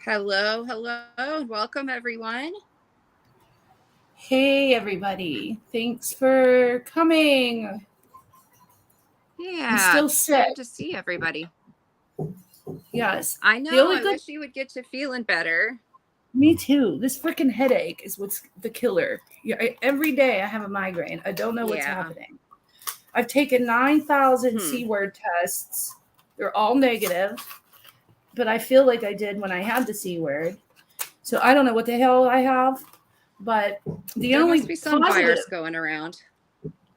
Hello, hello. Welcome, everyone. Hey, everybody. Thanks for coming. Yeah, I'm still it's sick. good to see everybody. Yes. I The know. only I good, wish you would get to feeling better. me too. This freaking headache is what's the killer. Every day I have a migraine. I don't know what's Yeah. happening. I've taken 9,000 Hmm. C word tests. They're all negative, but I feel like I did when I had the C word. So I don't know what the hell I have, but the There must only be some positive, virus going around.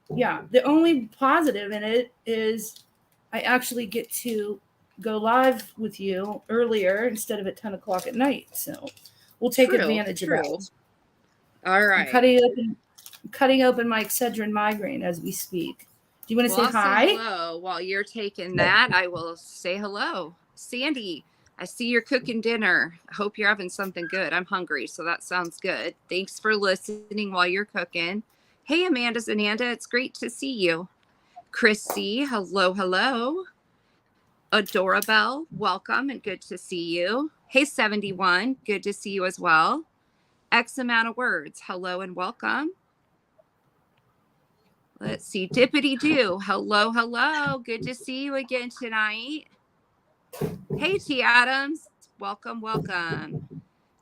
the only positive in it is I actually get to go live with you earlier instead of at 10 o'clock at night. So we'll take True, advantage of true. that. All I'm right. cutting open my Excedrin migraine as we speak. Do you want to Well, say I'll say hi? hello. While you're taking that, I will say hello. Sandy, I see you're cooking dinner. I hope you're having something good. I'm hungry, so that sounds good. Thanks for listening while you're cooking. Hey, Amanda Zananda, it's great to see you. Chrissy, hello, hello. Adorabelle, welcome and good to see you. Hey, 71, good to see you as well. X amount of words, hello and welcome. Let's see, Dippity Doo, hello, hello. Good to see you again tonight. Hey, T Adams, welcome, welcome.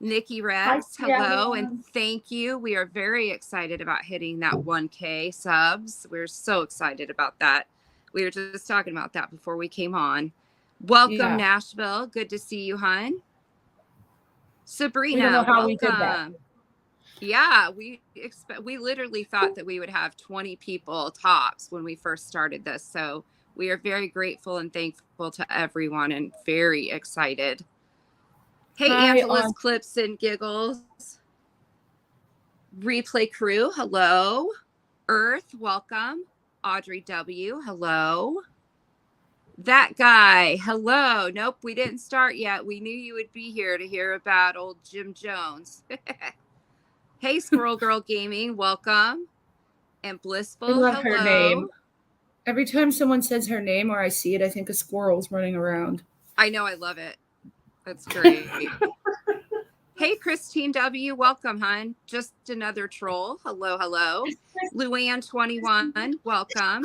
Nikki Hi, Rex, hello, and Adam. thank you. We are very excited about hitting that 1K subs. We're so excited about that. We were just talking about that before we came on. Welcome, Yeah. Nashville. Good to see you, hon. We don't know Sabrina, how we did that. welcome. Yeah, we literally thought that we would have 20 people tops when we first started this. So we are very grateful and thankful to everyone and very excited. Hey, Hi, Angela's on. Clips and Giggles. Replay crew, hello. Earth, welcome. Audrey W, hello. That guy, hello. Nope, we didn't start yet. We knew you would be here to hear about old Jim Jones. Hey, Squirrel Girl Gaming, welcome. And I Blissful, love her hello. name. Every time someone says her name or I see it, I think a squirrel's running around. I know, I love it. That's great. Hey, Christine W, welcome, hon. Just another troll. Hello, hello. Luann21, welcome.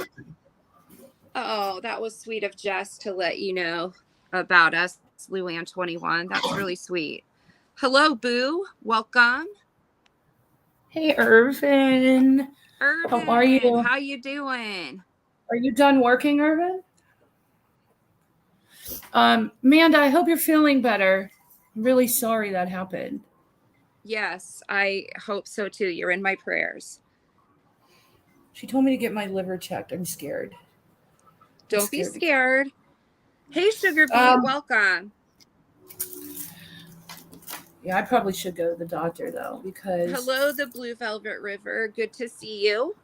Oh, that was sweet of Jess to let you know about us, Luann21. That's really sweet. Hello, Boo. Welcome. Hey, Irvin. How are Irvin, you? how you doing? Are you done working, Irvin? Amanda, I hope you're feeling better. I'm really sorry that happened. Yes, I hope so too. You're in my prayers. She told me to get my liver checked. I'm scared. I'm Don't be scared to. scared. Hey, Sugar Beet, Um, welcome. yeah, I probably should go to the doctor though because Hello, the Blue Velvet River. Good to see you.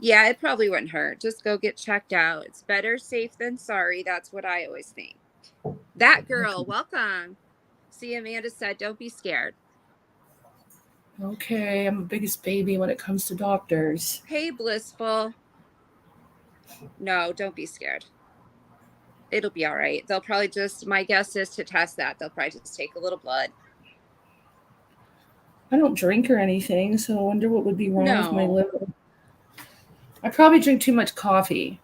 Yeah, it probably wouldn't hurt. Just go get checked out. It's better safe than sorry. That's what I always think. That girl, welcome. See, Amanda said, don't be scared. okay, I'm the biggest baby when it comes to doctors. Hey, Blissful. No, don't be scared. It'll be all right. They'll probably just, my guess is to test that, they'll probably just take a little blood. I don't drink or anything, so I wonder what would be wrong with my No, liver. I probably drink too much coffee.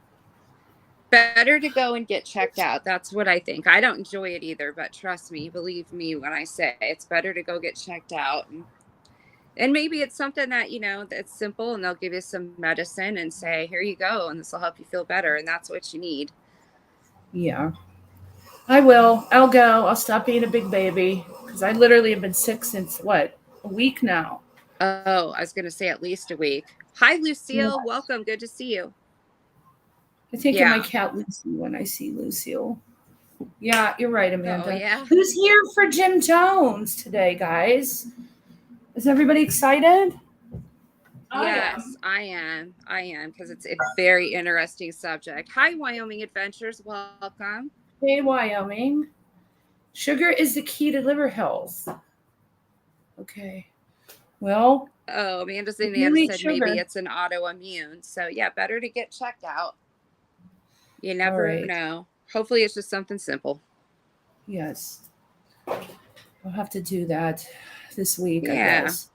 better to go and get checked out. That's what I think. I don't enjoy it either, but trust me, believe me when I say it's better to go get checked out. And maybe it's something that, that's simple and they'll give you some medicine and say, here you go, and this will help you feel better. And that's what you need. Yeah, I will. I'll go. I'll stop being a big baby because I literally have been sick since what, a week now. Oh, I was going to say at least a week. Hi, Yeah. Lucille. Welcome. Good to see you. I think of my Yeah. cat Lucy when I see Lucille. Yeah, you're right, Oh, Amanda. yeah. Who's here for Jim Jones today, guys? Is everybody excited? I Yes, am. I am. I am because it's a very interesting subject. Hi, Wyoming Adventures. Welcome. Hey, Wyoming. Sugar is the key to liver health. Okay. Well, Oh, if you Amanda eat said maybe sugar, it's an autoimmune. So, yeah, better to get checked out. You all never right. know. Hopefully, it's just something simple. Yes. I'll have to do that this week, I Yeah. guess.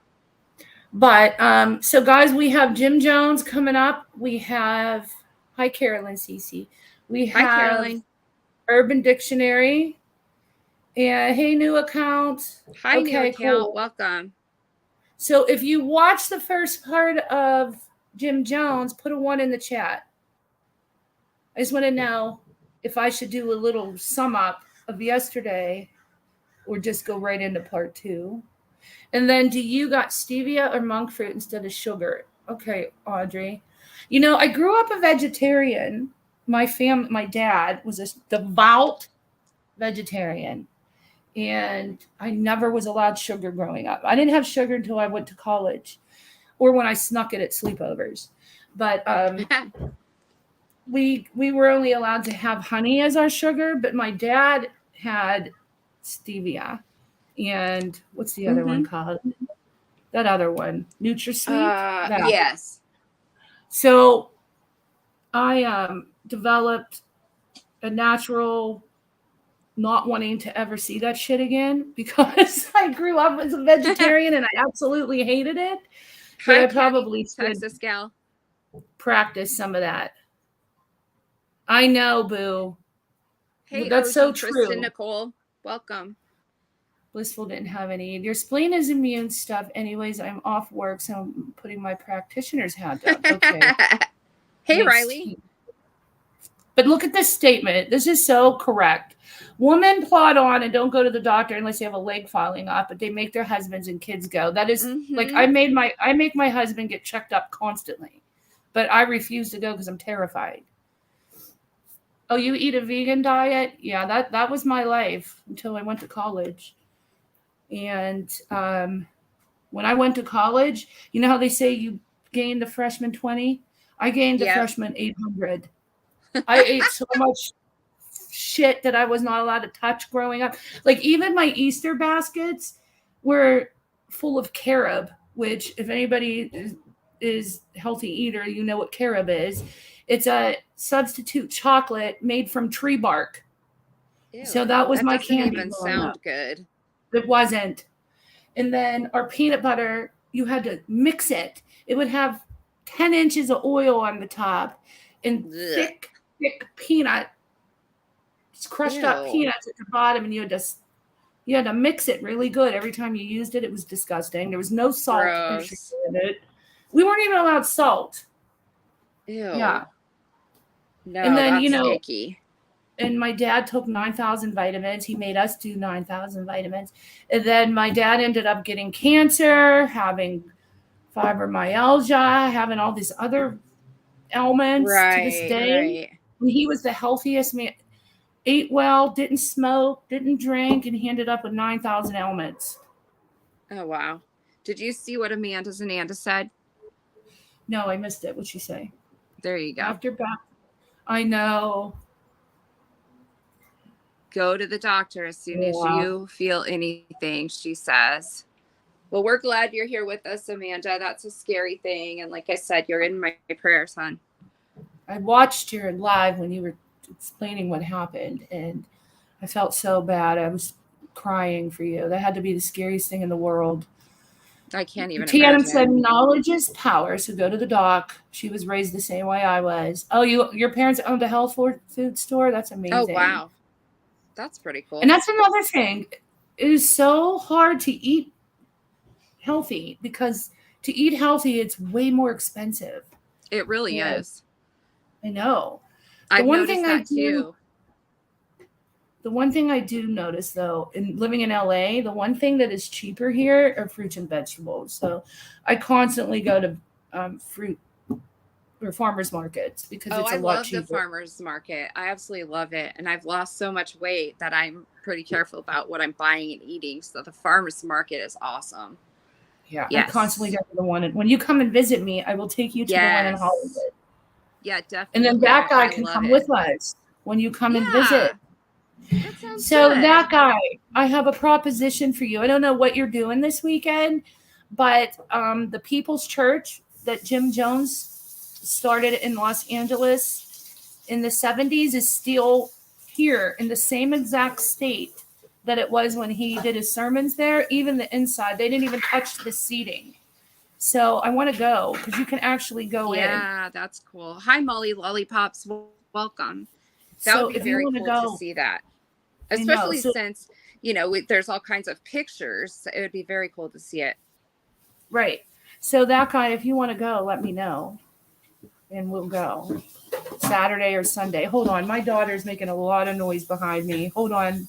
But so guys, we have Jim Jones coming up. We have hi Carolyn Cece. We Hi, have Caroline. Urban Dictionary. And hey, new account. Hi, new Okay, account. cool. Welcome. So if you watch the first part of Jim Jones, put a 1 in the chat. I just want to know if I should do a little sum up of yesterday or just go right into part 2. And then do you got stevia or monk fruit instead of sugar? Okay, Audrey. You know, I grew up a vegetarian. My dad was a devout vegetarian. And I never was allowed sugar growing up. I didn't have sugar until I went to college or when I snuck it at sleepovers. But we were only allowed to have honey as our sugar, but my dad had stevia. And what's the other one called? That other one, NutraSweet. Yes. So I developed a natural not wanting to ever see that shit again because I grew up as a vegetarian and I absolutely hated it. But Hi, I probably Kenny, Texas gal. practice some of that. I know, boo. Hey, that's OG so Tristan true. Nicole. Welcome. Blissful didn't have any. Your spleen is immune stuff. Anyways, I'm off work, so I'm putting my practitioner's hat down. Okay. Hey, Riley. But look at this statement. This is so correct. Women plod on and don't go to the doctor unless they have a leg falling off, but they make their husbands and kids go. That is like I make my husband get checked up constantly, but I refuse to go because I'm terrified. Oh, you eat a vegan diet? Yeah, that was my life until I went to college. And when I went to college, you know how they say you gained a freshman 20? I gained a freshman 800. I ate so much shit that I was not allowed to touch growing up. Like even my Easter baskets were full of carob, which if anybody is healthy eater, you know what carob is. It's a substitute chocolate made from tree bark. Ew, so that was my candy. Even sound good. It wasn't. And then our peanut butter, you had to mix it. It would have 10 inches of oil on the top and thick peanut, crushed up peanuts at the bottom, and you had to mix it really good every time you used it. It was disgusting. There was no salt in it. We weren't even allowed salt. Ew. Yeah. No, and then that's icky. And my dad took 9,000 vitamins. He made us do 9,000 vitamins. And then my dad ended up getting cancer, having fibromyalgia, having all these other ailments to this day. Right. And he was the healthiest man. Ate well, didn't smoke, didn't drink, and he ended up with 9,000 ailments. Oh, wow. Did you see what Amanda Zananda said? No, I missed it. What'd she say? There you go. After back. I know. Go to the doctor as soon as you feel anything, she says. Well, we're glad you're here with us, Amanda. That's a scary thing. And like I said, you're in my prayers, hon. I watched your live when you were explaining what happened, and I felt so bad. I was crying for you. That had to be the scariest thing in the world. I can't even imagine. Said knowledge is power, so go to the doc. She was raised the same way I was. Oh, your parents owned a health food store? That's amazing. Oh, wow. That's pretty cool. And that's another thing. It is so hard to eat healthy because to eat healthy, it's way more expensive. It really is. I know. I've noticed that too. The one thing I do notice, though, in living in LA, the one thing that is cheaper here are fruits and vegetables. So I constantly go to fruit or farmers markets because it's a lot cheaper. I love the farmers market. I absolutely love it. And I've lost so much weight that I'm pretty careful about what I'm buying and eating. So the farmers market is awesome. Yeah, yes. I constantly go to the one. When you come and visit me, I will take you to the one in Hollywood. Yeah, definitely. And then that guy can come with us when you come and visit. That sounds so good. That guy, I have a proposition for you. I don't know what you're doing this weekend, but the People's Church that Jim Jones started in Los Angeles in the 70s is still here in the same exact state that it was when he did his sermons there. Even the inside, they didn't even touch the seating. So I want to go because you can actually go in. Yeah, that's cool. Hi, Molly Lollipops. Welcome. That So would be if very you cool go, to see that. Especially since, there's all kinds of pictures. It would be very cool to see it. Right. So that guy, if you want to go, let me know. And we'll go. Saturday or Sunday. Hold on. My daughter's making a lot of noise behind me. Hold on.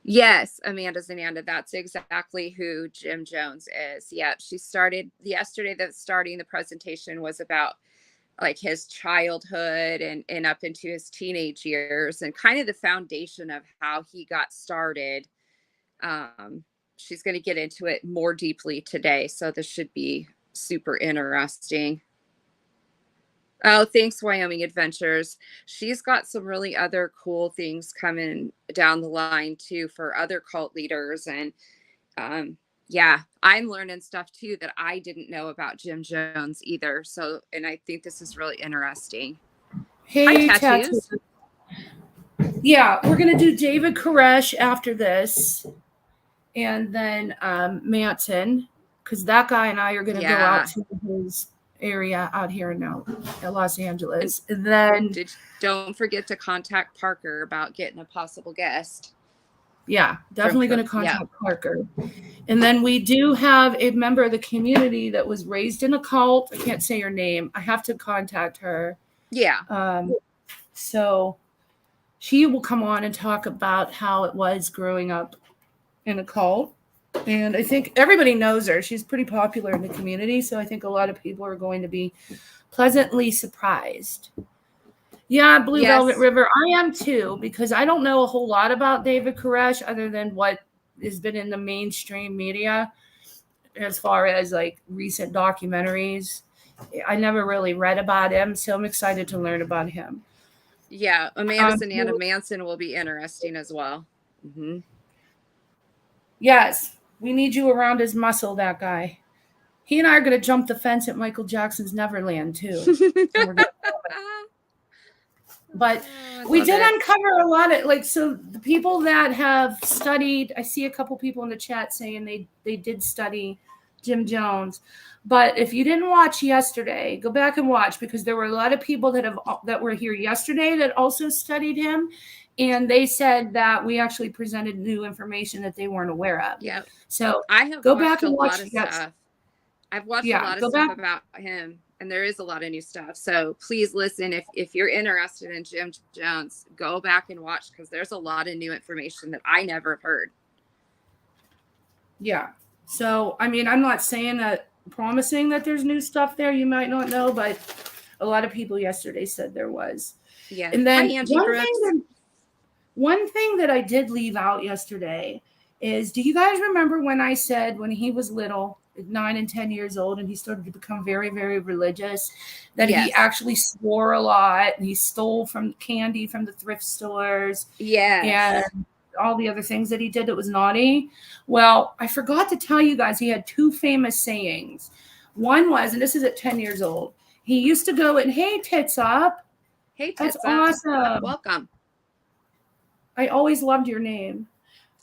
Yes, Amanda Zananda. That's exactly who Jim Jones is. Yeah, she started yesterday. That starting the presentation was about like his childhood and up into his teenage years and kind of the foundation of how he got started. She's going to get into it more deeply today. So this should be super interesting. Oh, thanks, Wyoming Adventures. She's got some really other cool things coming down the line too for other cult leaders. And yeah, I'm learning stuff too that I didn't know about Jim Jones either. So, and I think this is really interesting. Hey, hi, Tattoos. Yeah, we're going to do David Koresh after this. And then Manson, because that guy and I are going to go out to his area out here now at Los Angeles. And then don't forget to contact Parker about getting a possible guest. Yeah, definitely going to contact Parker. And then we do have a member of the community that was raised in a cult. I can't say her name. I have to contact her. Yeah. So she will come on and talk about how it was growing up in a cult. And I think everybody knows her. She's pretty popular in the community. So I think a lot of people are going to be pleasantly surprised. Yeah, Blue Velvet River. I am too, because I don't know a whole lot about David Koresh other than what has been in the mainstream media as far as like recent documentaries. I never really read about him, so I'm excited to learn about him. Yeah, Amanda Zananda Manson will be interesting as well. Mm-hmm. Yes, we need you around his muscle, that guy. He and I are going to jump the fence at Michael Jackson's Neverland, too. But we did uncover a lot of, so the people that have studied, I see a couple people in the chat saying they did study Jim Jones. But if you didn't watch yesterday, go back and watch, because there were a lot of people that were here yesterday that also studied him. And they said that we actually presented new information that they weren't aware of. Yeah. So I have go back and watch stuff. I've watched a lot of stuff about him, and there is a lot of new stuff. So please listen. If you're interested in Jim Jones, go back and watch, because there's a lot of new information that I never heard. Yeah. So, I mean, I'm not promising that there's new stuff there you might not know, but a lot of people yesterday said there was. Yeah. And then one thing that I did leave out yesterday is, do you guys remember when I said when he was little, 9 and 10 years old, and he started to become very, very religious, that he actually swore a lot and he stole from candy from the thrift stores? Yeah. And all the other things that he did that was naughty. Well, I forgot to tell you guys, he had 2 famous sayings. One was, and this is at 10 years old, he used to go and, hey, tits up. Hey, tits up. That's awesome. Welcome. I always loved your name.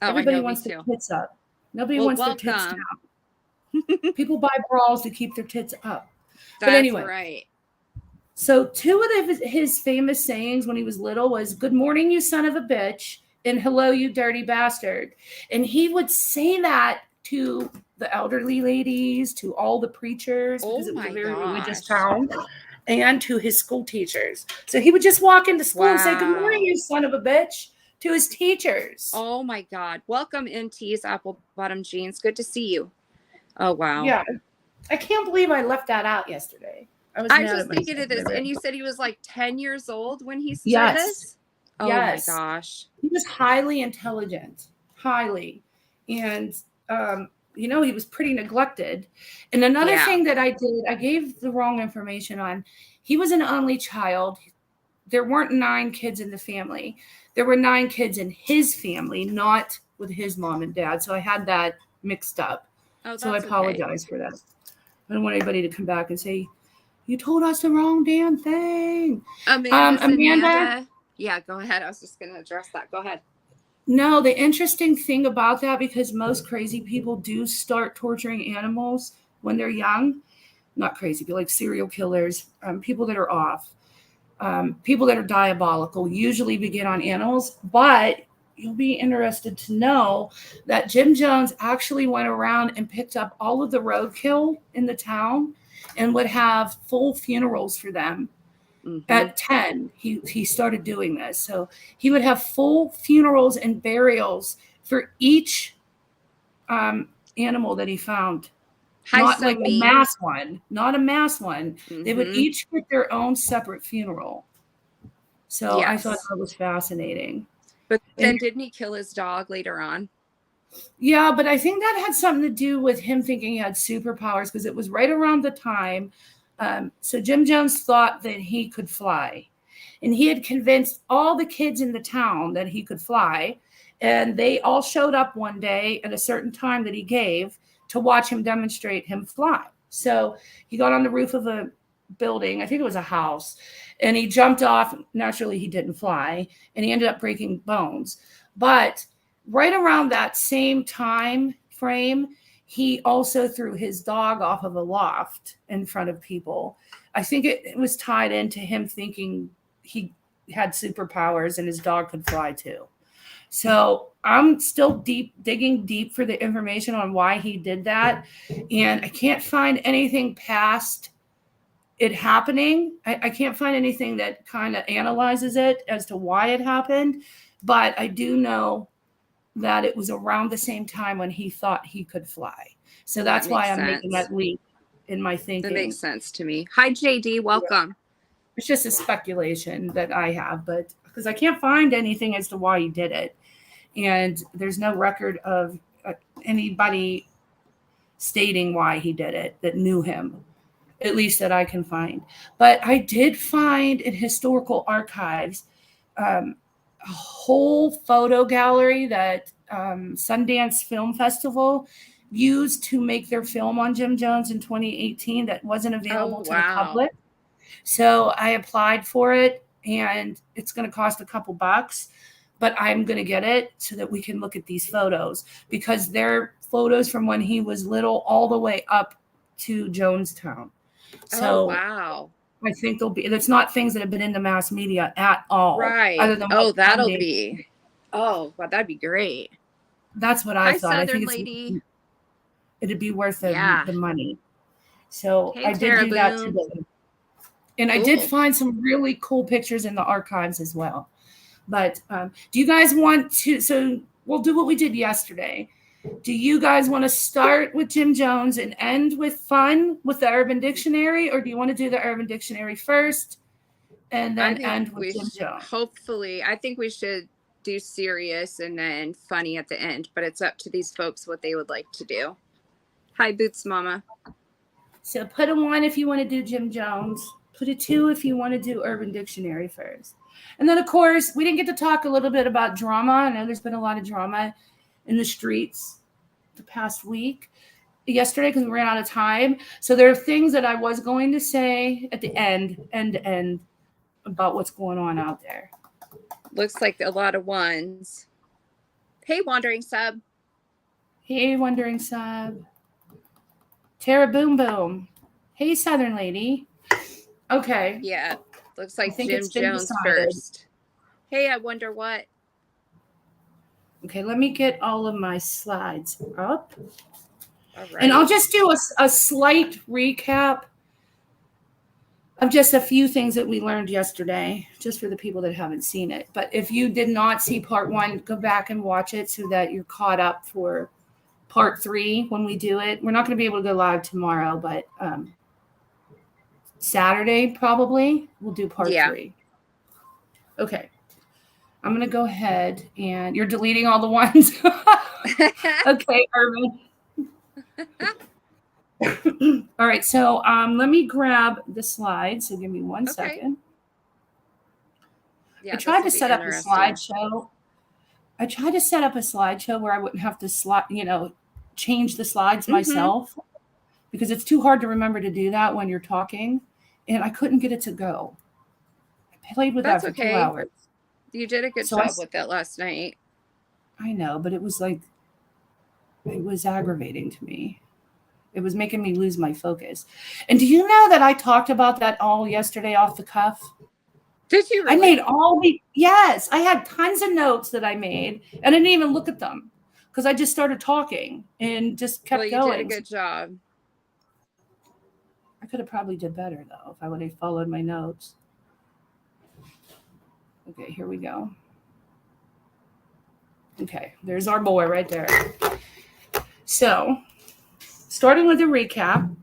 Everybody wants their tits up. Nobody wants their tits down. People buy bras to keep their tits up. But anyway, right. So 2 of his famous sayings when he was little was, good morning, you son of a bitch, and hello, you dirty bastard. And he would say that to the elderly ladies, to all the preachers, because it was a very religious town, and to his school teachers. So he would just walk into school and say, good morning, you son of a bitch, to his teachers. Oh my God. Welcome, NT's Apple Bottom Jeans. Good to see you. Oh, wow. Yeah. I can't believe I left that out yesterday. I was just thinking of this. And you said he was like 10 years old when he started this? Oh my gosh. He was highly intelligent. Highly. And, he was pretty neglected. And another thing that I did, I gave the wrong information on. He was an only child. There weren't 9 kids in the family. There were 9 kids in his family, not with his mom and dad. So I had that mixed up. So I apologize for that. I don't want anybody to come back and say, You told us the wrong damn thing. Amanda. Yeah, go ahead. I was just going to address that. Go ahead. No, the interesting thing about that, because most crazy people do start torturing animals when they're young. Not crazy, but like serial killers, people that are off, people that are diabolical usually begin on animals. But you'll be interested to know that Jim Jones actually went around and picked up all of the roadkill in the town and would have full funerals for them. At 10, he started doing this. So he would have full funerals and burials for each animal that he found. Not like a mass one. Not a mass one. They would each get their own separate funeral. So I thought that was fascinating. But then didn't he kill his dog later on? Yeah, but I think that had something to do with him thinking he had superpowers, because it was right around the time. So Jim Jones thought that he could fly. And he had convinced all the kids in the town that he could fly. And they all showed up one day at a certain time that he gave to watch him demonstrate him fly. So he got on the roof of a building, I think it was a house, and he jumped off. Naturally, he didn't fly, and he ended up breaking bones. But right around that same time frame, he also threw his dog off of a loft in front of people. I think it was tied into him thinking he had superpowers and his dog could fly too. So I'm still digging deep for the information on why he did that. And I can't find anything past it happening. I can't find anything that kind of analyzes it as to why it happened. But I do know that it was around the same time when he thought he could fly. So that's why I'm making that leap in my thinking. That makes sense to me. Hi, JD. Welcome. It's just a speculation that I have, but because I can't find anything as to why he did it. And there's no record of anybody stating why he did it that knew him, at least that I can find. But I did find in historical archives a whole photo gallery that Sundance Film Festival used to make their film on Jim Jones in 2018 that wasn't available to the public. So I applied for it, and it's going to cost a couple bucks, but I'm going to get it so that we can look at these photos, because they're photos from when he was little all the way up to Jonestown. So I think it's not things that have been in the mass media at all. Right. That'd be great. That's what I thought. I think it'd be worth the money. So I did do that today. And I did find some really cool pictures in the archives as well. But do you guys want to, so we'll do what we did yesterday. Do you guys want to start with Jim Jones and end with fun with the Urban Dictionary, or do you want to do the Urban Dictionary first and then end with Jim Jones? Hopefully, I think we should do serious and then funny at the end, but it's up to these folks what they would like to do. Hi, Boots Mama. So put a 1 if you want to do Jim Jones. Put a 2 if you want to do Urban Dictionary first. And then, of course, we didn't get to talk a little bit about drama. I know there's been a lot of drama in the streets the past week, yesterday, because we ran out of time. So there are things that I was going to say at the end about what's going on out there. Looks like a lot of ones. Hey, Wandering Sub. Hey, Wandering Sub. Tara Boom Boom. Hey, Southern Lady. Okay. Yeah. Looks like Jim Jones first. Hey, I wonder what. Okay, let me get all of my slides up. All right. And I'll just do a slight recap of just a few things that we learned yesterday, just for the people that haven't seen it. But if you did not see part 1, go back and watch it so that you're caught up for part 3 when we do it. We're not going to be able to go live tomorrow, but Saturday probably we'll do part 3. Okay. I'm going to go ahead, and you're deleting all the ones. Okay, Irvin. All right, so let me grab the slides. So give me 1 second. Yeah, I tried to set up a slideshow. Where I wouldn't have to change the slides myself, because it's too hard to remember to do that when you're talking and I couldn't get it to go. I played with That's that for okay. 2 hours. You did a good So job with that last night. I know, but it was like, it was aggravating to me. It was making me lose my focus. And do you know that I talked about that all yesterday off the cuff? Did you really? I made yes, I had tons of notes that I made, and I didn't even look at them because I just started talking and just kept Well, you going. did a good job. I could have probably did better though if I would have followed my notes. Okay, here we go. Okay, there's our boy right there. So, starting with a recap.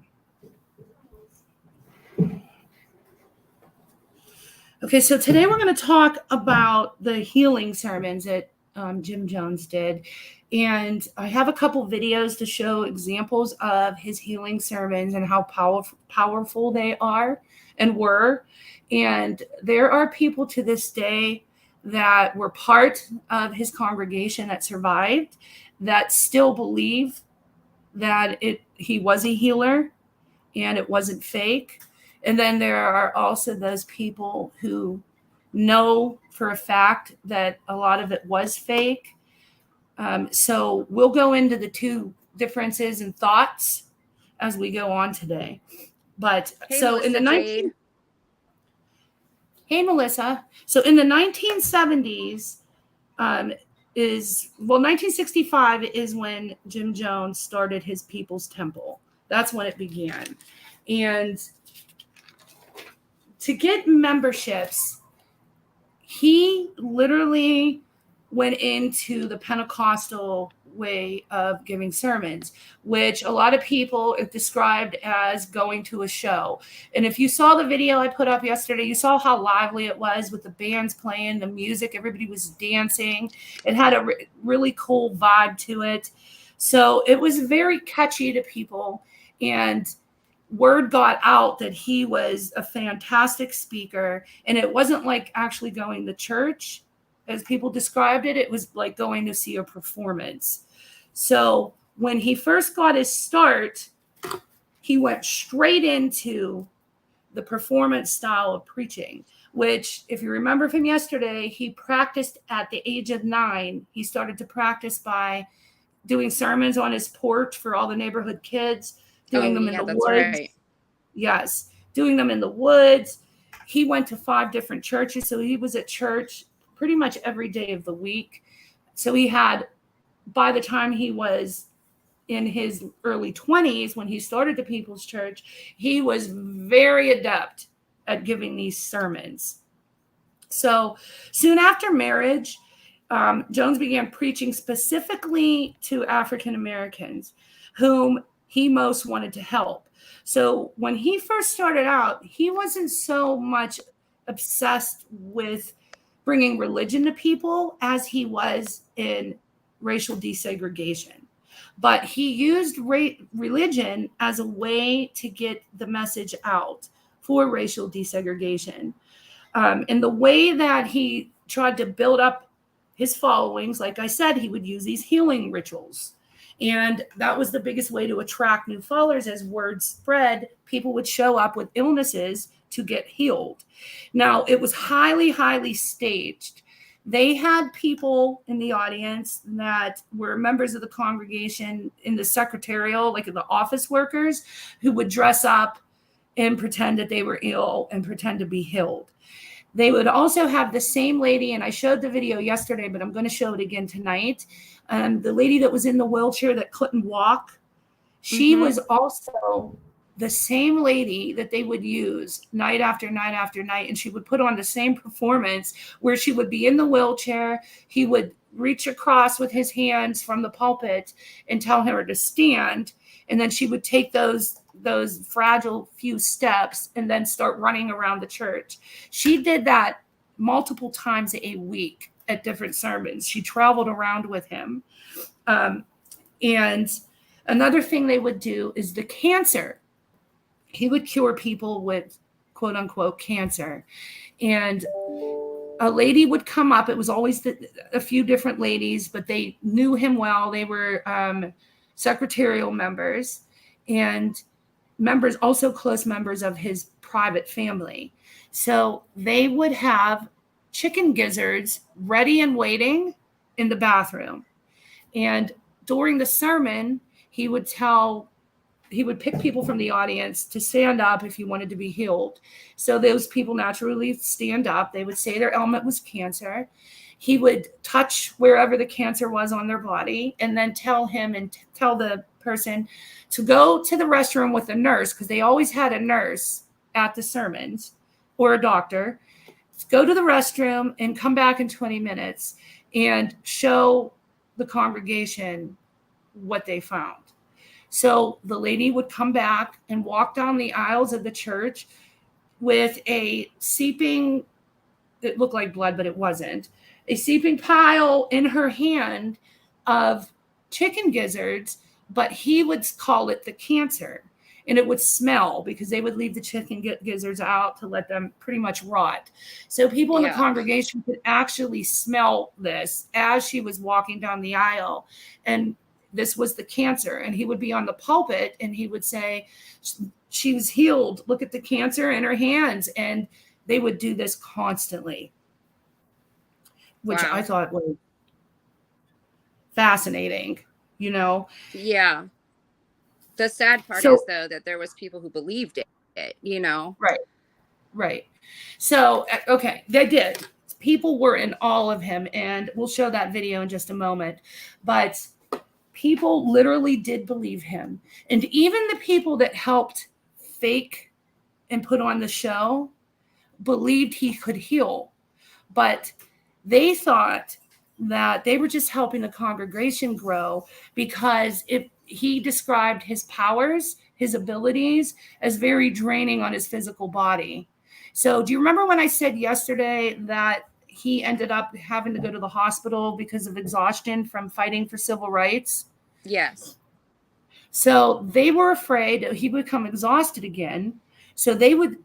Okay, so today we're going to talk about the healing sermons that Jim Jones did. And I have a couple videos to show examples of his healing sermons and how powerful they are and were. And there are people to this day that were part of his congregation that survived, that still believe that he was a healer and it wasn't fake. And then there are also those people who know for a fact that a lot of it was fake. So we'll go into the two differences and thoughts as we go on today. But hey, so Melissa in the Jade. Hey, Melissa. So in the 1970s, 1965 is when Jim Jones started his People's Temple. That's when it began. And to get memberships, he literally went into the Pentecostal way of giving sermons, which a lot of people have described as going to a show. And if you saw the video I put up yesterday, you saw how lively it was with the bands playing, the music, everybody was dancing. It had a really cool vibe to it. So it was very catchy to people. And word got out that he was a fantastic speaker, and it wasn't like actually going to church as people described it. It was like going to see a performance. So when he first got his start, he went straight into the performance style of preaching, which, if you remember from yesterday, he practiced at the age of 9. He started to practice by doing sermons on his porch for all the neighborhood kids, doing them in the woods. Right. Yes, doing them in the woods. He went to 5 different churches, so he was at church pretty much every day of the week. So he had, by the time he was in his early 20s, when he started the People's Church, he was very adept at giving these sermons. So soon after marriage, Jones began preaching specifically to African Americans, whom he most wanted to help. So when he first started out, he wasn't so much obsessed with bringing religion to people as he was in racial desegregation. But he used religion as a way to get the message out for racial desegregation. And the way that he tried to build up his followings, like I said, he would use these healing rituals. And that was the biggest way to attract new followers. As word spread, people would show up with illnesses to get healed. Now, it was highly, highly staged. They had people in the audience that were members of the congregation in the secretarial, like the office workers, who would dress up and pretend that they were ill and pretend to be healed. They would also have the same lady, and I showed the video yesterday, but I'm going to show it again tonight. The lady that was in the wheelchair that couldn't walk, she was also the same lady that they would use night after night after night. And she would put on the same performance where she would be in the wheelchair. He would reach across with his hands from the pulpit and tell her to stand. And then she would take those fragile few steps and then start running around the church. She did that multiple times a week at different sermons. She traveled around with him. And another thing they would do is the cancer. He would cure people with quote unquote cancer. And a lady would come up. It was always a few different ladies, but they knew him well. They were secretarial members and members, also close members of his private family. So they would have chicken gizzards ready and waiting in the bathroom. And during the sermon, he would pick people from the audience to stand up if you wanted to be healed. So those people naturally stand up. They would say their ailment was cancer. He would touch wherever the cancer was on their body and then tell the person to go to the restroom with a nurse, because they always had a nurse at the sermons or a doctor. Go to the restroom and come back in 20 minutes and show the congregation what they found. So the lady would come back and walk down the aisles of the church with a seeping, it looked like blood, but it wasn't, a seeping pile in her hand of chicken gizzards, but he would call it the cancer. And it would smell because they would leave the chicken gizzards out to let them pretty much rot. So people in the congregation could actually smell this as she was walking down the aisle. And this was the cancer. And he would be on the pulpit and he would say, she was healed. Look at the cancer in her hands. And they would do this constantly, which I thought was fascinating, you know? Yeah. The sad part is, though, that there was people who believed it, you know? Right. So, okay, they did. People were in awe of him, and we'll show that video in just a moment. But people literally did believe him. And even the people that helped fake and put on the show believed he could heal. But they thought that they were just helping the congregation grow, because he described his powers, his abilities, as very draining on his physical body. So do you remember when I said yesterday that he ended up having to go to the hospital because of exhaustion from fighting for civil rights? Yes. So they were afraid that he would become exhausted again. So they would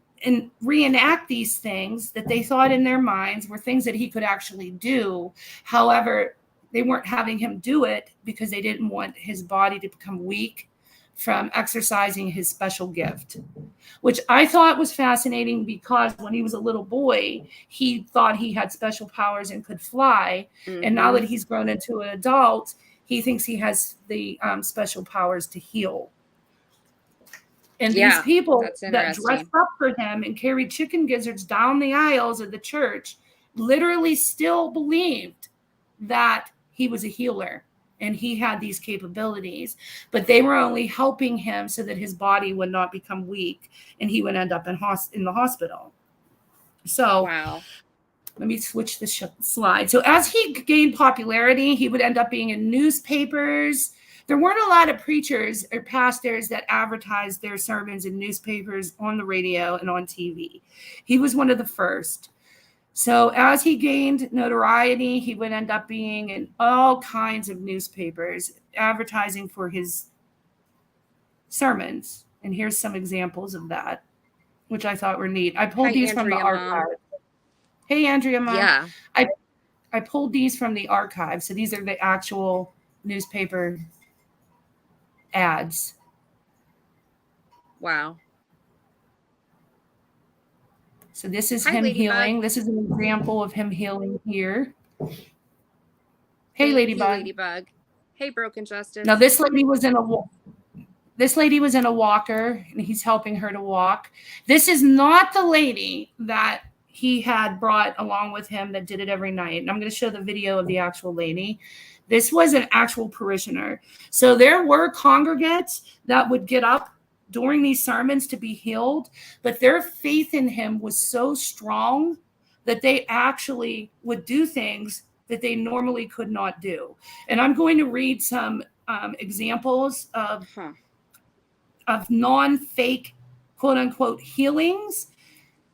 reenact these things that they thought in their minds were things that he could actually do. However, they weren't having him do it because they didn't want his body to become weak from exercising his special gift, which I thought was fascinating, because when he was a little boy, he thought he had special powers and could fly. Mm-hmm. And now that he's grown into an adult, he thinks he has the special powers to heal. And these people that dressed up for him and carried chicken gizzards down the aisles of the church literally still believed that he was a healer and he had these capabilities, but they were only helping him so that his body would not become weak and he would end up in the hospital. So let me switch the slide. So as he gained popularity, he would end up being in newspapers. There weren't a lot of preachers or pastors that advertised their sermons in newspapers, on the radio, and on TV. He was one of the first. So as he gained notoriety, he would end up being in all kinds of newspapers, advertising for his sermons. And here's some examples of that, which I thought were neat. I pulled these from the archive. Hey, Andrea, Mom. Yeah. I pulled these from the archive. So these are the actual newspaper ads. Wow. So this is him healing. This is an example of him healing here. Hey, Ladybug. Hey, Broken Justice. Now this lady was in a walker, and he's helping her to walk. This is not the lady that he had brought along with him that did it every night. And I'm going to show the video of the actual lady. This was an actual parishioner. So there were congregants that would get up during these sermons to be healed, but their faith in him was so strong that they actually would do things that they normally could not do. And I'm going to read some examples of non-fake, quote unquote, healings,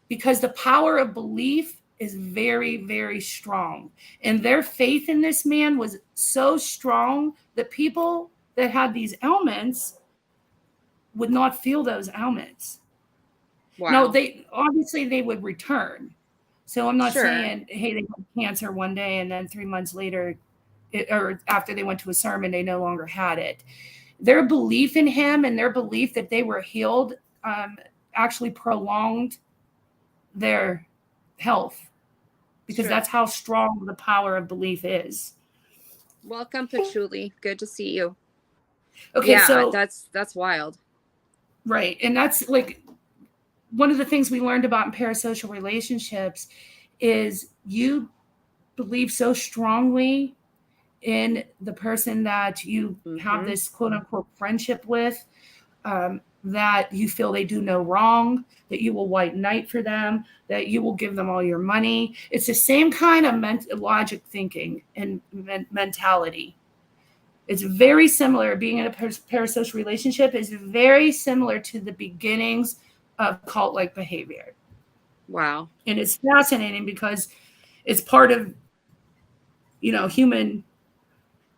because the power of belief is very, very strong. And their faith in this man was so strong that people that had these ailments would not feel those ailments. Wow. No, they would return. So I'm not saying, hey, they got cancer one day and then 3 months later, or after they went to a sermon, they no longer had it. Their belief in him and their belief that they were healed actually prolonged their health, because Sure. that's how strong the power of belief is. Welcome, Patchouli. Good to see you. Okay, yeah, so that's wild. Right. And that's like one of the things we learned about in parasocial relationships is you believe so strongly in the person that you have this quote unquote friendship with, that you feel they do no wrong, that you will white knight for them, that you will give them all your money. It's the same kind of logic thinking and mentality. It's very similar. Being in a parasocial relationship is very similar to the beginnings of cult-like behavior. Wow. And it's fascinating because it's part of, human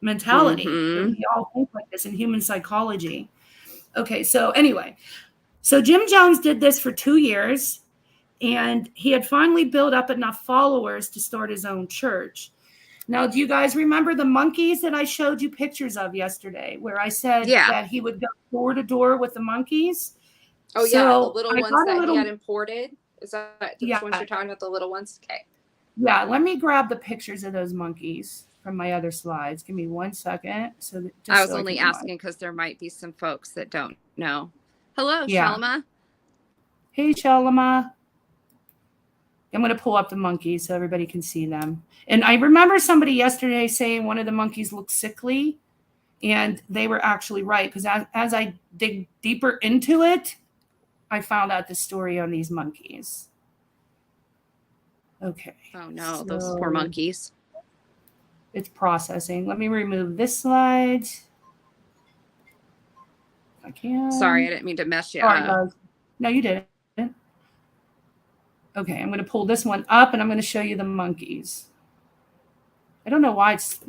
mentality, that we all think like this in human psychology. Okay, so anyway, so Jim Jones did this for 2 years, and he had finally built up enough followers to start his own church. Now, do you guys remember the monkeys that I showed you pictures of yesterday, where I said that he would go door to door with the monkeys? Oh, so, yeah, the little ones that he had imported. Is that the ones you're talking about, the little ones? Okay. Yeah, let me grab the pictures of those monkeys from my other slides. Give me 1 second. I was only asking because there might be some folks that don't know. Hello, Shalama. Hey, Shalama. I'm going to pull up the monkeys so everybody can see them. And I remember somebody yesterday saying one of the monkeys looked sickly, and they were actually right, because as I dig deeper into it, I found out the story on these monkeys. Okay. Oh, no, those poor monkeys. It's processing. Let me remove this slide. I can. Sorry, I didn't mean to mess you up. No, you didn't. Okay, I'm going to pull this one up, and I'm going to show you the monkeys. I don't know why it's...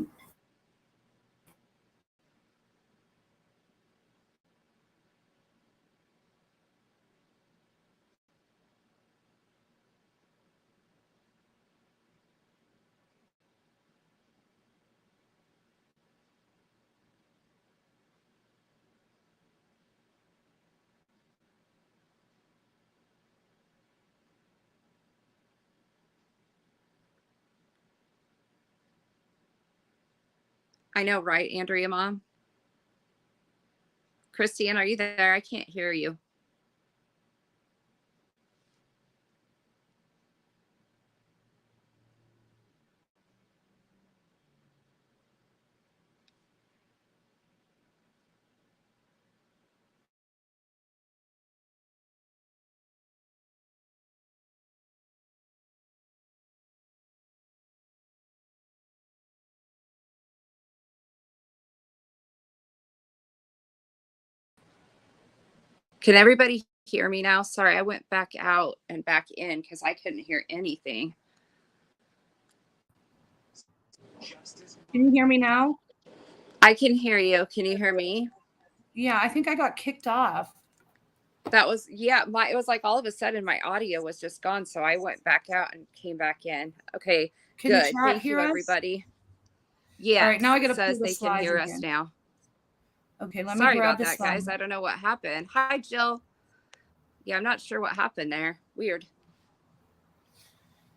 I know, right, Andrea, Mom? Christiane, are you there? I can't hear you. Can everybody hear me now? Sorry, I went back out and back in because I couldn't hear anything. Can you hear me now? I can hear you. Can you hear me? Yeah, I think I got kicked off. That was, it was like all of a sudden my audio was just gone. So I went back out and came back in. Okay, good. Thank you, everybody. Yeah. All right, now I got to says they can hear us now. Okay, let me grab this guys. I don't know what happened. Hi, Jill. Yeah, I'm not sure what happened there. Weird.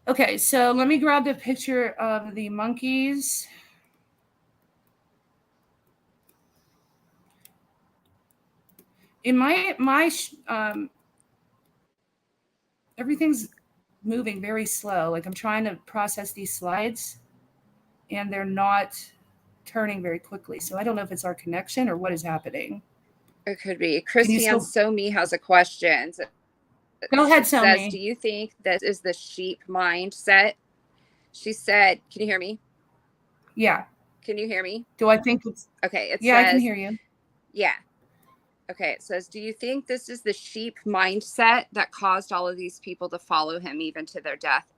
Okay, so let me grab the picture of the monkeys. In my everything's moving very slow. Like I'm trying to process these slides, and they're not turning very quickly. So I don't know if it's our connection or what is happening. It could be. Christiane Somi has a question. Go ahead, Somi. Says, do you think this is the sheep mindset? She said, can you hear me? Yeah. Can you hear me? Do I think it's... Okay. It yeah, says, I can hear you. Yeah. Okay. It says, do you think this is the sheep mindset that caused all of these people to follow him even to their death?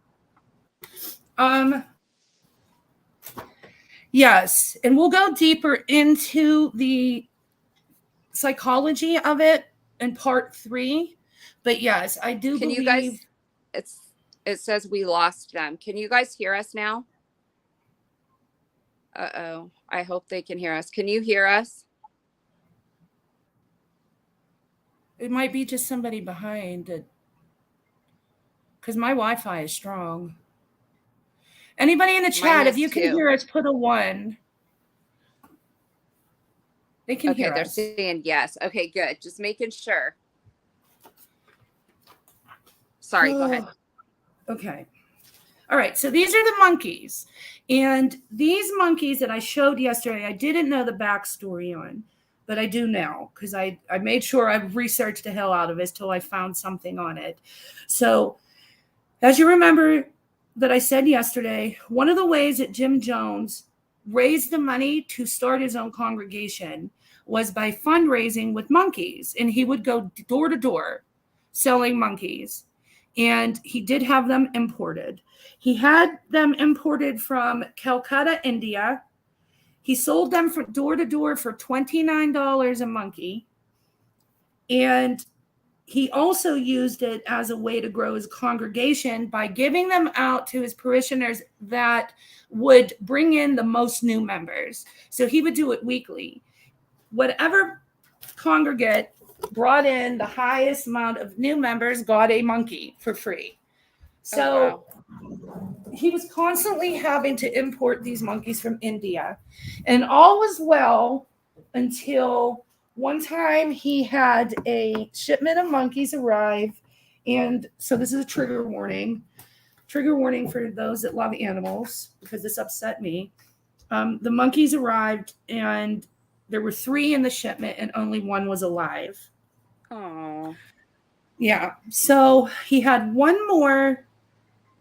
Yes. And we'll go deeper into the psychology of it in part 3. But yes, I do believe... you guys... It says we lost them. Can you guys hear us now? Uh-oh. I hope they can hear us. Can you hear us? It might be just somebody behind it, because my Wi-Fi is strong. Anybody in the chat, if you can hear us, put a 1. They can hear us. Okay, they're saying yes. Okay, good. Just making sure. Sorry, go ahead. Okay. All right, so these are the monkeys. And these monkeys that I showed yesterday, I didn't know the backstory on, but I do now because I made sure I researched the hell out of it till I found something on it. So as you remember that I said yesterday, one of the ways that Jim Jones raised the money to start his own congregation was by fundraising with monkeys. And he would go door to door selling monkeys. And he did have them imported. He had them imported from Calcutta, India. He sold them from door to door for $29 a monkey. And he also used it as a way to grow his congregation by giving them out to his parishioners that would bring in the most new members. So he would do it weekly. Whatever congregate brought in the highest amount of new members got a monkey for free. So he was constantly having to import these monkeys from India. And all was well until one time he had a shipment of monkeys arrive. And so this is a trigger warning. Trigger warning for those that love animals, because this upset me. The monkeys arrived and there were 3 in the shipment and only 1 was alive. Oh. Yeah. So he had one more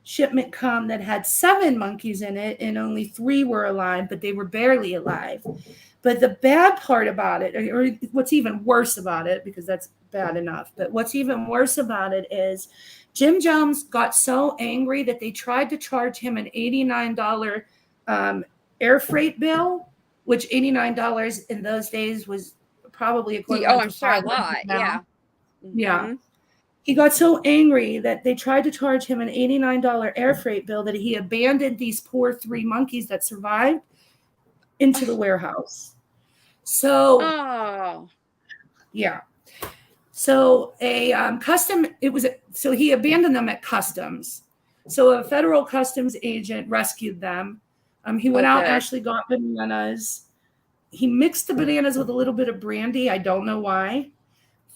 shipment come that had 7 monkeys in it and only 3 were alive, but they were barely alive. But the bad part about it, or what's even worse about it, because that's bad enough, but what's even worse about it is Jim Jones got so angry that they tried to charge him an $89 air freight bill, which $89 in those days was probably equivalent I'm to sure a lot. now. Yeah. Yeah. He got so angry that they tried to charge him an $89 air freight bill that he abandoned these poor 3 monkeys that survived into the warehouse. So, yeah. So so he abandoned them at customs. So a federal customs agent rescued them. He went out and actually got bananas. He mixed the bananas with a little bit of brandy. I don't know why.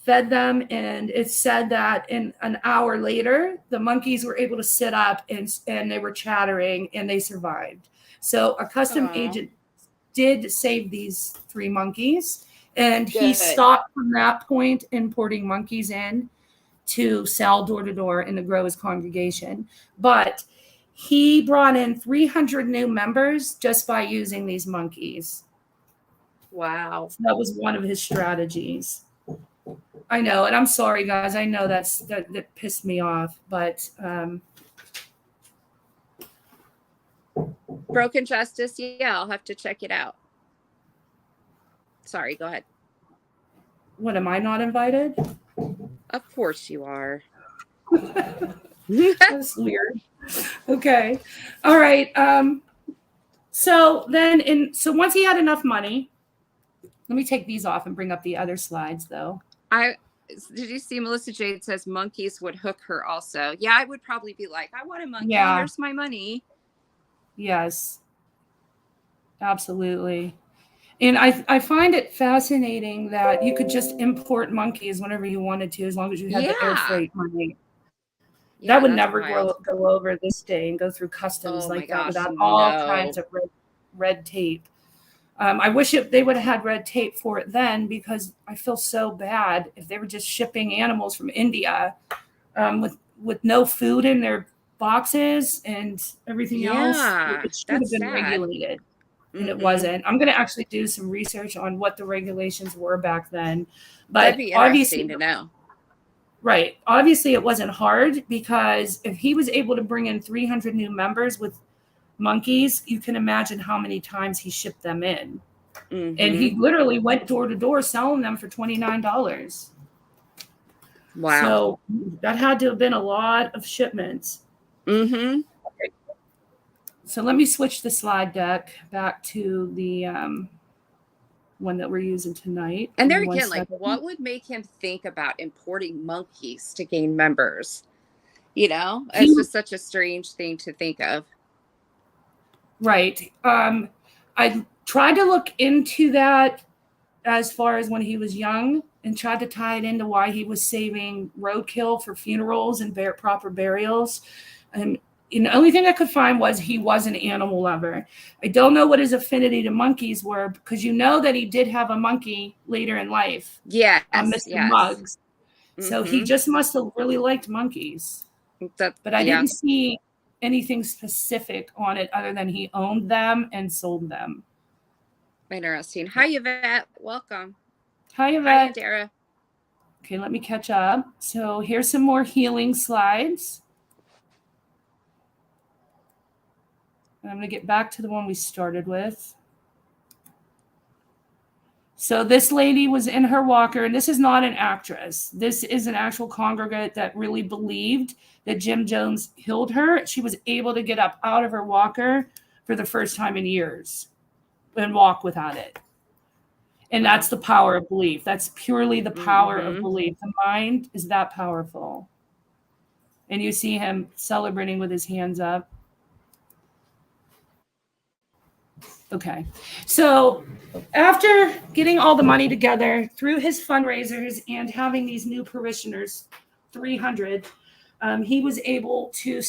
Fed them, and it said that in an hour later, the monkeys were able to sit up and they were chattering and they survived. So a custom agent did save these 3 monkeys, and he stopped from that point importing monkeys in to sell door to door and to grow his congregation. But he brought in 300 new members just by using these monkeys. Wow. So that was one of his strategies. I know, and I'm sorry, guys. I know that pissed me off, but Broken Justice, yeah, I'll have to check it out. Sorry, go ahead. What, am I not invited? Of course you are. That's weird. Okay. All right. So once he had enough money, let me take these off and bring up the other slides, though. Did you see Melissa Jade says monkeys would hook her also? Yeah, I would probably be like, I want a monkey. Yeah. Here's my money. Yes, absolutely. And I find it fascinating that you could just import monkeys whenever you wanted to, as long as you had the air freight money. Yeah, that would never go over this day and go through customs that without all kinds of red tape. I wish they would have had red tape for it then, because I feel so bad if they were just shipping animals from India with no food in their boxes and everything else. It should have been regulated, and it wasn't. I'm going to actually do some research on what the regulations were back then. But that'd be interesting to know. Right. Obviously, it wasn't hard, because if he was able to bring in 300 new members with monkeys, you can imagine how many times he shipped them in. And he literally went door to door selling them for $29. Wow. So that had to have been a lot of shipments. Okay. So let me switch the slide deck back to the one that we're using tonight. And there again, like, what would make him think about importing monkeys to gain members? You know, it's just such a strange thing to think of. Right. I tried to look into that as far as when he was young and tried to tie it into why he was saving roadkill for funerals and proper burials. And the only thing I could find was he was an animal lover. I don't know what his affinity to monkeys were, because you know that he did have a monkey later in life. Yes, Mr. Muggs. So he just must have really liked monkeys. But I didn't see anything specific on it other than he owned them and sold them. Interesting. Hi, Yvette. Welcome. Hi, Yvette. Hi, Dara. Okay, let me catch up. So here's some more healing slides. And I'm going to get back to the one we started with. So this lady was in her walker, and this is not an actress. This is an actual congregant that really believed that Jim Jones healed her. She was able to get up out of her walker for the first time in years and walk without it. And that's the power of belief. That's purely the power of belief. The mind is that powerful. And you see him celebrating with his hands up. Okay. So after getting all the money together through his fundraisers and having these new parishioners, 300, he was able to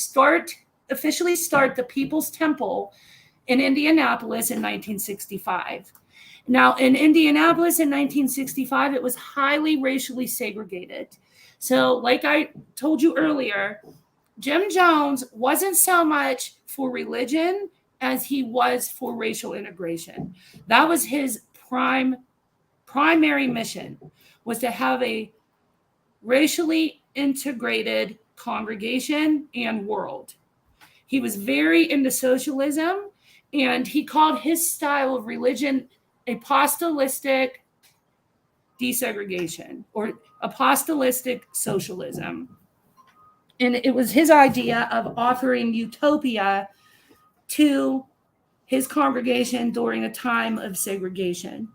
officially start the People's Temple in Indianapolis in 1965. Now, in Indianapolis in 1965, it was highly racially segregated. So like I told you earlier, Jim Jones wasn't so much for religion as he was for racial integration. That was his primary mission, was to have a racially integrated congregation and world. He was very into socialism, and he called his style of religion apostolistic desegregation or apostolistic socialism. And it was his idea of offering utopia to his congregation during a time of segregation.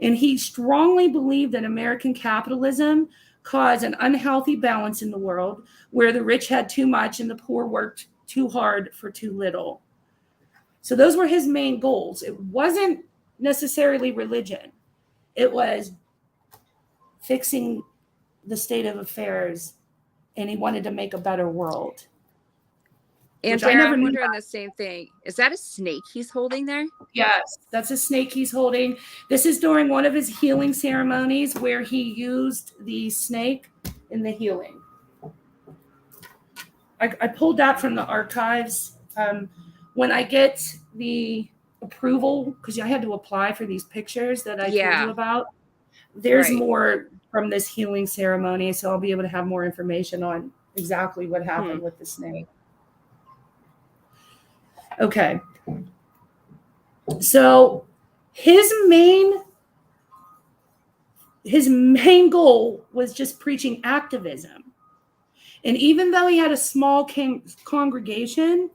And he strongly believed that American capitalism caused an unhealthy balance in the world where the rich had too much and the poor worked too hard for too little. So those were his main goals. It wasn't necessarily religion. It was fixing the state of affairs, and he wanted to make a better world. And Dara, I'm wondering the same thing. Is that a snake he's holding there? Yes, that's a snake he's holding. This is during one of his healing ceremonies where he used the snake in the healing. I pulled that from the archives. When I get the approval, because I had to apply for these pictures that I told you about, there's more from this healing ceremony, so I'll be able to have more information on exactly what happened with the snake. Okay. So his main goal was just preaching activism. And even though he had a small congregation,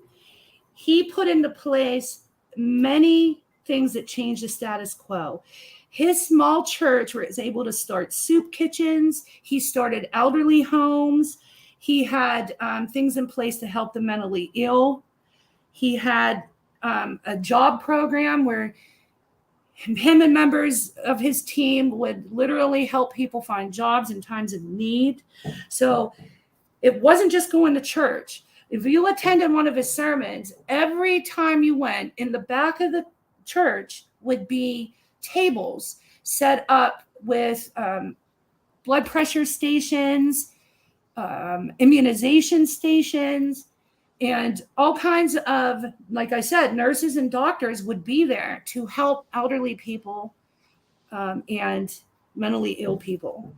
he put into place many things that changed the status quo. His small church was able to start soup kitchens. He started elderly homes. He had things in place to help the mentally ill. He had a job program where him and members of his team would literally help people find jobs in times of need. So it wasn't just going to church. If you attended one of his sermons, every time you went, in the back of the church would be tables set up with blood pressure stations, immunization stations, and all kinds of, like I said, nurses and doctors would be there to help elderly people and mentally ill people.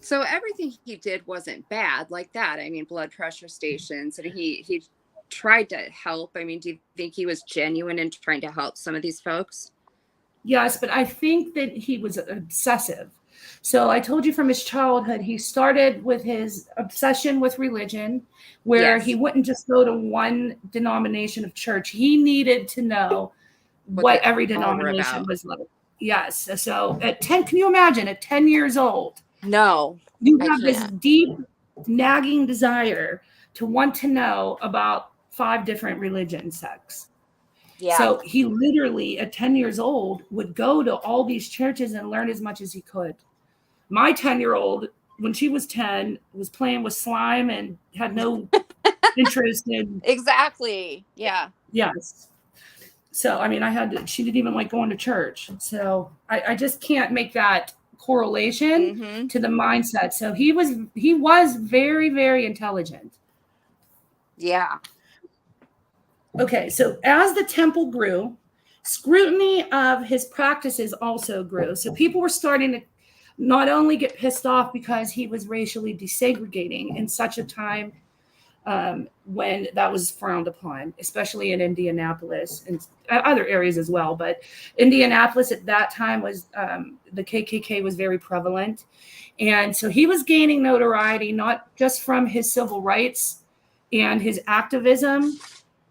So everything he did wasn't bad like that. I mean, blood pressure stations, and he tried to help. I mean, do you think he was genuine in trying to help some of these folks? Yes, but I think that he was obsessive. So I told you from his childhood, he started with his obsession with religion, where he wouldn't just go to one denomination of church. He needed to know what every denomination was like. Yes. So at 10, can you imagine at 10 years old? No, you I have this can't. deep, nagging desire to want to know about 5 different religion sects. Yeah. So he literally, at 10 years old, would go to all these churches and learn as much as he could. My 10-year-old, when she was 10, was playing with slime and had no interest in. Exactly. Yeah. Yes. So, I mean, she didn't even like going to church. So I just can't make that correlation to the mindset. So he was very, very intelligent. Yeah. Okay. So as the temple grew, scrutiny of his practices also grew. So people were starting to not only get pissed off because he was racially desegregating in such a time when that was frowned upon, especially in Indianapolis and other areas as well. But Indianapolis at that time was the KKK was very prevalent. And so he was gaining notoriety, not just from his civil rights and his activism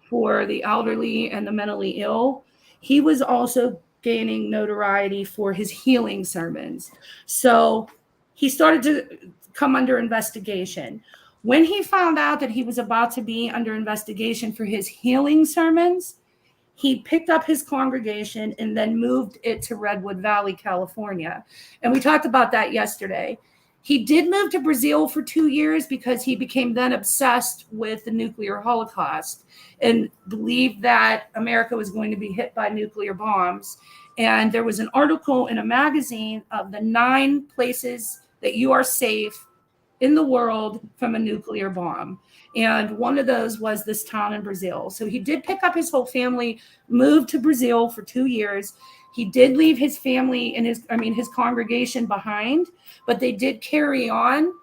for the elderly and the mentally ill. He was also gaining notoriety for his healing sermons. So he started to come under investigation. When he found out that he was about to be under investigation for his healing sermons, he picked up his congregation and then moved it to Redwood Valley, California. And we talked about that yesterday. He did move to Brazil for 2 years because he became then obsessed with the nuclear holocaust and believed that America was going to be hit by nuclear bombs. And there was an article in a magazine of the 9 places that you are safe in the world from a nuclear bomb. And one of those was this town in Brazil. So he did pick up his whole family, moved to Brazil for 2 years. He did leave his family and his congregation behind, but they did carry on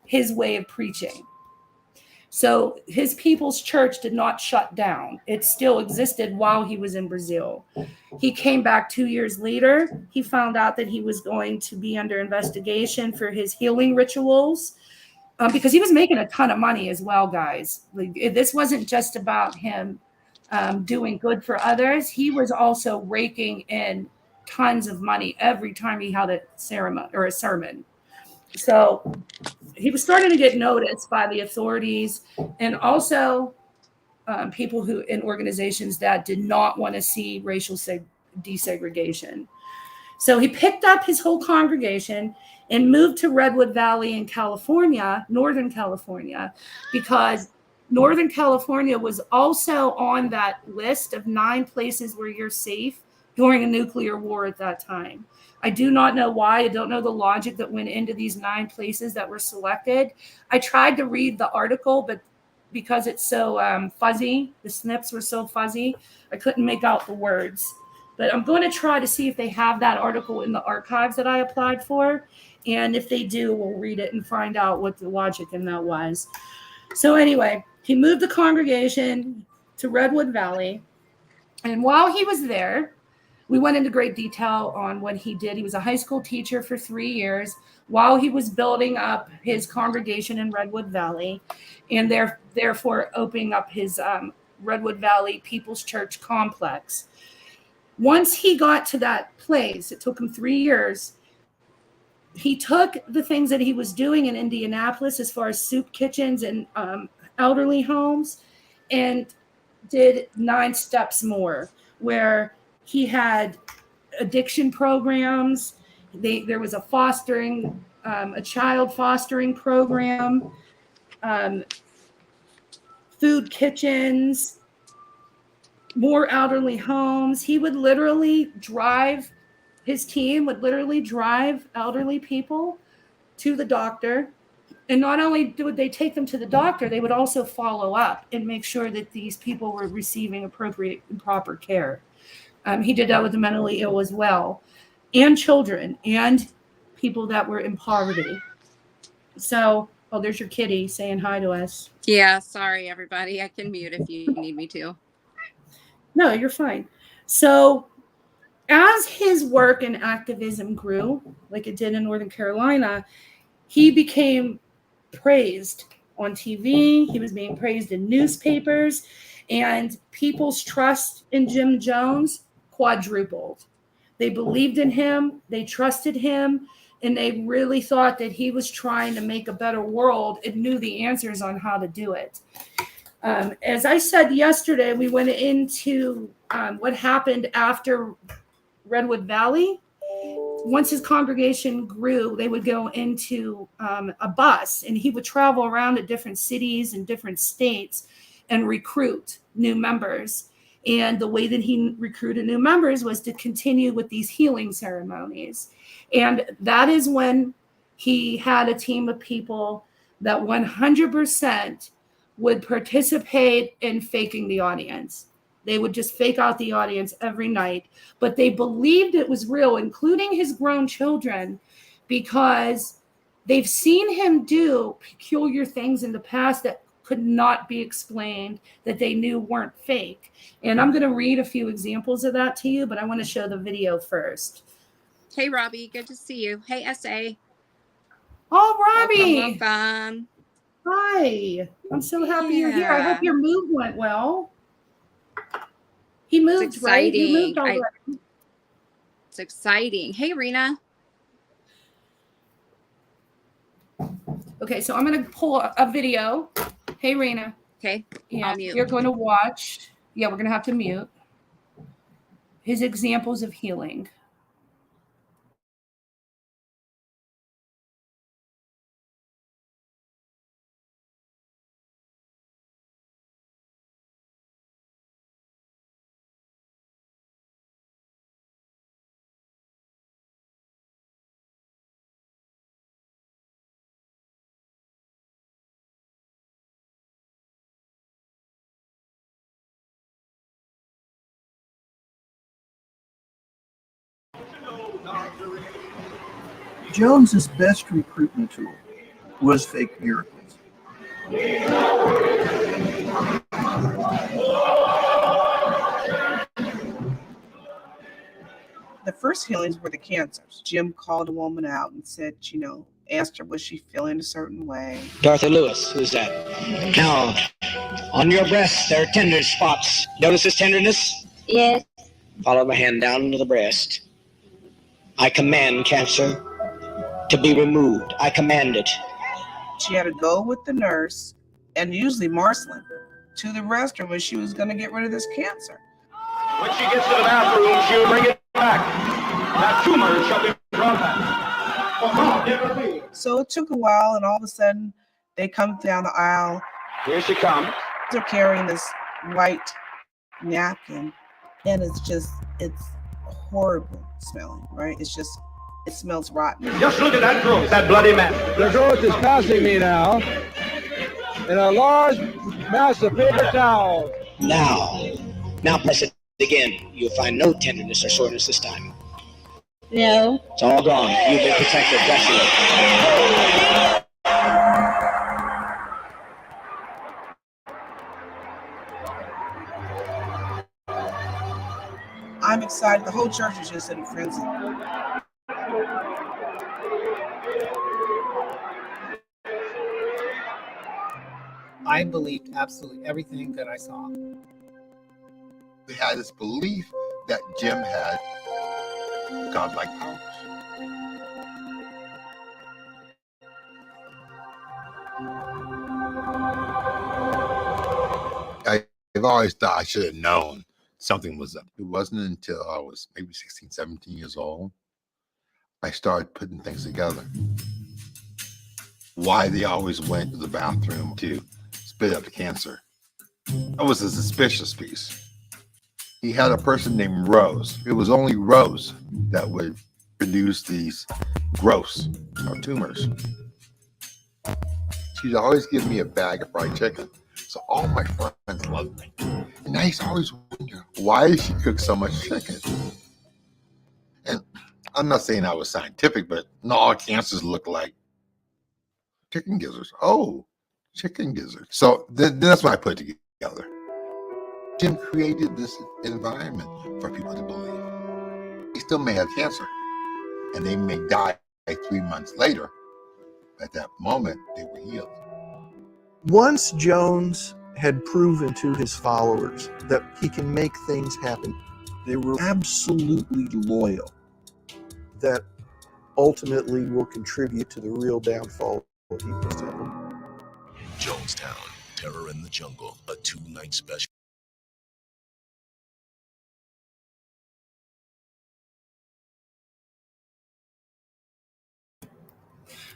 his way of preaching. So his people's church did not shut down. It still existed while he was in Brazil. He came back 2 years later. He found out that he was going to be under investigation for his healing rituals because he was making a ton of money as well, guys. Like, this wasn't just about him doing good for others. He was also raking in tons of money every time he held a ceremony or a sermon. So he was starting to get noticed by the authorities and also people who in organizations that did not want to see racial desegregation. So he picked up his whole congregation and moved to Redwood Valley in California, Northern California, because Northern California was also on that list of 9 places where you're safe during a nuclear war at that time. I do not know why. I don't know the logic that went into these 9 places that were selected. I tried to read the article, but because it's so fuzzy, the snips were so fuzzy, I couldn't make out the words. But I'm going to try to see if they have that article in the archives that I applied for. And if they do, we'll read it and find out what the logic in that was. So anyway, he moved the congregation to Redwood Valley. And while he was there, we went into great detail on what he did. He was a high school teacher for 3 years while he was building up his congregation in Redwood Valley and therefore opening up his Redwood Valley People's Church complex. Once he got to that place, it took him 3 years. He took the things that he was doing in Indianapolis as far as soup kitchens and elderly homes and did 9 steps more, where he had addiction programs. There was a child fostering program, food kitchens, more elderly homes. He would literally his team would literally drive elderly people to the doctor. And not only would they take them to the doctor, they would also follow up and make sure that these people were receiving appropriate and proper care. He did that with the mentally ill as well, and children, and people that were in poverty. So, there's your kitty saying hi to us. Yeah, sorry, everybody. I can mute if you need me to. No, you're fine. So, as his work in activism grew, like it did in Northern Carolina, he became praised on TV. He was being praised in newspapers, and people's trust in Jim Jones quadrupled. They believed in him, they trusted him, and they really thought that he was trying to make a better world and knew the answers on how to do it. As I said yesterday, we went into what happened after Redwood Valley. Once his congregation grew, they would go into a bus, and he would travel around to different cities and different states and recruit new members. And the way that he recruited new members was to continue with these healing ceremonies. And that is when he had a team of people that 100% would participate in faking the audience. They would just fake out the audience every night, but they believed it was real, including his grown children, because they've seen him do peculiar things in the past that could not be explained, that they knew weren't fake. And I'm going to read a few examples of that to you, but I want to show the video first. Hey, Robbie, good to see you. Hey, S.A. Oh, Robbie. Welcome. Hi. I'm so happy you're here. I hope your move went well. He moved, right? He moved already. It's exciting. Hey, Rena. Okay, so I'm going to pull a video. Hey, Rena. Okay, yeah, I'll mute. You're going to watch. Yeah, we're going to have to mute his examples of healing. Jones's best recruitment tool was fake miracles. The first healings were the cancers. Jim called a woman out and said, asked her, was she feeling a certain way? Dorothy Lewis, who's that? Now, on your breast, there are tender spots. Notice this tenderness? Yes. Follow my hand down into the breast. I command cancer to be removed. I command it. She had to go with the nurse, and usually Marceline, to the restroom when she was going to get rid of this cancer. When she gets to the bathroom, she'll bring it back. That tumor shall be brought back. So it took a while, and all of a sudden, they come down the aisle. Here she comes. They're carrying this white napkin, and it's horrible smelling, right? It smells rotten. Just look at that growth, that bloody mess. The growth is passing me now in a large mass of paper towel. Now press it again. You'll find no tenderness or soreness this time. No. It's all gone. You've been protected. Bless you. I'm excited. The whole church is just in a frenzy. I believed absolutely everything that I saw. They had this belief that Jim had godlike powers. I've always thought I should have known something was up. It wasn't until I was maybe 16, 17 years old, I started putting things together. Why they always went to the bathroom to spit up the cancer. That was a suspicious piece. He had a person named Rose. It was only Rose that would produce these growths or tumors. She'd always give me a bag of fried chicken. So all my friends loved me. And I used to always wonder, why did she cook so much chicken? And I'm not saying I was scientific, but not all cancers look like chicken gizzards. Oh, chicken gizzards. So that's what I put together. Jim created this environment for people to believe. He still may have cancer, and they may die 3 months later. At that moment, they were healed. Once Jones had proven to his followers that he can make things happen, They were absolutely loyal. That ultimately will contribute to the real downfall of ecosystem. Jonestown, Terror in the Jungle, a 2-night special.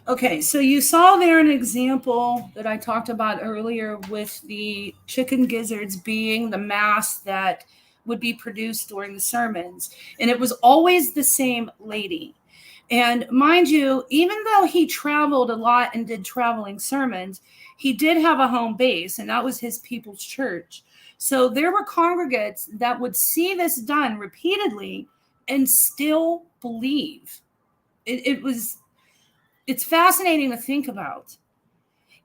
Okay, so you saw there an example that I talked about earlier with the chicken gizzards being the mass that would be produced during the sermons. And it was always the same lady. And mind you, even though he traveled a lot and did traveling sermons, he did have a home base, and that was his people's church. So there were congregates that would see this done repeatedly and still believe. It's fascinating to think about.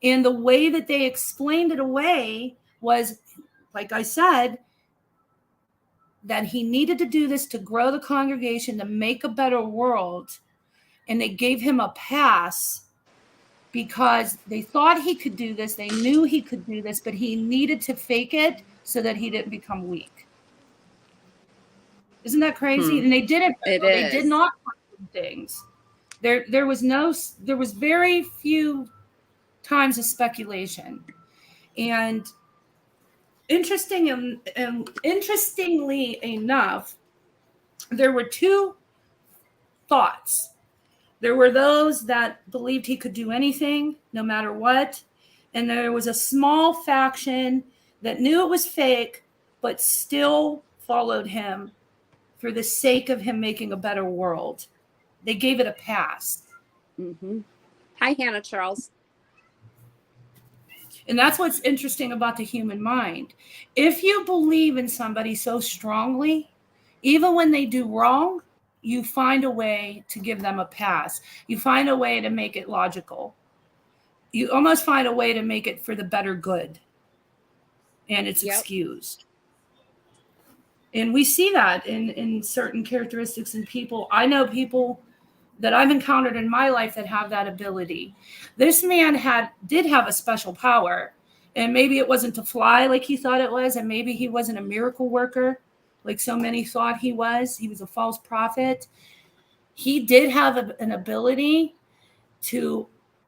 And the way that they explained it away was, like I said, that he needed to do this to grow the congregation, to make a better world. And they gave him a pass because they thought he could do this. They knew he could do this, but he needed to fake it so that he didn't become weak. Isn't that crazy? And they did it. They did not do things. There was very few times of speculation. And interestingly enough, there were two thoughts. There were those that believed he could do anything, no matter what. And there was a small faction that knew it was fake, but still followed him for the sake of him making a better world. They gave it a pass. Mm-hmm. Hi, Hannah Charles. And that's what's interesting about the human mind. If you believe in somebody so strongly, even when they do wrong, you find a way to give them a pass. You find a way to make it logical. You almost find a way to make it for the better good. And it's excused. And we see that in certain characteristics in people. I know people that I've encountered in my life that have that ability. This man did have a special power, and maybe it wasn't to fly like he thought it was, and maybe he wasn't a miracle worker like so many thought he was. He was a false prophet. He did have an ability to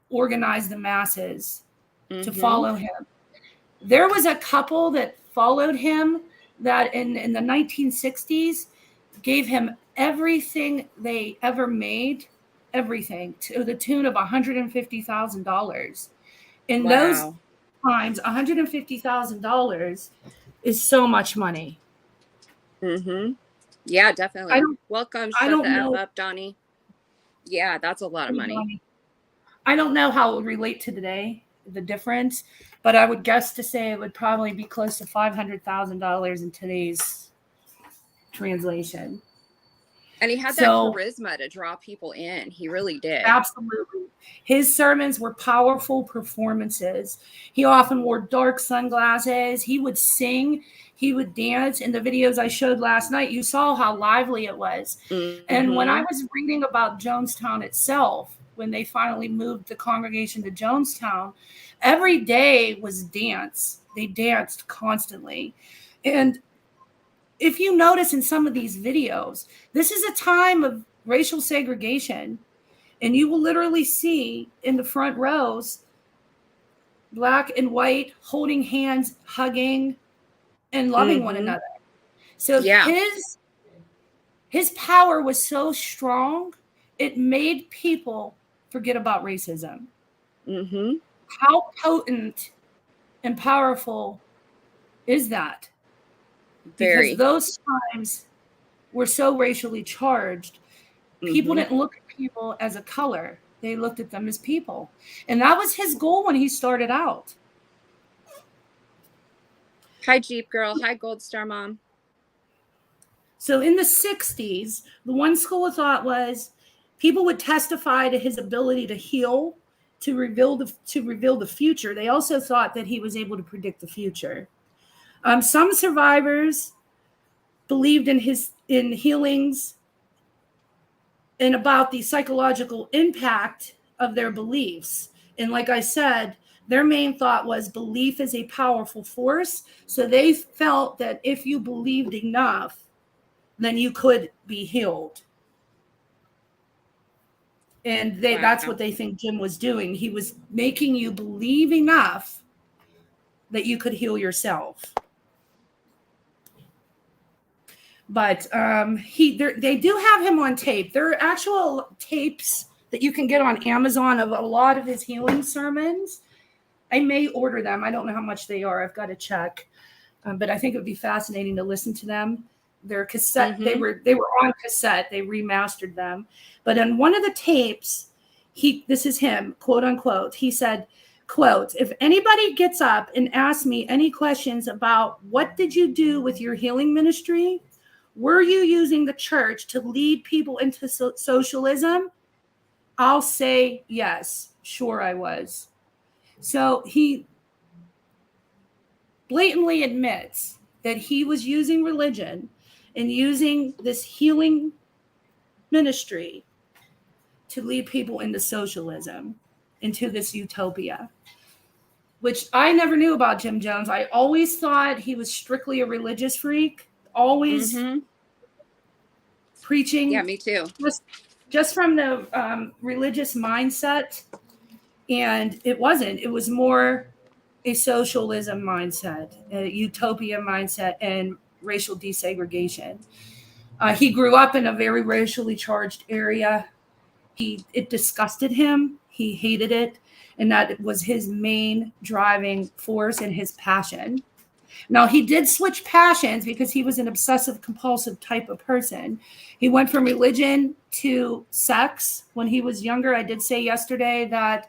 organize the masses to follow him. There was a couple that followed him that in the 1960s gave him everything they ever made, everything, to the tune of $150,000. In those times, $150,000 is so much money. Mm-hmm. Yeah, definitely. Welcome. Shut the F up, Donnie. Yeah, that's a lot of money. I don't know how it would relate to today, the difference, but I would guess to say it would probably be close to $500,000 in today's translation. And he had that charisma to draw people in. He really did. Absolutely. His sermons were powerful performances. He often wore dark sunglasses. He would sing. He would dance. In the videos I showed last night, you saw how lively it was. Mm-hmm. And when I was reading about Jonestown itself, when they finally moved the congregation to Jonestown, every day was dance. They danced constantly. And if you notice in some of these videos, this is a time of racial segregation. And you will literally see in the front rows, black and white holding hands, hugging, and loving one another. So his power was so strong, it made people forget about racism. Mm-hmm. How potent and powerful is that? Very. Because those times were so racially charged. People didn't look at people as a color. They looked at them as people. And that was his goal when he started out. Hi, Jeep Girl. Hi, Gold Star Mom. So in the 60s, the one school of thought was people would testify to his ability to heal, to reveal the future. They also thought that he was able to predict the future. Some survivors believed in healings and about the psychological impact of their beliefs. And like I said, their main thought was belief is a powerful force. So they felt that if you believed enough, then you could be healed. And that's what they think Jim was doing. He was making you believe enough that you could heal yourself. But they do have him on tape. There are actual tapes that you can get on Amazon of a lot of his healing sermons. I may order them. I don't know how much they are. I've got to check. But I think it would be fascinating to listen to them. They're cassette. They were on cassette. They remastered them. But on one of the tapes, this is him, quote unquote. He said, quote, "If anybody gets up and asks me any questions about what did you do with your healing ministry? Were you using the church to lead people into socialism? I'll say yes, sure I was." So he blatantly admits that he was using religion and using this healing ministry to lead people into socialism, into this utopia, which I never knew about Jim Jones. I always thought he was strictly a religious freak, always preaching. Yeah, me too. Just from the religious mindset. And it wasn't. It was more a socialism mindset, a utopia mindset, and racial desegregation. He grew up in a very racially charged area. It disgusted him. He hated it. And that was his main driving force and his passion. Now, he did switch passions because he was an obsessive compulsive type of person. He went from religion to sex when he was younger. I did say yesterday that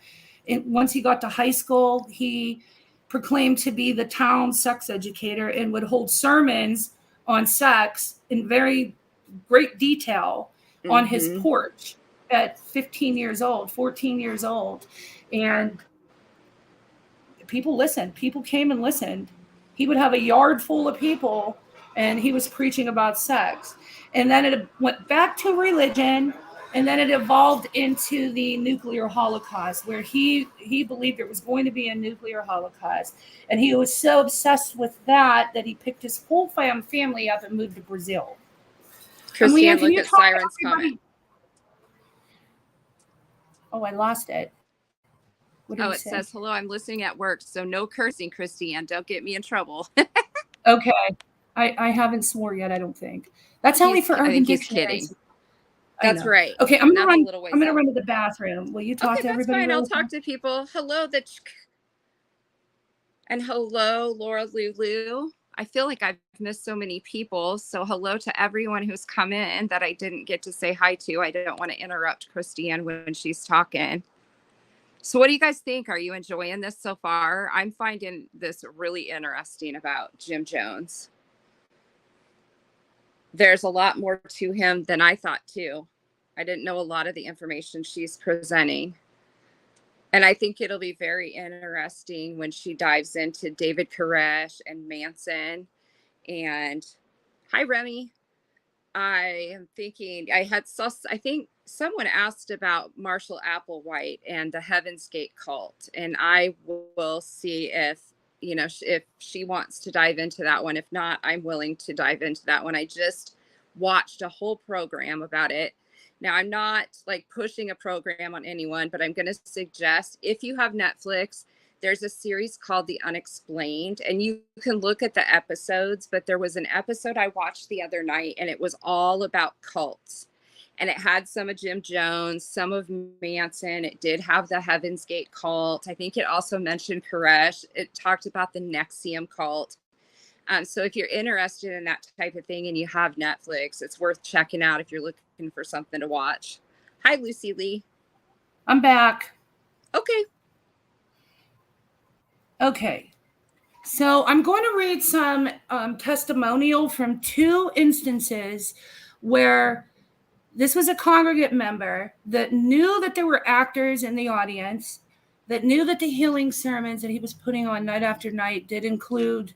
once he got to high school, he proclaimed to be the town sex educator and would hold sermons on sex in very great detail on his porch at 15 years old, 14 years old. And people listened. People came and listened. He would have a yard full of people, and he was preaching about sex. And then it went back to religion, and then it evolved into the nuclear holocaust, where he believed there was going to be a nuclear holocaust. And he was so obsessed with that he picked his whole family up and moved to Brazil. Christiane, look at Siren's comment. Oh, I lost it. It says, "Hello, I'm listening at work, so no cursing, Christiane. Don't get me in trouble." Okay. I haven't swore yet, I don't think. That's only for Urban Dictionary. Kidding. That's right. Okay, I'm gonna run to the bathroom. Will you talk to everybody? Fine. I'll talk to people. Hello, and hello, Laura Lulu. I feel like I've missed so many people. So hello to everyone who's come in that I didn't get to say hi to. I don't want to interrupt Christiane when she's talking. So what do you guys think? Are you enjoying this so far? I'm finding this really interesting about Jim Jones. There's a lot more to him than I thought too. I didn't know a lot of the information she's presenting. And I think it'll be very interesting when she dives into David Koresh and Manson. And hi, Remy. I am thinking I think someone asked about Marshall Applewhite and the Heaven's Gate cult. And I will see if she wants to dive into that one. If not, I'm willing to dive into that one. I just watched a whole program about it. Now, I'm not like pushing a program on anyone, but I'm going to suggest if you have Netflix, there's a series called The Unexplained, and you can look at the episodes, but there was an episode I watched the other night, and it was all about cults. And it had some of Jim Jones, some of Manson. It did have the Heaven's Gate cult. I think it also mentioned Koresh. It talked about the Nexium cult. So if you're interested in that type of thing and you have Netflix, it's worth checking out if you're looking for something to watch. Hi, Lucy Lee. I'm back. Okay. So I'm going to read some testimonial from two instances where this was a congregate member that knew that there were actors in the audience, that knew that the healing sermons that he was putting on night after night did include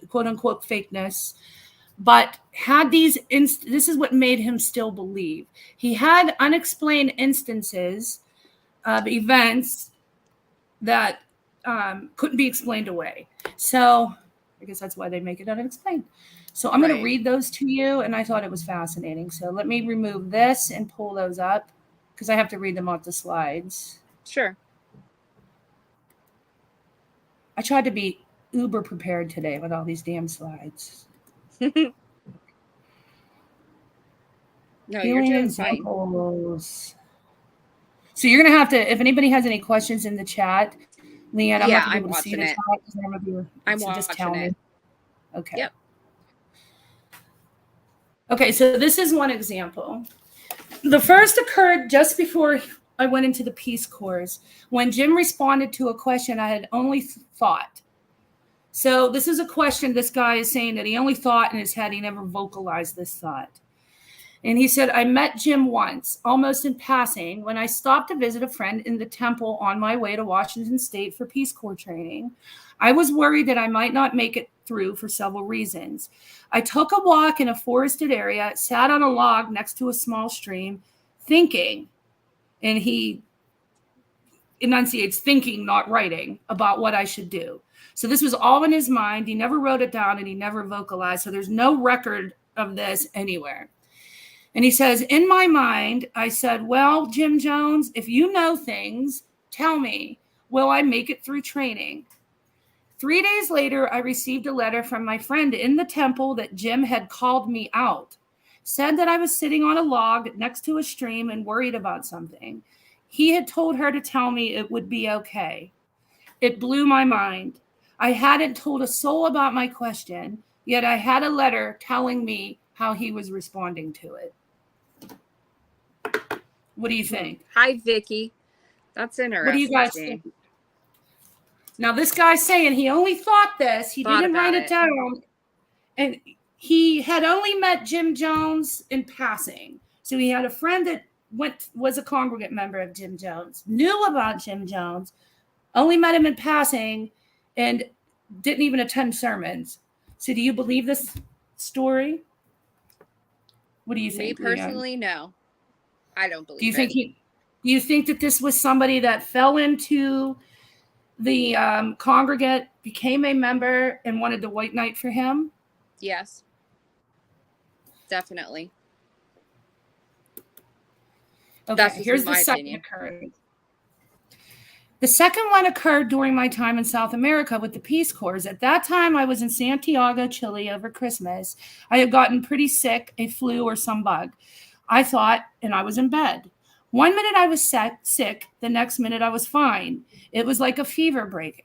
quote unquote fakeness, but had this is what made him still believe. He had unexplained instances of events that couldn't be explained away. So I guess that's why they make it unexplained. So I'm going Right. to read those to you, and I thought it was fascinating. So let me remove this and pull those up because I have to read them off the slides. Sure. I tried to be uber prepared today with all these damn slides. No, Healing you're doing fine. examples. So you're gonna have to, if anybody has any questions in the chat, Leanne, I'm Yeah, not gonna be I'm able to see the watching chat it. because I'm gonna be. I'm So just tell watching me. it. Okay. Yep. Okay, so this is one example. The first occurred just before I went into the Peace Corps, when Jim responded to a question I had only thought. So this is a question this guy is saying that he only thought in his head, he never vocalized this thought. And he said, I met Jim once, almost in passing, when I stopped to visit a friend in the temple on my way to Washington State for Peace Corps training. I was worried that I might not make it through for several reasons. I took a walk in a forested area, sat on a log next to a small stream, thinking, and he enunciates thinking, not writing, about what I should do. So this was all in his mind. He never wrote it down and he never vocalized. So there's no record of this anywhere. And he says, in my mind, I said, well, Jim Jones, if you know things, tell me, will I make it through training? 3 days later, I received a letter from my friend in the temple that Jim had called me out, said that I was sitting on a log next to a stream and worried about something. He had told her to tell me it would be okay. It blew my mind. I hadn't told a soul about my question, yet I had a letter telling me how he was responding to it. What do you think? Hi, Vicky. That's interesting. What do you guys think? Now, this guy's saying he only thought this. He didn't write it down. And he had only met Jim Jones in passing. So he had a friend that was a congregant member of Jim Jones, knew about Jim Jones, only met him in passing, and didn't even attend sermons. So do you believe this story? What do you think? Me personally, no. I don't believe it. Do you think that this was somebody that fell into the congregate, became a member, and wanted to white knight for him? Yes. Definitely. Okay, here's the second occurrence. The second one occurred during my time in South America with the Peace Corps. At that time, I was in Santiago, Chile over Christmas. I had gotten pretty sick, a flu or some bug. I thought, and I was in bed. 1 minute I was sick, the next minute I was fine. It was like a fever breaking.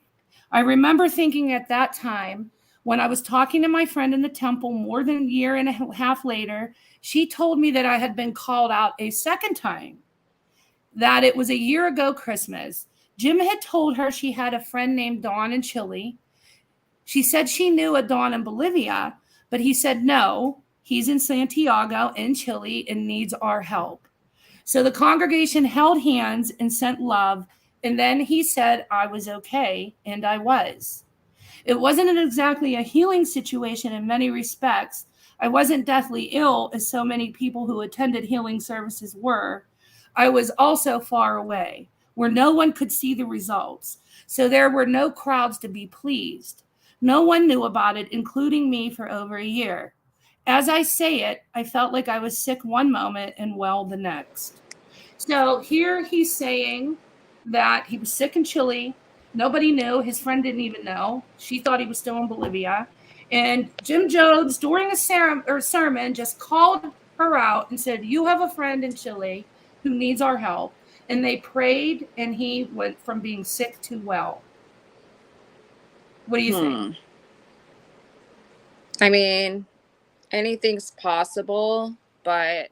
I remember thinking at that time, when I was talking to my friend in the temple more than a year and a half later, she told me that I had been called out a second time, that it was a year ago Christmas. Jim had told her she had a friend named Dawn in Chile. She said she knew a Dawn in Bolivia, but he said no, he's in Santiago in Chile and needs our help. So the congregation held hands and sent love, and then he said I was okay, and I was. It wasn't exactly a healing situation in many respects. I wasn't deathly ill, as so many people who attended healing services were. I was also far away, where no one could see the results. So there were no crowds to be pleased. No one knew about it, including me, for over a year. As I say it, I felt like I was sick one moment and well the next. So here he's saying that he was sick in Chile. Nobody knew. His friend didn't even know. She thought he was still in Bolivia. And Jim Jones, during a sermon, just called her out and said, you have a friend in Chile who needs our help. And they prayed, and he went from being sick to well. What do you think? I mean, anything's possible, but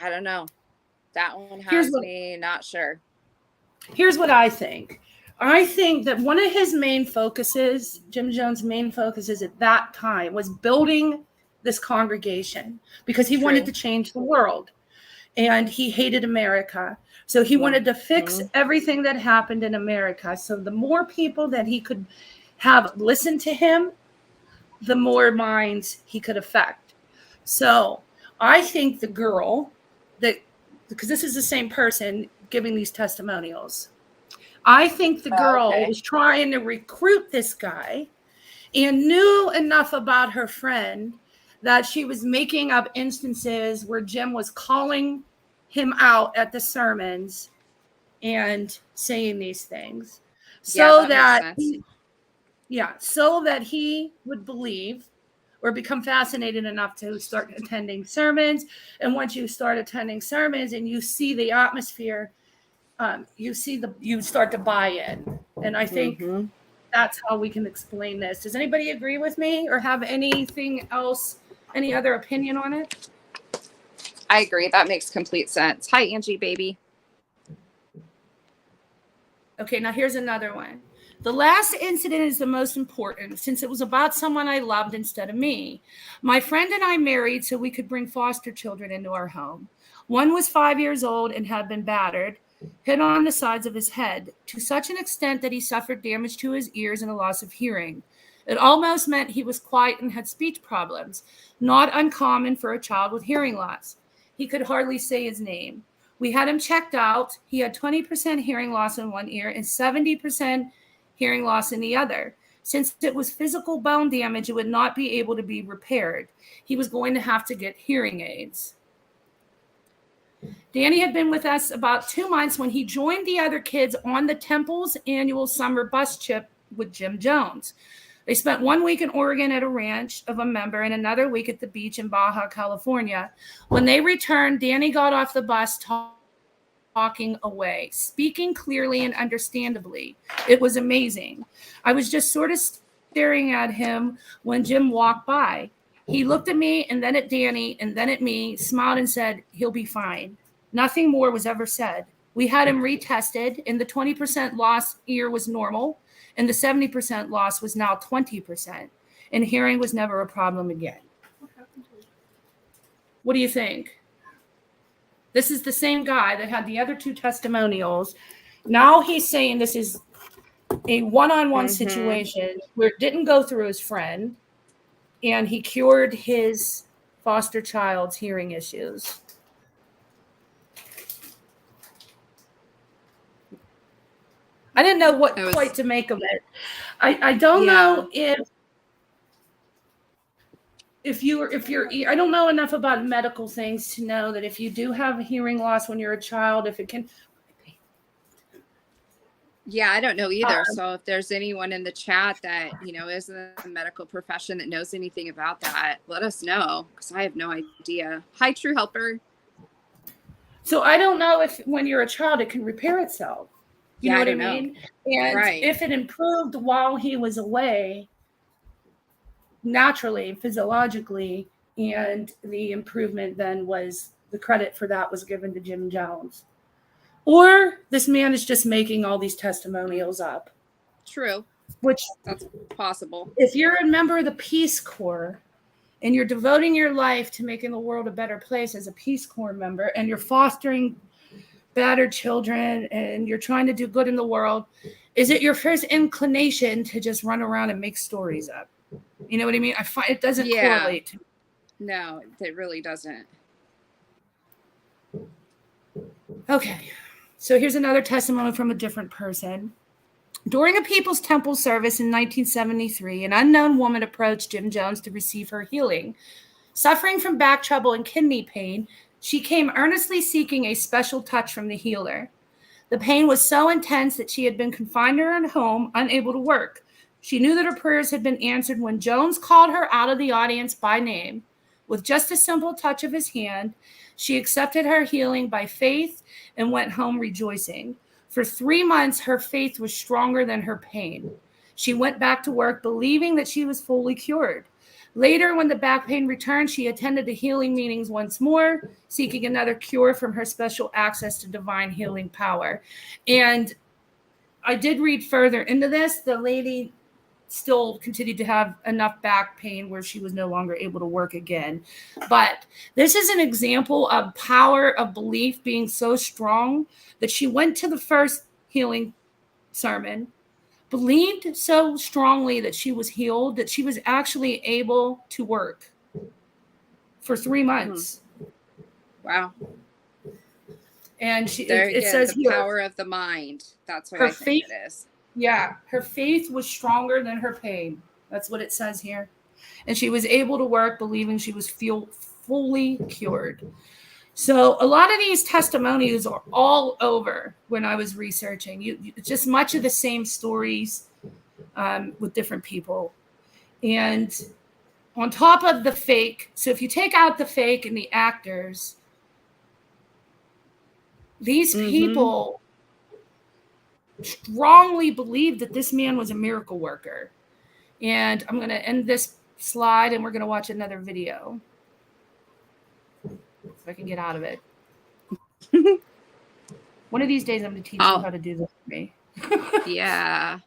I don't know. That one has me not sure. Here's what I think. I think that one of his main focuses, Jim Jones' main focuses at that time, was building this congregation because he wanted to change the world. And he hated America. So he wanted to fix everything that happened in America. So the more people that he could have listen to him, the more minds he could affect. So I think the girl because this is the same person giving these testimonials. I think the girl was trying to recruit this guy and knew enough about her friend that she was making up instances where Jim was calling him out at the sermons and saying these things so that makes sense. so that he would believe or become fascinated enough to start attending sermons. And once you start attending sermons and you see the atmosphere, you start to buy in. And I think that's how we can explain this. Does anybody agree with me or have anything else, any other opinion on it? I agree. That makes complete sense. Hi, Angie, baby. Okay, now here's another one. The last incident is the most important since it was about someone I loved instead of me. My friend and I married so we could bring foster children into our home. One was 5 years old and had been battered, hit on the sides of his head, to such an extent that he suffered damage to his ears and a loss of hearing. It almost meant he was quiet and had speech problems, not uncommon for a child with hearing loss. He could hardly say his name. We had him checked out. He had 20% hearing loss in one ear and 70% hearing loss in the other. Since it was physical bone damage, it would not be able to be repaired. He was going to have to get hearing aids. Danny had been with us about 2 months when he joined the other kids on the Temple's annual summer bus trip with Jim Jones. They spent 1 week in Oregon at a ranch of a member and another week at the beach in Baja, California. When they returned, Danny got off the bus talking away, speaking clearly and understandably. It was amazing. I was just sort of staring at him when Jim walked by. He looked at me and then at Danny and then at me, smiled and said, "He'll be fine." Nothing more was ever said. We had him retested and the 20% loss ear was normal and the 70% loss was now 20%. And hearing was never a problem again. What do you think? This is the same guy that had the other two testimonials. Now he's saying this is a one-on-one situation where it didn't go through his friend and he cured his foster child's hearing issues. I didn't know what quite to make of it. I don't know if you're I don't know enough about medical things to know that if you do have a hearing loss when you're a child, if it can. Yeah, I don't know either. So if there's anyone in the chat that, is in the medical profession that knows anything about that, let us know because I have no idea. Hi, True Helper. So I don't know if when you're a child, it can repair itself. You know what I mean? And if it improved while he was away, naturally, physiologically, and the improvement then was the credit for that was given to Jim Jones. Or this man is just making all these testimonials up. True. Which that's possible. If you're a member of the Peace Corps and you're devoting your life to making the world a better place as a Peace Corps member and you're fostering battered children and you're trying to do good in the world, is it your first inclination to just run around and make stories up? You know what I mean? I find it doesn't correlate to me. No, it really doesn't. Okay. So here's another testimony from a different person. During a People's Temple service in 1973, an unknown woman approached Jim Jones to receive her healing. Suffering from back trouble and kidney pain, she came earnestly seeking a special touch from the healer. The pain was so intense that she had been confined to her home, unable to work. She knew that her prayers had been answered when Jones called her out of the audience by name. With just a simple touch of his hand, she accepted her healing by faith and went home rejoicing. For 3 months, her faith was stronger than her pain. She went back to work believing that she was fully cured. Later, when the back pain returned, she attended the healing meetings once more, seeking another cure from her special access to divine healing power. And I did read further into this. The lady still continued to have enough back pain where she was no longer able to work again. But this is an example of power of belief being so strong that she went to the first healing sermon, believed so strongly that she was healed that she was actually able to work for 3 months. Wow. And it says the power of the mind. That's what I think it is. Yeah, her faith was stronger than her pain. That's what it says here. And she was able to work, believing she was fully cured. So a lot of these testimonials are all over when I was researching. Just much of the same stories with different people. And on top of the fake, so if you take out the fake and the actors, these people strongly believed that this man was a miracle worker. And I'm going to end this slide and we're going to watch another video. If I can get out of it. One of these days I'm going to teach you how to do this for me. Yeah.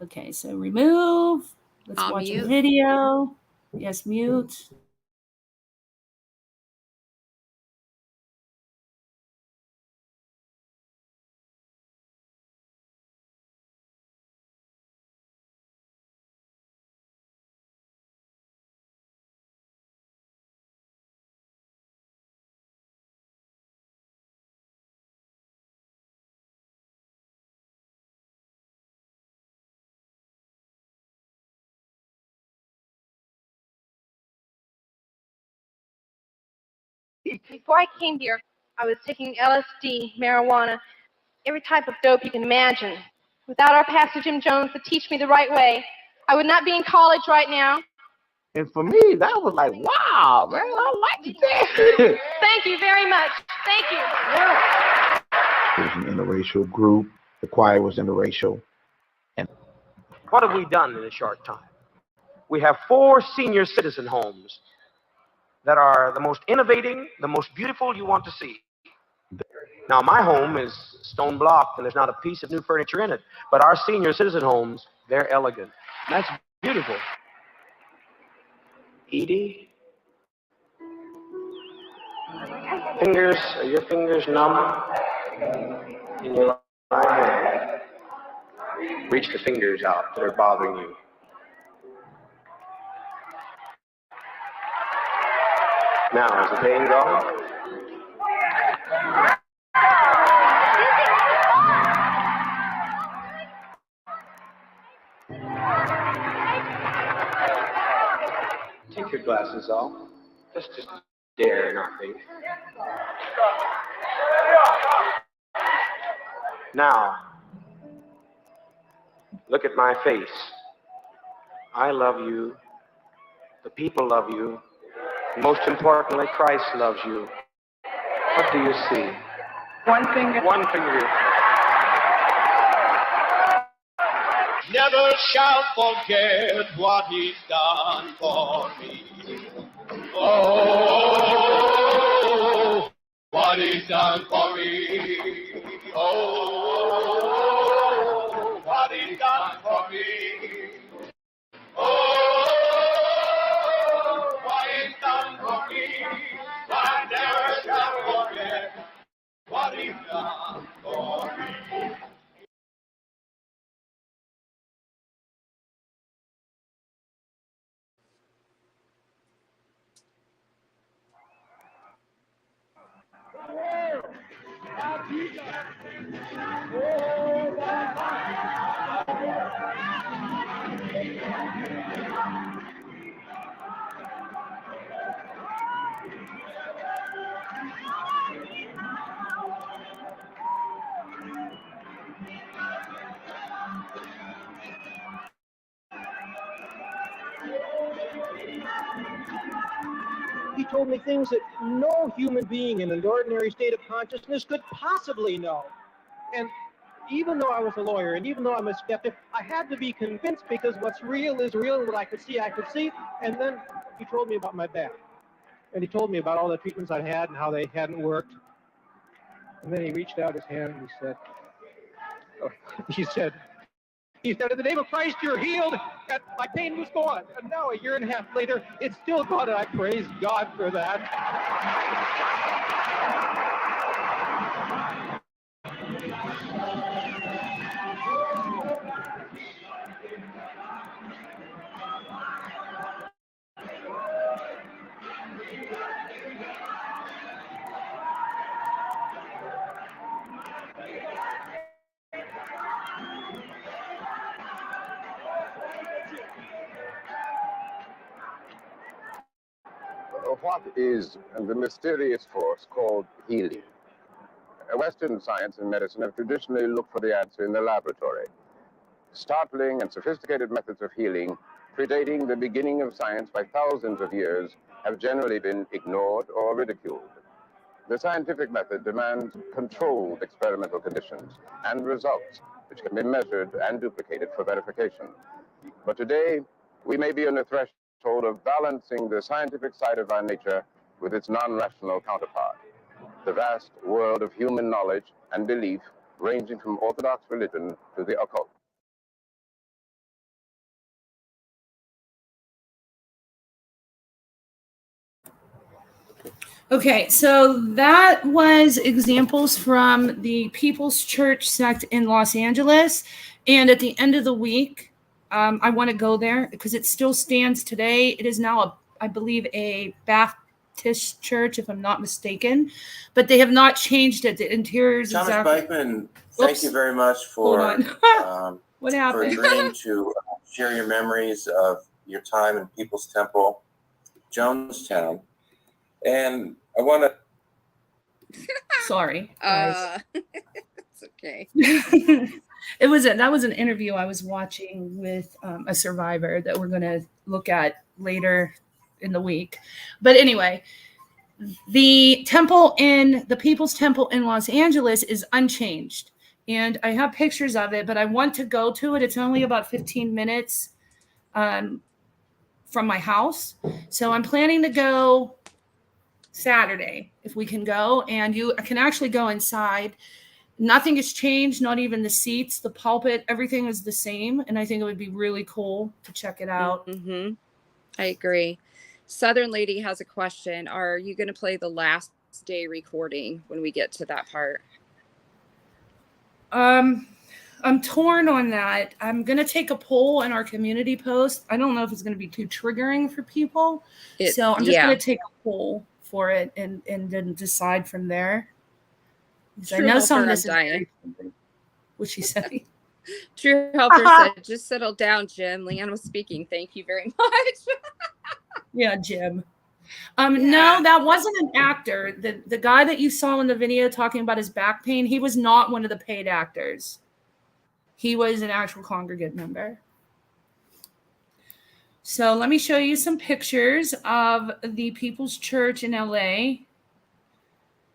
Okay, so remove. Let's watch a video. Yes, mute. Before I came here, I was taking LSD, marijuana, every type of dope you can imagine. Without our Pastor Jim Jones to teach me the right way, I would not be in college right now. And for me, that was like, wow, man, I like that. Thank you very much. Thank you. It was an interracial group. The choir was interracial. And what have we done in a short time? We have 4 senior citizen homes that are the most innovating, the most beautiful you want to see. Now, my home is stone blocked, and there's not a piece of new furniture in it. But our senior citizen homes, they're elegant. That's beautiful. Edie? Fingers, are your fingers numb? In your right hand. Reach the fingers out that are bothering you. Now, is the pain gone? Take your glasses off. Just stare in our face. Now, look at my face. I love you. The people love you. Most importantly, Christ loves you. What do you see? One finger. One finger. Never shall forget what he's done for me. Oh, what he's done for me. Oh, what he's done for me. Oh, what he's done for me. I never shall forget what he's done for me. He told me things that no human being in an ordinary state of consciousness could possibly know. And even though I was a lawyer, and even though I'm a skeptic, I had to be convinced because what's real is real, and what I could see. And then he told me about my back. And he told me about all the treatments I had and how they hadn't worked. And then he reached out his hand and he said, in the name of Christ, you're healed. And my pain was gone. And now, a year and a half later, it's still gone, and I praise God for that. What is the mysterious force called healing? Western science and medicine have traditionally looked for the answer in the laboratory. Startling and sophisticated methods of healing, predating the beginning of science by thousands of years, have generally been ignored or ridiculed. The scientific method demands controlled experimental conditions and results which can be measured and duplicated for verification. But today, we may be on the threshold of balancing the scientific side of our nature with its non-rational counterpart, the vast world of human knowledge and belief ranging from orthodox religion to the occult. Okay, so that was examples from the People's Church sect in Los Angeles. And at the end of the week, I want to go there because it still stands today. It is now, I believe, a Baptist church, if I'm not mistaken, but they have not changed it. The interiors Thomas exactly. Beichman, thank you very much for What happened? for agreeing to share your memories of your time in People's Temple, Jonestown. And I want to. Sorry, guys. It's okay. That was an interview I was watching with a survivor that we're going to look at later in the week. But anyway, the People's Temple in Los Angeles is unchanged. And I have pictures of it, but I want to go to it. It's only about 15 minutes from my house. So I'm planning to go Saturday if we can go. And you can actually go inside. Nothing has changed, not even the seats, the pulpit, everything is the same. And I think it would be really cool to check it out. Mm-hmm. I agree. Southern Lady has a question. Are you going to play the last day recording when we get to that part? I'm torn on that. I'm going to take a poll in our community post. I don't know if it's going to be too triggering for people. So I'm just going to take a poll for it and then decide from there. I know some of this is what she said. True Helper said, just settle down, Jim. Leanne was speaking. Thank you very much. Yeah, Jim. No, that wasn't an actor. The guy that you saw in the video talking about his back pain, he was not one of the paid actors. He was an actual congregate member. So let me show you some pictures of the People's Church in LA.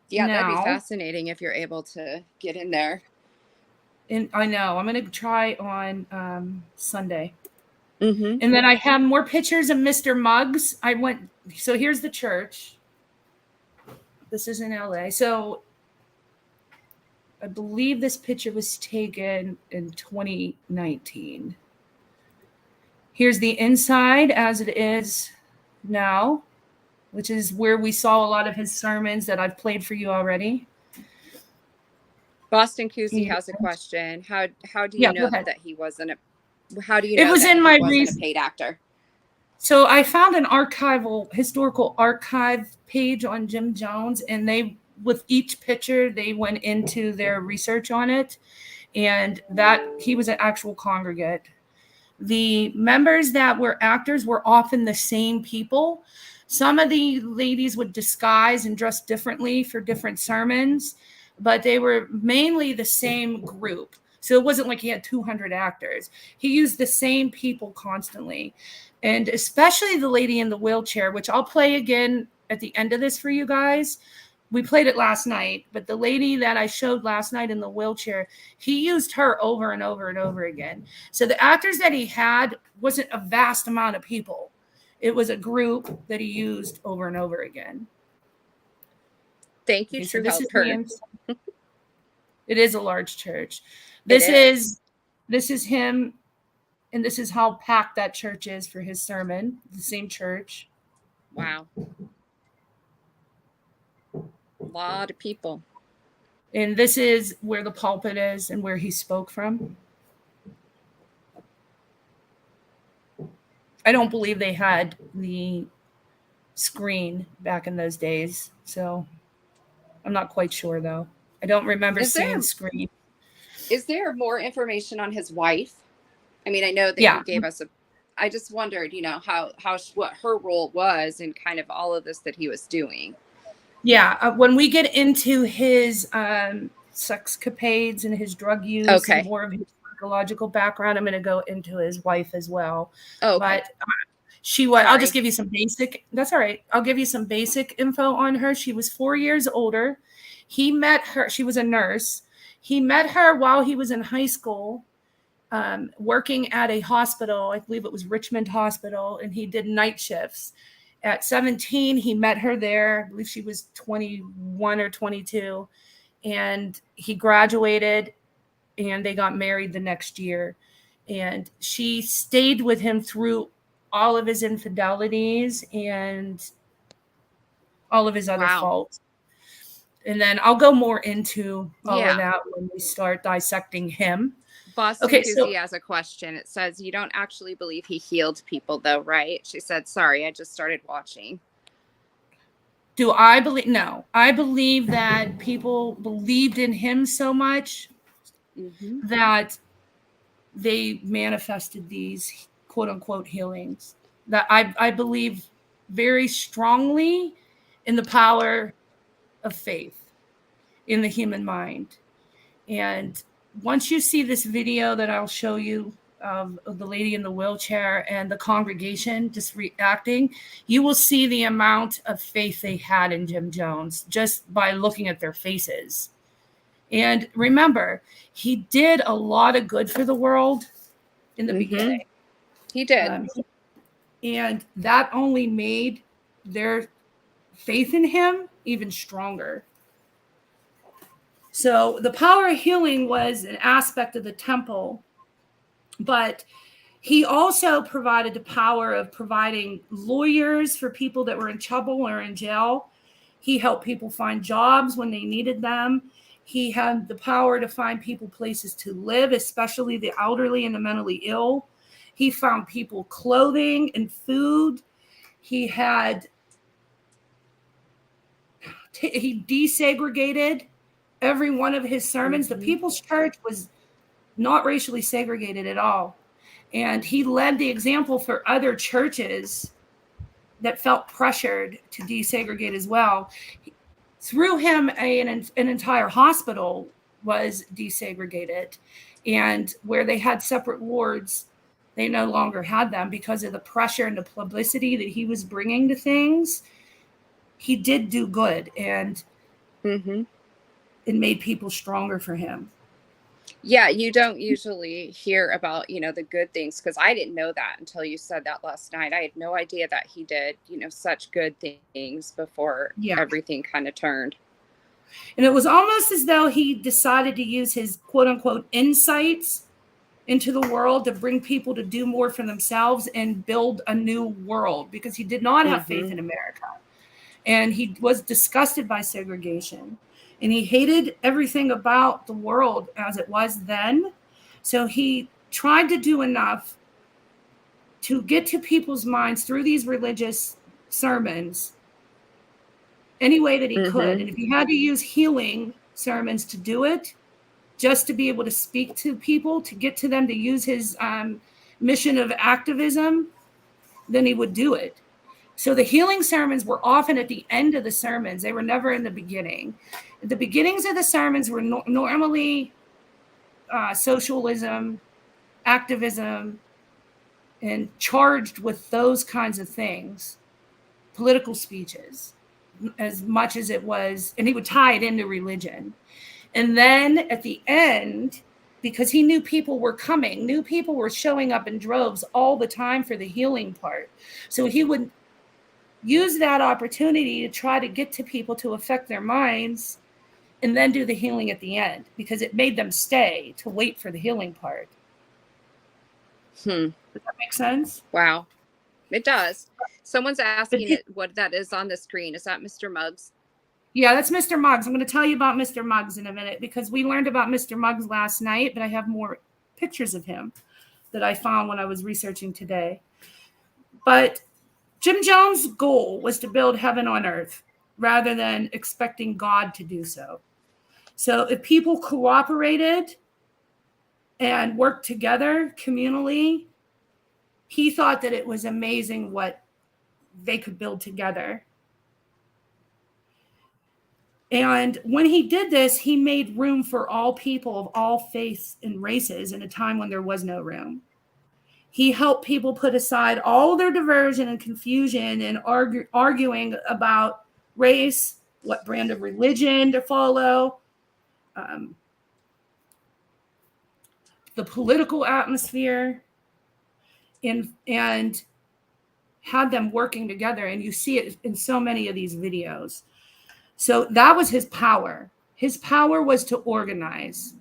Yeah, that'd be fascinating if you're able to get in there. And I know I'm going to try on Sunday. Mm-hmm. And then I have more pictures of Mr. Muggs. So here's the church. This is in LA. So I believe this picture was taken in 2019. Here's the inside as it is now, which is where we saw a lot of his sermons that I've played for you already. Boston Cousy has a question. How do you know that he wasn't how do you know it was that in he my wasn't a paid actor? So I found an historical archive page on Jim Jones, and with each picture, they went into their research on it, and that he was an actual congregate. The members that were actors were often the same people. Some of the ladies would disguise and dress differently for different sermons, but they were mainly the same group. So it wasn't like he had 200 actors. He used the same people constantly. And especially the lady in the wheelchair, which I'll play again at the end of this for you guys. We played it last night, but the lady that I showed last night in the wheelchair, he used her over and over and over again. So the actors that he had wasn't a vast amount of people. It was a group that he used over and over again. Thank you, True Helper. It is a large church. This is him, and this is how packed that church is for his sermon. The same church. Wow. A lot of people. And this is where the pulpit is and where he spoke from. I don't believe they had the screen back in those days, so I'm not quite sure, though. I don't remember seeing screen. Is there more information on his wife? I mean, I know that you gave us I just wondered, what her role was in kind of all of this that he was doing. Yeah, when we get into his sexcapades and his drug use and more of his psychological background, I'm going to go into his wife as well. But she was. I'll just give you some basic. That's all right. I'll give you some basic info on her. She was 4 years older. He met her. She was a nurse. He met her while he was in high school, working at a hospital. I believe it was Richmond Hospital, and he did night shifts. At 17, he met her there. I believe she was 21 or 22, and he graduated, and they got married the next year. And she stayed with him through all of his infidelities and all of his other faults. And then I'll go more into all of that when we start dissecting him. Boston Susie has a question. It says, you don't actually believe he healed people, though, right? She said, sorry, I just started watching. Do I believe? No. I believe that people believed in him so much that they manifested these quote-unquote healings. That I believe very strongly in the power of faith in the human mind. And once you see this video that I'll show you of the lady in the wheelchair and the congregation just reacting, you will see the amount of faith they had in Jim Jones just by looking at their faces. And remember, he did a lot of good for the world in the beginning. He did. And that only made their faith in him even stronger. So the power of healing was an aspect of the temple, but he also provided the power of providing lawyers for people that were in trouble or in jail. He helped people find jobs when they needed them. He had the power to find people places to live, especially the elderly and the mentally ill. He found people clothing and food. He desegregated every one of his sermons. The People's Church was not racially segregated at all. And he led the example for other churches that felt pressured to desegregate as well. Through him, an entire hospital was desegregated. And where they had separate wards, they no longer had them because of the pressure and the publicity that he was bringing to things. He did do good, and it made people stronger for him. Yeah, you don't usually hear about, the good things, because I didn't know that until you said that last night. I had no idea that he did, such good things before everything kind of turned. And it was almost as though he decided to use his quote unquote insights into the world to bring people to do more for themselves and build a new world, because he did not have faith in America. And he was disgusted by segregation. And he hated everything about the world as it was then. So he tried to do enough to get to people's minds through these religious sermons any way that he could. And if he had to use healing sermons to do it, just to be able to speak to people, to get to them, to use his mission of activism, then he would do it. So the healing sermons were often at the end of the sermons. They were never in the beginning. The beginnings of the sermons were normally socialism, activism, and charged with those kinds of things, political speeches, as much as it was, and he would tie it into religion. And then at the end, because he knew people were coming, knew people were showing up in droves all the time for the healing part. So he would use that opportunity to try to get to people to affect their minds and then do the healing at the end, because it made them stay to wait for the healing part. Does that make sense? Wow. It does. Someone's asking what that is on the screen. Is that Mr. Muggs? Yeah, that's Mr. Muggs. I'm going to tell you about Mr. Muggs in a minute, because we learned about Mr. Muggs last night, but I have more pictures of him that I found when I was researching today. But Jim Jones' goal was to build heaven on earth rather than expecting God to do so. So if people cooperated and worked together communally, he thought that it was amazing what they could build together. And when he did this, he made room for all people of all faiths and races in a time when there was no room. He helped people put aside all their diversion and confusion and arguing about race, what brand of religion to follow, the political atmosphere, and had them working together. And you see it in so many of these videos. So that was his power. His power was to organize.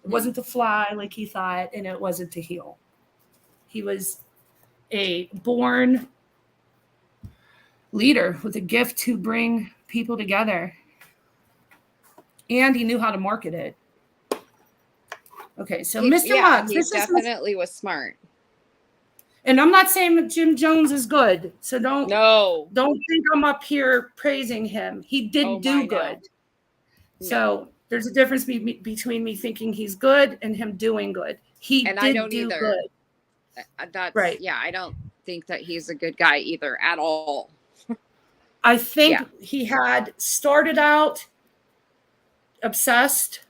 It wasn't to fly like he thought, and it wasn't to heal. He was a born leader with a gift to bring people together. And he knew how to market it. Okay, so Mr. Muggs. He definitely was smart. And I'm not saying that Jim Jones is good, so don't think I'm up here praising him. He did do good. No. So there's a difference between me thinking he's good and him doing good. I don't do either. Good. That's right. Yeah, I don't think that he's a good guy either at all. I think he had started out obsessed,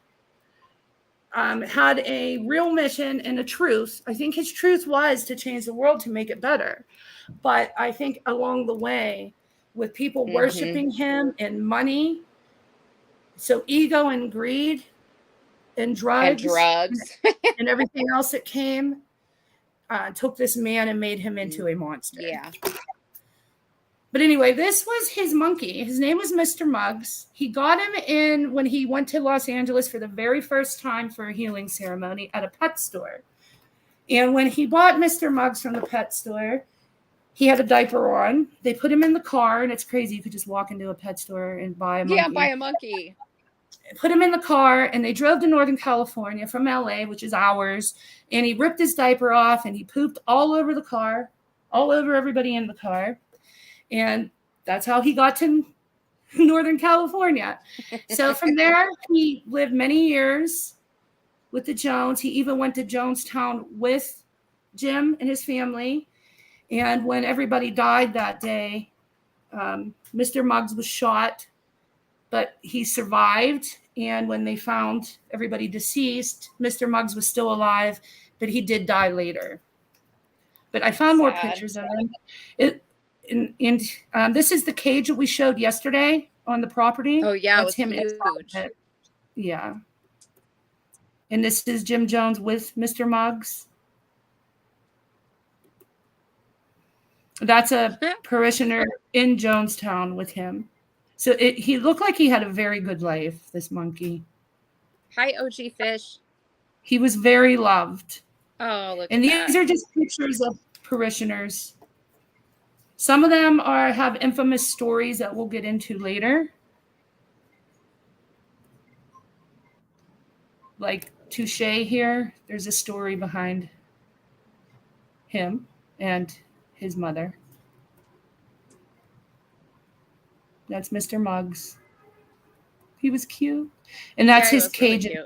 had a real mission and a truth. I think his truth was to change the world, to make it better. But I think along the way, with people worshiping him and money, so ego and greed and drugs and everything else that came, took this man and made him into a monster. Yeah. But anyway, this was his monkey. His name was Mr. Muggs. He got him in when he went to Los Angeles for the very first time for a healing ceremony at a pet store. And when he bought Mr. Muggs from the pet store, he had a diaper on. They put him in the car, and it's crazy. You could just walk into a pet store and buy a monkey. Yeah, buy a monkey. Put him in the car, and they drove to Northern California from LA, which is hours. And he ripped his diaper off, and he pooped all over the car, all over everybody in the car. And that's how he got to Northern California. So from there, he lived many years with the Jones. He even went to Jonestown with Jim and his family. And when everybody died that day, Mr. Muggs was shot, but he survived. And when they found everybody deceased, Mr. Muggs was still alive, but he did die later. But I found more pictures of him. This is the cage that we showed yesterday on the property. Oh, yeah. That's him. Huge. Yeah. And this is Jim Jones with Mr. Muggs. That's a parishioner in Jonestown with him. So he looked like he had a very good life, this monkey. Hi, OG Fish. He was very loved. Oh, look and these are just pictures of parishioners. Some of them have infamous stories that we'll get into later. Like Touche here, there's a story behind him and his mother. That's Mr. Muggs. He was cute. And that's his cage. Really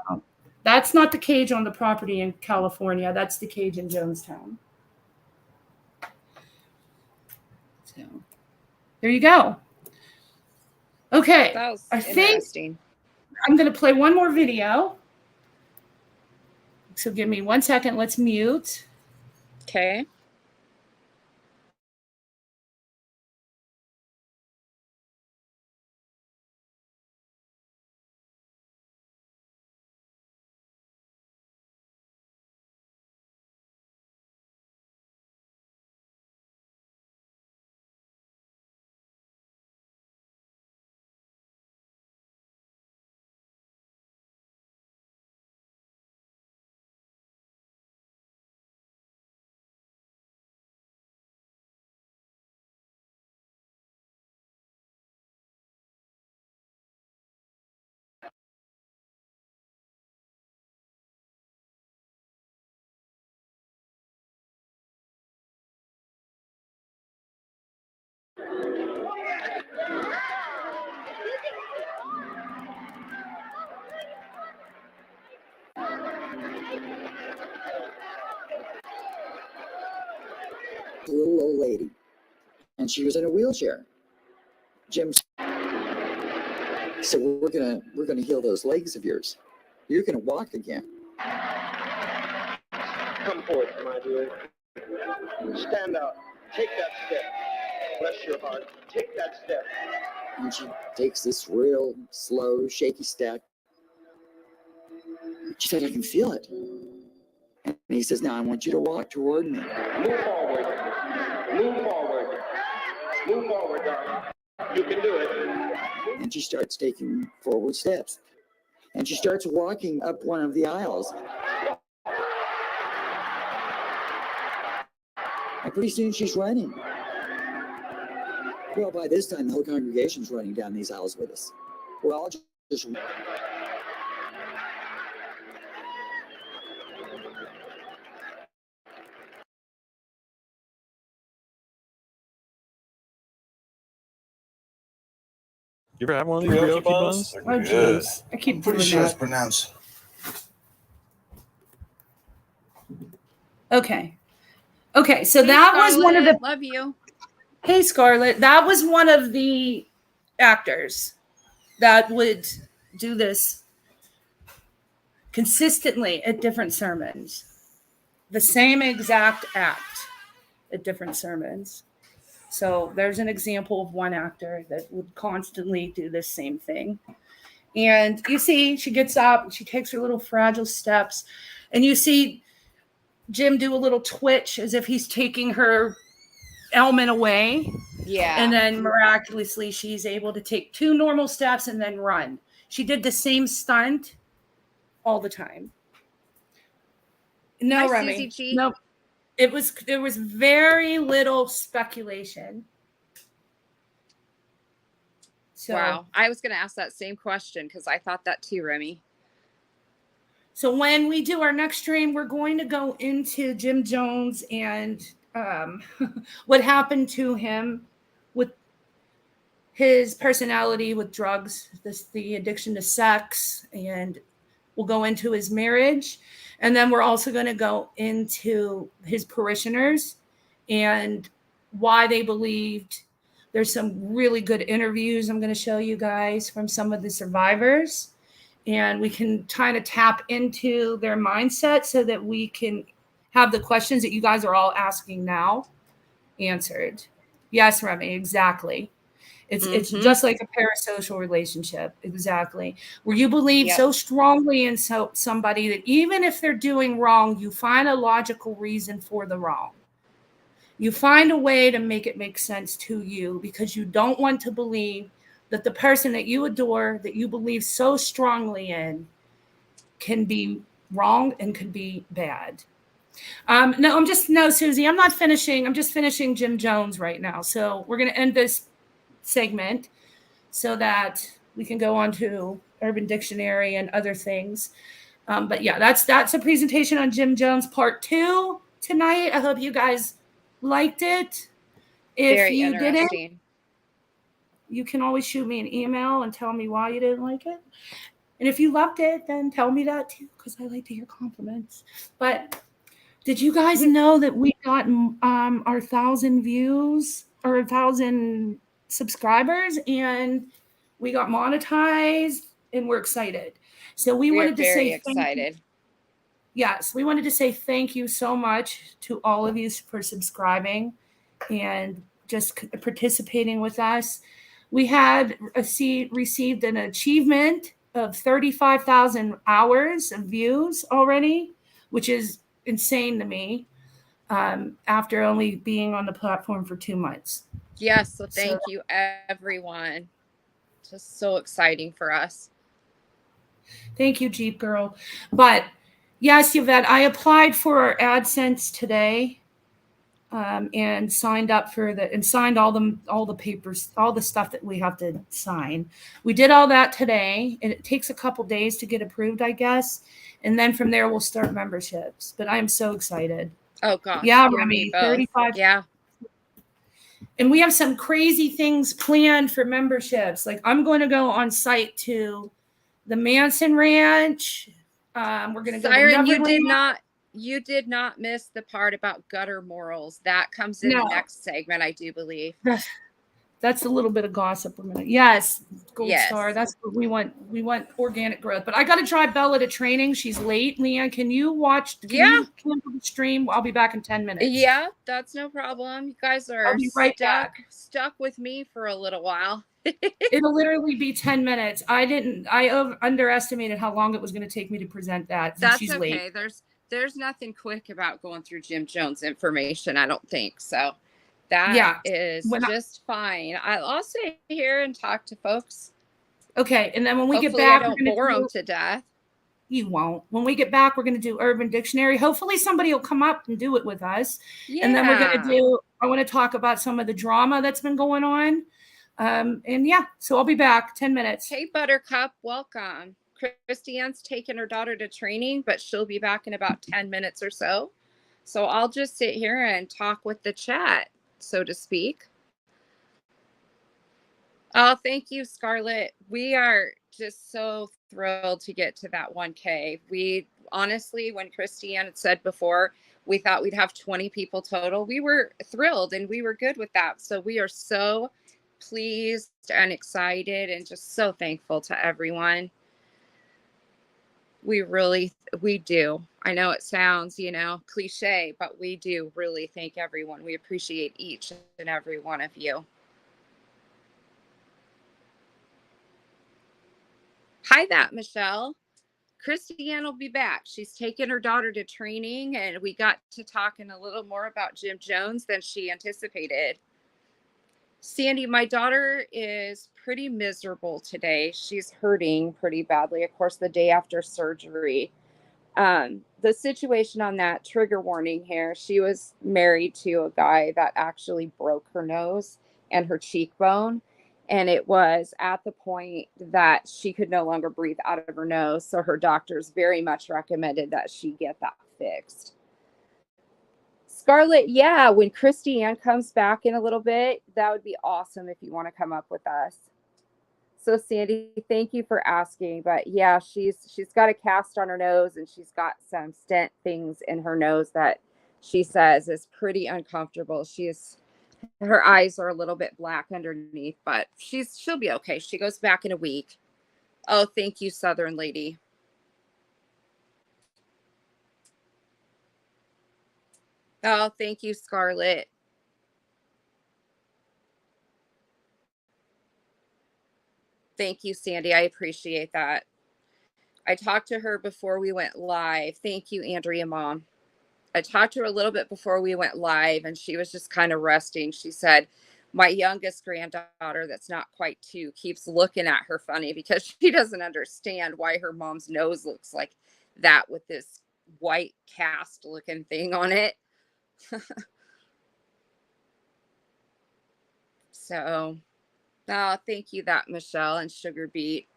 in that's not the cage on the property in California. That's the cage in Jonestown. So there you go. Okay. That was interesting. I'm going to play one more video. So give me 1 second. Let's mute. Okay. a little old lady, and she was in a wheelchair. Jim said, we're gonna heal those legs of yours. You're gonna walk again. Come forth, my dear. Stand up. Take that step. Bless your heart. Take that step. And she takes this real slow, shaky step. She said, I can feel it. And he says, now I want you to walk toward me. Move forward. Move forward. Move forward, darling. You can do it. And she starts taking forward steps. And she starts walking up one of the aisles. And pretty soon she's running. Well, by this time, the whole congregation's running down these aisles with us. We're all just You ever have one of these realty buns? Oh, jeez. I keep Pretty doing sure it's that. pronounced. Okay. Okay, so Hey, that was one of the. Scarlett, love you. Hey, Scarlett, that was one of the actors that would do this consistently at different sermons. The same exact act at different sermons. So there's an example of one actor that would constantly do this same thing. And you see, she gets up, and she takes her little fragile steps, and you see Jim do a little twitch as if he's taking her ailment away. Yeah. And then miraculously, she's able to take 2 normal steps and then run. She did the same stunt all the time. No, Hi, Remy. Susie G. No, there was very little speculation. So, Wow. I was going to ask that same question because I thought that too, Remy. So when we do our next stream, we're going to go into Jim Jones and what happened to him with his personality with drugs, the addiction to sex, and we'll go into his marriage. And then we're also going to go into his parishioners and why they believed. There's some really good interviews I'm going to show you guys from some of the survivors. And we can kind of tap into their mindset so that we can have the questions that you guys are all asking now answered. Yes, Remy, exactly. It's just like a parasocial relationship. Exactly. Where you believe so strongly in somebody that even if they're doing wrong, you find a logical reason for the wrong. You find a way to make it make sense to you because you don't want to believe that the person that you adore, that you believe so strongly in, can be wrong and could be bad. No, Susie, I'm not finishing. I'm just finishing Jim Jones right now. So we're going to end this segment so that we can go on to Urban Dictionary and other things. But yeah, that's a presentation on Jim Jones part 2 tonight. I hope you guys liked it. If Very you interesting. didn't, you can always shoot me an email and tell me why you didn't like it. And if you loved it, then tell me that too, because I like to hear compliments. But did you guys know that we got our 1,000 views or 1,000 subscribers and we got monetized and we're excited. So we wanted to say excited. Yes, we wanted to say thank you so much to all of you for subscribing and just participating with us. We had received an achievement of 35,000 hours of views already, which is insane to me after only being on the platform for 2 months. Yes, so thank you, everyone. Just so exciting for us. Thank you, Jeep Girl. But yes, Yvette, I applied for AdSense today and signed up for signed all the papers, all the stuff that we have to sign. We did all that today, and it takes a couple days to get approved, I guess. And then from there, we'll start memberships. But I'm so excited. Oh, gosh. Yeah, you and me Remy, both. 35. Yeah. And we have some crazy things planned for memberships. Like I'm going to go on site to the Manson Ranch. We're going to go to Siren, you Neverland. did not you did not miss the part about gutter morals. That comes in No. the next segment, I do believe. That's a little bit of gossip. Yes, Gold Yes. Star. That's what we want. We want organic growth. But I got to drive Bella to training. She's late. Leanne, can you watch? Can you cancel the stream? I'll be back in 10 minutes. Yeah, that's no problem. You guys are I'll be right back. stuck with me for a little while. It'll literally be 10 minutes. I underestimated how long it was going to take me to present that. That's she's okay. late. There's nothing quick about going through Jim Jones information, I don't think. So that is just fine. I'll sit here and talk to folks. Okay, and then when we Hopefully get back, I don't bore them to death. You won't. When we get back, we're going to do Urban Dictionary. Hopefully somebody will come up and do it with us. Yeah. And then we're going to I want to talk about some of the drama that's been going on. And yeah, so I'll be back 10 minutes. Hey, Buttercup, welcome. Christiane's taking her daughter to training, but she'll be back in about 10 minutes or so. So I'll just sit here and talk with the chat, so to speak. Oh, thank you, Scarlett. We are just so thrilled to get to that 1K. We honestly, when Christiane had said before, we thought we'd have 20 people total. We were thrilled and we were good with that. So we are so pleased and excited and just so thankful to everyone. We do. I know it sounds, cliche, but we do really thank everyone. We appreciate each and every one of you. Hi, Michelle. Christiane will be back. She's taken her daughter to training, and we got to talking a little more about Jim Jones than she anticipated. Sandy, my daughter is pretty miserable today. She's hurting pretty badly, of course, the day after surgery. The situation on that, trigger warning here, she was married to a guy that actually broke her nose and her cheekbone. And it was at the point that she could no longer breathe out of her nose. So her doctors very much recommended that she get that fixed. Scarlett, yeah, when Christiane comes back in a little bit, that would be awesome if you want to come up with us. So Sandy, thank you for asking. But yeah, she's got a cast on her nose and she's got some stent things in her nose that she says is pretty uncomfortable. Her eyes are a little bit black underneath, but she'll be okay. She goes back in a week. Oh, thank you, Southern Lady. Oh, thank you, Scarlett. Thank you, Sandy. I appreciate that. I talked to her before we went live. Thank you, Andrea Mom. I talked to her a little bit before we went live, and she was just kind of resting. She said, my youngest granddaughter, that's not quite 2, keeps looking at her funny because she doesn't understand why her mom's nose looks like that with this white cast looking thing on it. So, oh, thank you, Michelle and Sugar Beet.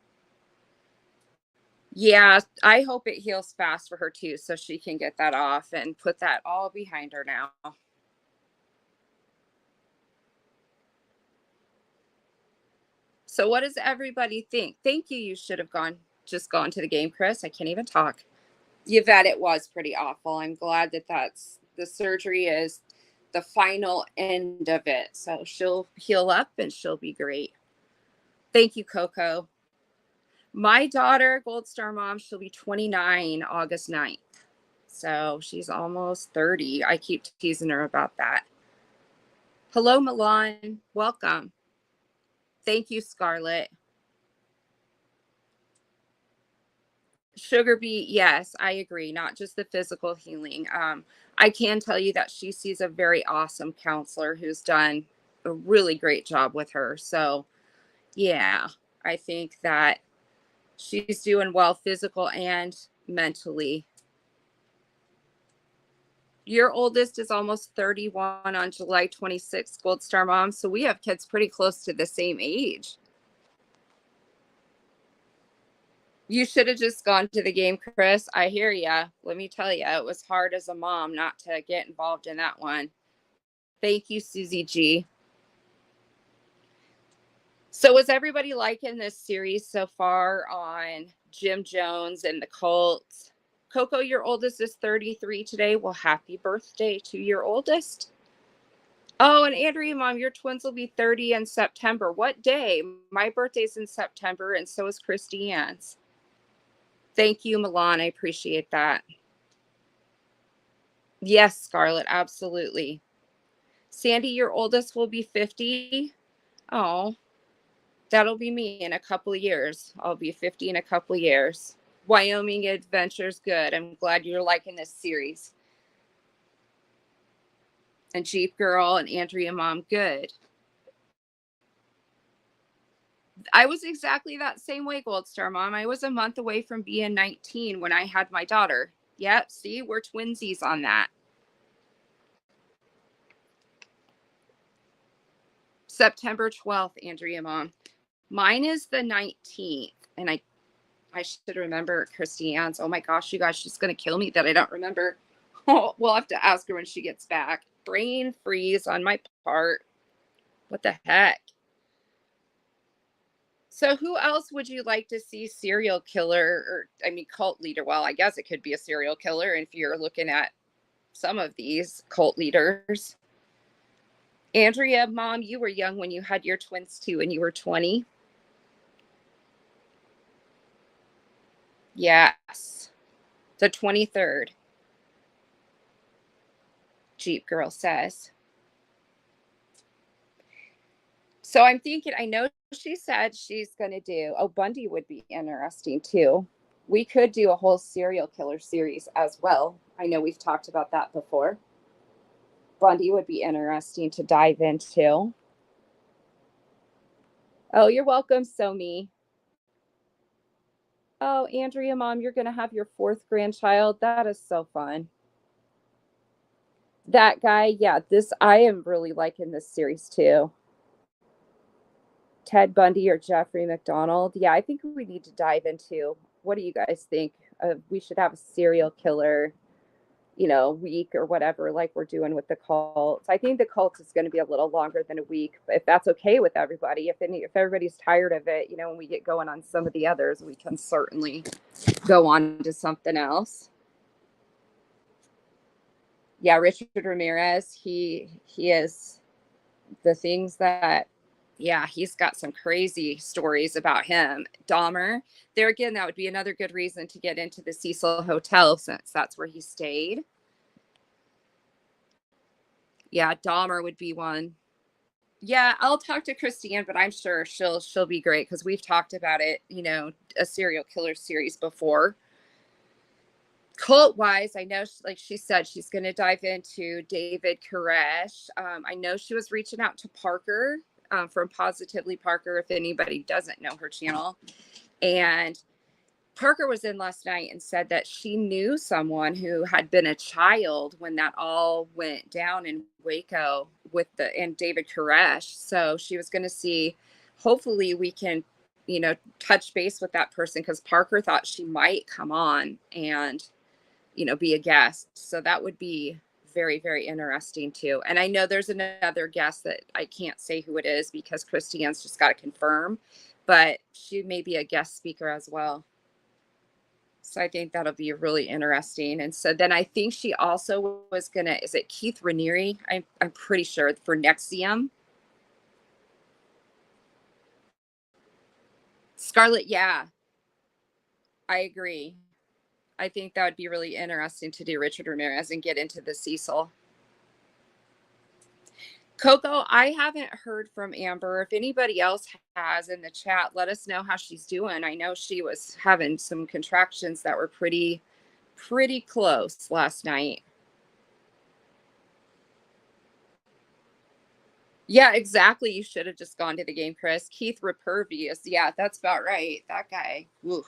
Yeah, I hope it heals fast for her too, so she can get that off and put that all behind her now. So what does everybody think? Thank you. You should have just gone to the game, Chris. I can't even talk. Yvette, it was pretty awful. I'm glad that's the surgery is the final end of it. So she'll heal up and she'll be great. Thank you, Coco. My daughter, Gold Star Mom, she'll be 29 August 9th. So she's almost 30. I keep teasing her about that. Hello, Milan. Welcome. Thank you, Scarlett. Sugar Beet, yes, I agree. Not just the physical healing. I can tell you that she sees a very awesome counselor who's done a really great job with her. So, yeah, I think that she's doing well physical and mentally. Your oldest is almost 31 on July 26th, Gold Star Mom. So we have kids pretty close to the same age. You should have just gone to the game, Chris. I hear ya. Let me tell you, it was hard as a mom not to get involved in that one. Thank you, Susie G. So was everybody liking this series so far on Jim Jones and the cults? Coco, your oldest is 33 today. Well, happy birthday to your oldest. Oh, and Andrea, Mom, your twins will be 30 in September. What day? My birthday's in September, and so is Christy Ann's. Thank you, Milan. I appreciate that. Yes, Scarlett, absolutely. Sandy, your oldest will be 50. Oh, that'll be me in a couple of years. I'll be 50 in a couple of years. Wyoming Adventure's good. I'm glad you're liking this series. And Jeep Girl and Andrea Mom, good. I was exactly that same way, Gold Star Mom. I was a month away from being 19 when I had my daughter. Yep, see, we're twinsies on that. September 12th, Andrea Mom. Mine is the 19th, and I should remember Christy Ann's. Oh my gosh, you guys, she's going to kill me that I don't remember. Oh, we'll have to ask her when she gets back. Brain freeze on my part. What the heck? So who else would you like to see serial killer, or I mean cult leader? Well, I guess it could be a serial killer if you're looking at some of these cult leaders. Andrea, Mom, you were young when you had your twins too, and you were 20. Yes. The 23rd. Jeep Girl says. So I'm thinking, I know she said she's going to do, oh, Bundy would be interesting too. We could do a whole serial killer series as well. I know we've talked about that before. Bundy would be interesting to dive into. Oh, you're welcome, Somi. Oh, Andrea, Mom, you're going to have your 4th grandchild. That is so fun. That guy, yeah, I am really liking this series too. Ted Bundy or Jeffrey McDonald. Yeah, I think we need to dive into, what do you guys think? We should have a serial killer, week or whatever, like we're doing with the cults. I think the cult is going to be a little longer than a week, but if that's okay with everybody, if everybody's tired of it, when we get going on some of the others, we can certainly go on to something else. Yeah, Richard Ramirez, he is the things that, yeah, he's got some crazy stories about him. Dahmer, there again, that would be another good reason to get into the Cecil Hotel since that's where he stayed. Yeah, Dahmer would be one. Yeah, I'll talk to Christine, but I'm sure she'll be great because we've talked about it, a serial killer series before. Cult wise, I know, like she said, she's going to dive into David Koresh. I know she was reaching out to Parker from Positively Parker, if anybody doesn't know her channel. And Parker was in last night and said that she knew someone who had been a child when that all went down in Waco and David Koresh. So she was going to see, hopefully we can, touch base with that person because Parker thought she might come on and be a guest. So that would be very, very interesting too. And I know there's another guest that I can't say who it is because Christiane's just got to confirm, but she may be a guest speaker as well. So I think that'll be really interesting. And so then I think she also was is it Keith Raniere? I'm pretty sure for NXIVM. Scarlett, yeah, I agree. I think that would be really interesting to do Richard Ramirez and get into the Cecil. Coco, I haven't heard from Amber. If anybody else has in the chat, let us know how she's doing. I know she was having some contractions that were pretty close last night. Yeah, exactly. You should have just gone to the game, Chris. Keith Rapervius. Yeah, that's about right. That guy. Ooh.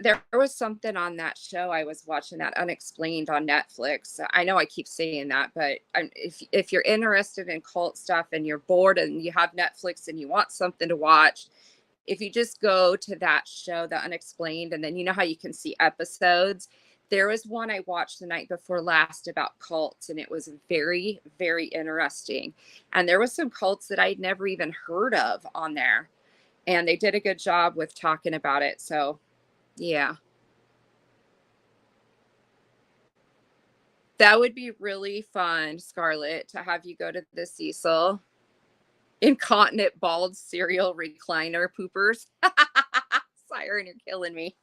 There was something on that show I was watching, that Unexplained on Netflix. I know I keep saying that, but if you're interested in cult stuff and you're bored and you have Netflix and you want something to watch, if you just go to that show, The Unexplained, and then you know how you can see episodes. There was one I watched the night before last about cults, and it was very, very interesting. And there was some cults that I'd never even heard of on there, and they did a good job with talking about it. So yeah. That would be really fun, Scarlett, to have you go to the Cecil. Incontinent bald serial recliner poopers. Siren, you're killing me.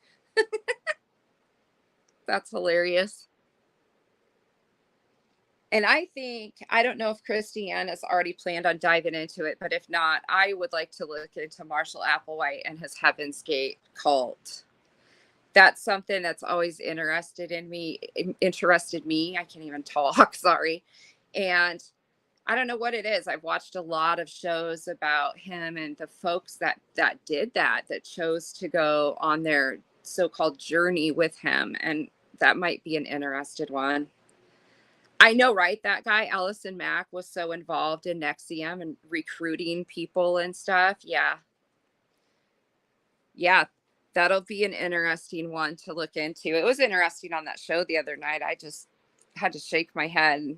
That's hilarious. And I don't know if Christiane has already planned on diving into it, but if not, I would like to look into Marshall Applewhite and his Heaven's Gate cult. That's something that's always interested me. I can't even talk, sorry. And I don't know what it is. I've watched a lot of shows about him and the folks that did that chose to go on their so-called journey with him. And that might be an interested one. I know, right? That guy, Allison Mack, was so involved in NXIVM and recruiting people and stuff. Yeah. Yeah. That'll be an interesting one to look into. It was interesting on that show the other night. I just had to shake my head.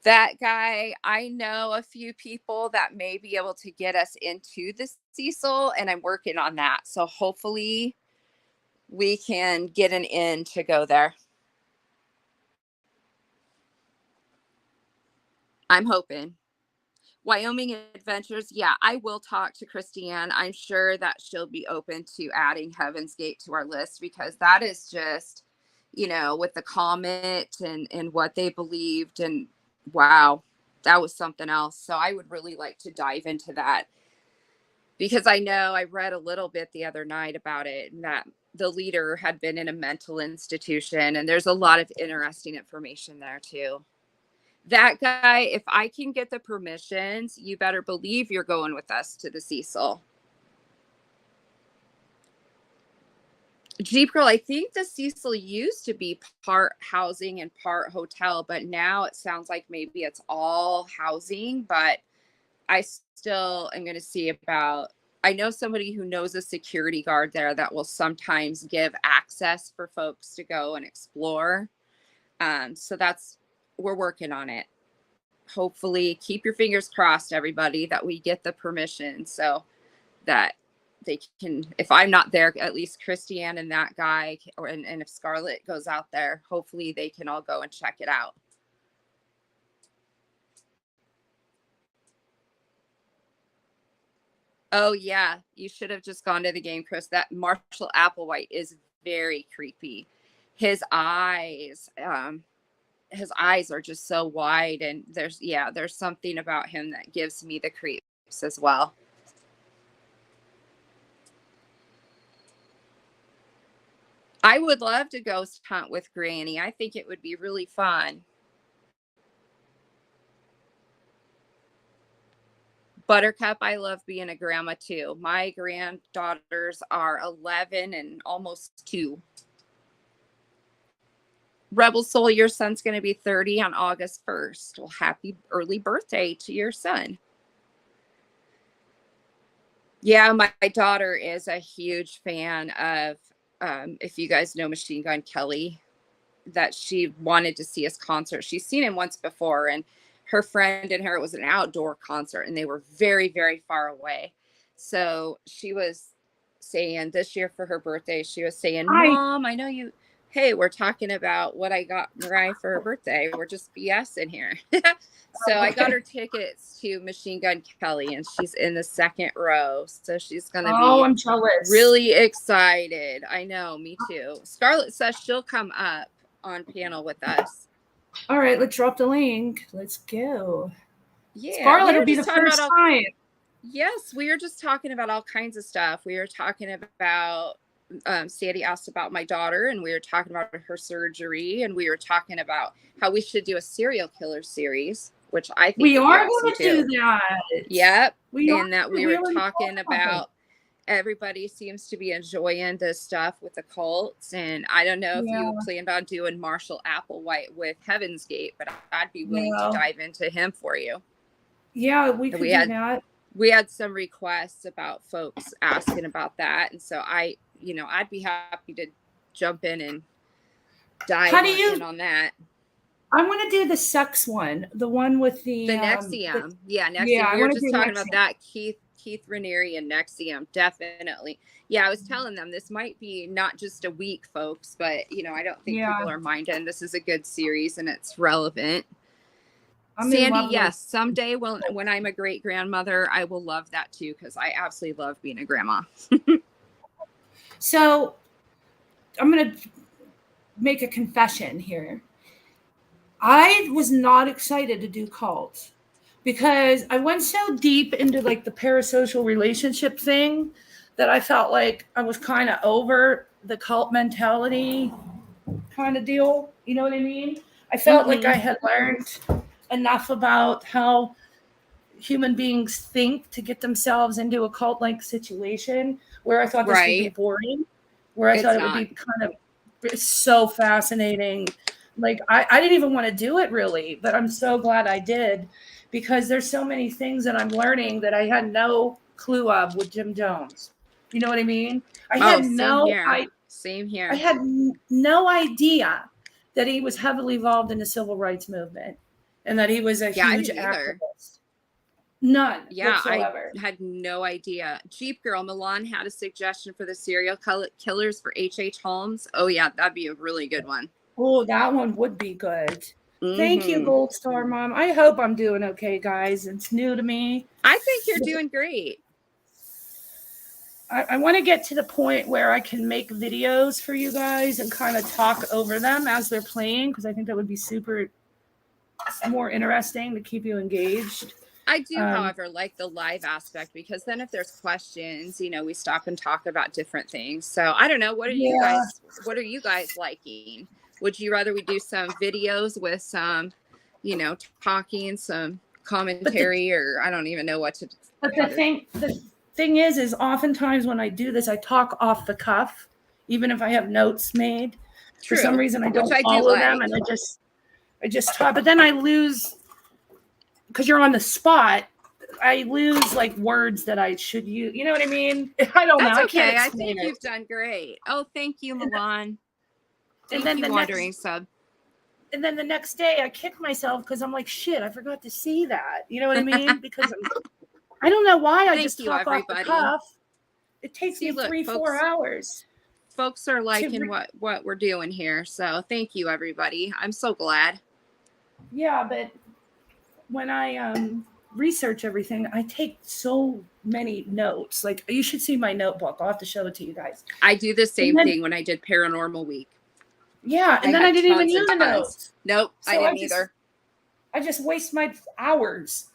That guy, I know a few people that may be able to get us into the Cecil, and I'm working on that. So hopefully we can get an in to go there. I'm hoping. Wyoming Adventures. Yeah, I will talk to Christiane. I'm sure that she'll be open to adding Heaven's Gate to our list, because that is just, with the comet and what they believed, and wow, that was something else. So I would really like to dive into that, because I know I read a little bit the other night about it, and that the leader had been in a mental institution, and there's a lot of interesting information there too. That guy, if I can get the permissions, you better believe you're going with us to the Cecil. Jeep Girl, I think the Cecil used to be part housing and part hotel, but now it sounds like maybe it's all housing. But I still am going to see about, I know somebody who knows a security guard there that will sometimes give access for folks to go and explore. So we're working on it. Hopefully, keep your fingers crossed, everybody, that we get the permission so that they can, if I'm not there, at least Christiane and that guy, and if Scarlett goes out there, hopefully they can all go and check it out. Oh yeah, you should have just gone to the game, Chris. That Marshall Applewhite is very creepy. His eyes are just so wide, and there's something about him that gives me the creeps as well. I would love to ghost hunt with Granny. I think it would be really fun. Buttercup, I love being a grandma too. My granddaughters are 11 and almost 2. Rebel Soul, your son's going to be 30 on August 1st. Well, happy early birthday to your son. Yeah, my daughter is a huge fan of, if you guys know Machine Gun Kelly, that she wanted to see his concert. She's seen him once before, and her friend and her, it was an outdoor concert, and they were very, very far away. So she was saying this year for her birthday, she was saying, Mom, I know you, hey, we're talking about what I got Mariah for her birthday. We're just BSing here. So I got her tickets to Machine Gun Kelly, and she's in the second row. So she's going to be I'm jealous. Really excited. I know, me too. Scarlett says she'll come up on panel with us. All right, let's drop the link. Let's go. Yeah, Scarlett will be the first time. Yes, we were just talking about all kinds of stuff. We were talking about, Sandy asked about my daughter, and we were talking about her surgery, and we were talking about how we should do a serial killer series, which I think we are awesome going to do that. Yep. We were talking about everybody seems to be enjoying this stuff with the cults, and I don't know if you planned on doing Marshall Applewhite with Heaven's Gate, but I'd be willing to dive into him for you. Yeah, we could do that. We had some requests about folks asking about that, and so I'd be happy to jump in and dive in on that. I want to do the sex one, the one with the NXIVM. NXIVM. We were just talking about that. Keith Keith Raniere and Nexium, definitely. Yeah, I was telling them this might be not just a week, folks, but I don't think people are minding. This is a good series and it's relevant. Sandy, yes, someday when I'm a great grandmother, I will love that too, because I absolutely love being a grandma. So I'm gonna make a confession here. I was not excited to do cults because I went so deep into like the parasocial relationship thing that I felt like I was kind of over the cult mentality kind of deal. You know what I mean? I felt like I had learned enough about how human beings think to get themselves into a cult-like situation where I thought this would be boring, where I thought it would be kind of so fascinating. Like I didn't even want to do it really, but I'm so glad I did because there's so many things that I'm learning that I had no clue of with Jim Jones. You know what I mean? I had Same here. I had no idea that he was heavily involved in the civil rights movement and that he was a huge activist. None whatsoever. I had no idea. Jeep Girl Milan had a suggestion for the serial killers for H.H. Holmes. Oh yeah, that'd be a really good one. Oh, that one would be good. Thank you, Gold Star Mom. I hope I'm doing okay, guys. It's new to me. I think you're doing great. I want to get to the point where I can make videos for you guys and kind of talk over them as they're playing, because I think that would be super more interesting to keep you engaged. I do, however, like the live aspect, because then if there's questions, we stop and talk about different things. So I don't know. What are you guys liking? Would you rather we do some videos with some, talking, some commentary, or I don't even know what to do. But the thing is oftentimes when I do this, I talk off the cuff, even if I have notes made. True. For some reason, I don't follow them, and I just talk. But then I lose, because you're on the spot, I lose like words that I should use. You know what I mean? I don't know. That's okay. I think you've done great. Oh, thank you, Milan. And then the next day I kick myself because I'm like, shit, I forgot to see that. You know what I mean? Because I don't know why I just talk off the cuff. It takes me 3-4 hours. Folks are liking what we're doing here. So thank you, everybody. I'm so glad. Yeah, but when I research everything, I take so many notes. Like, you should see my notebook. I'll have to show it to you guys. I do the same thing when I did Paranormal Week. Yeah, and then I didn't even use the notes. Nope, so I didn't either. I just waste my hours.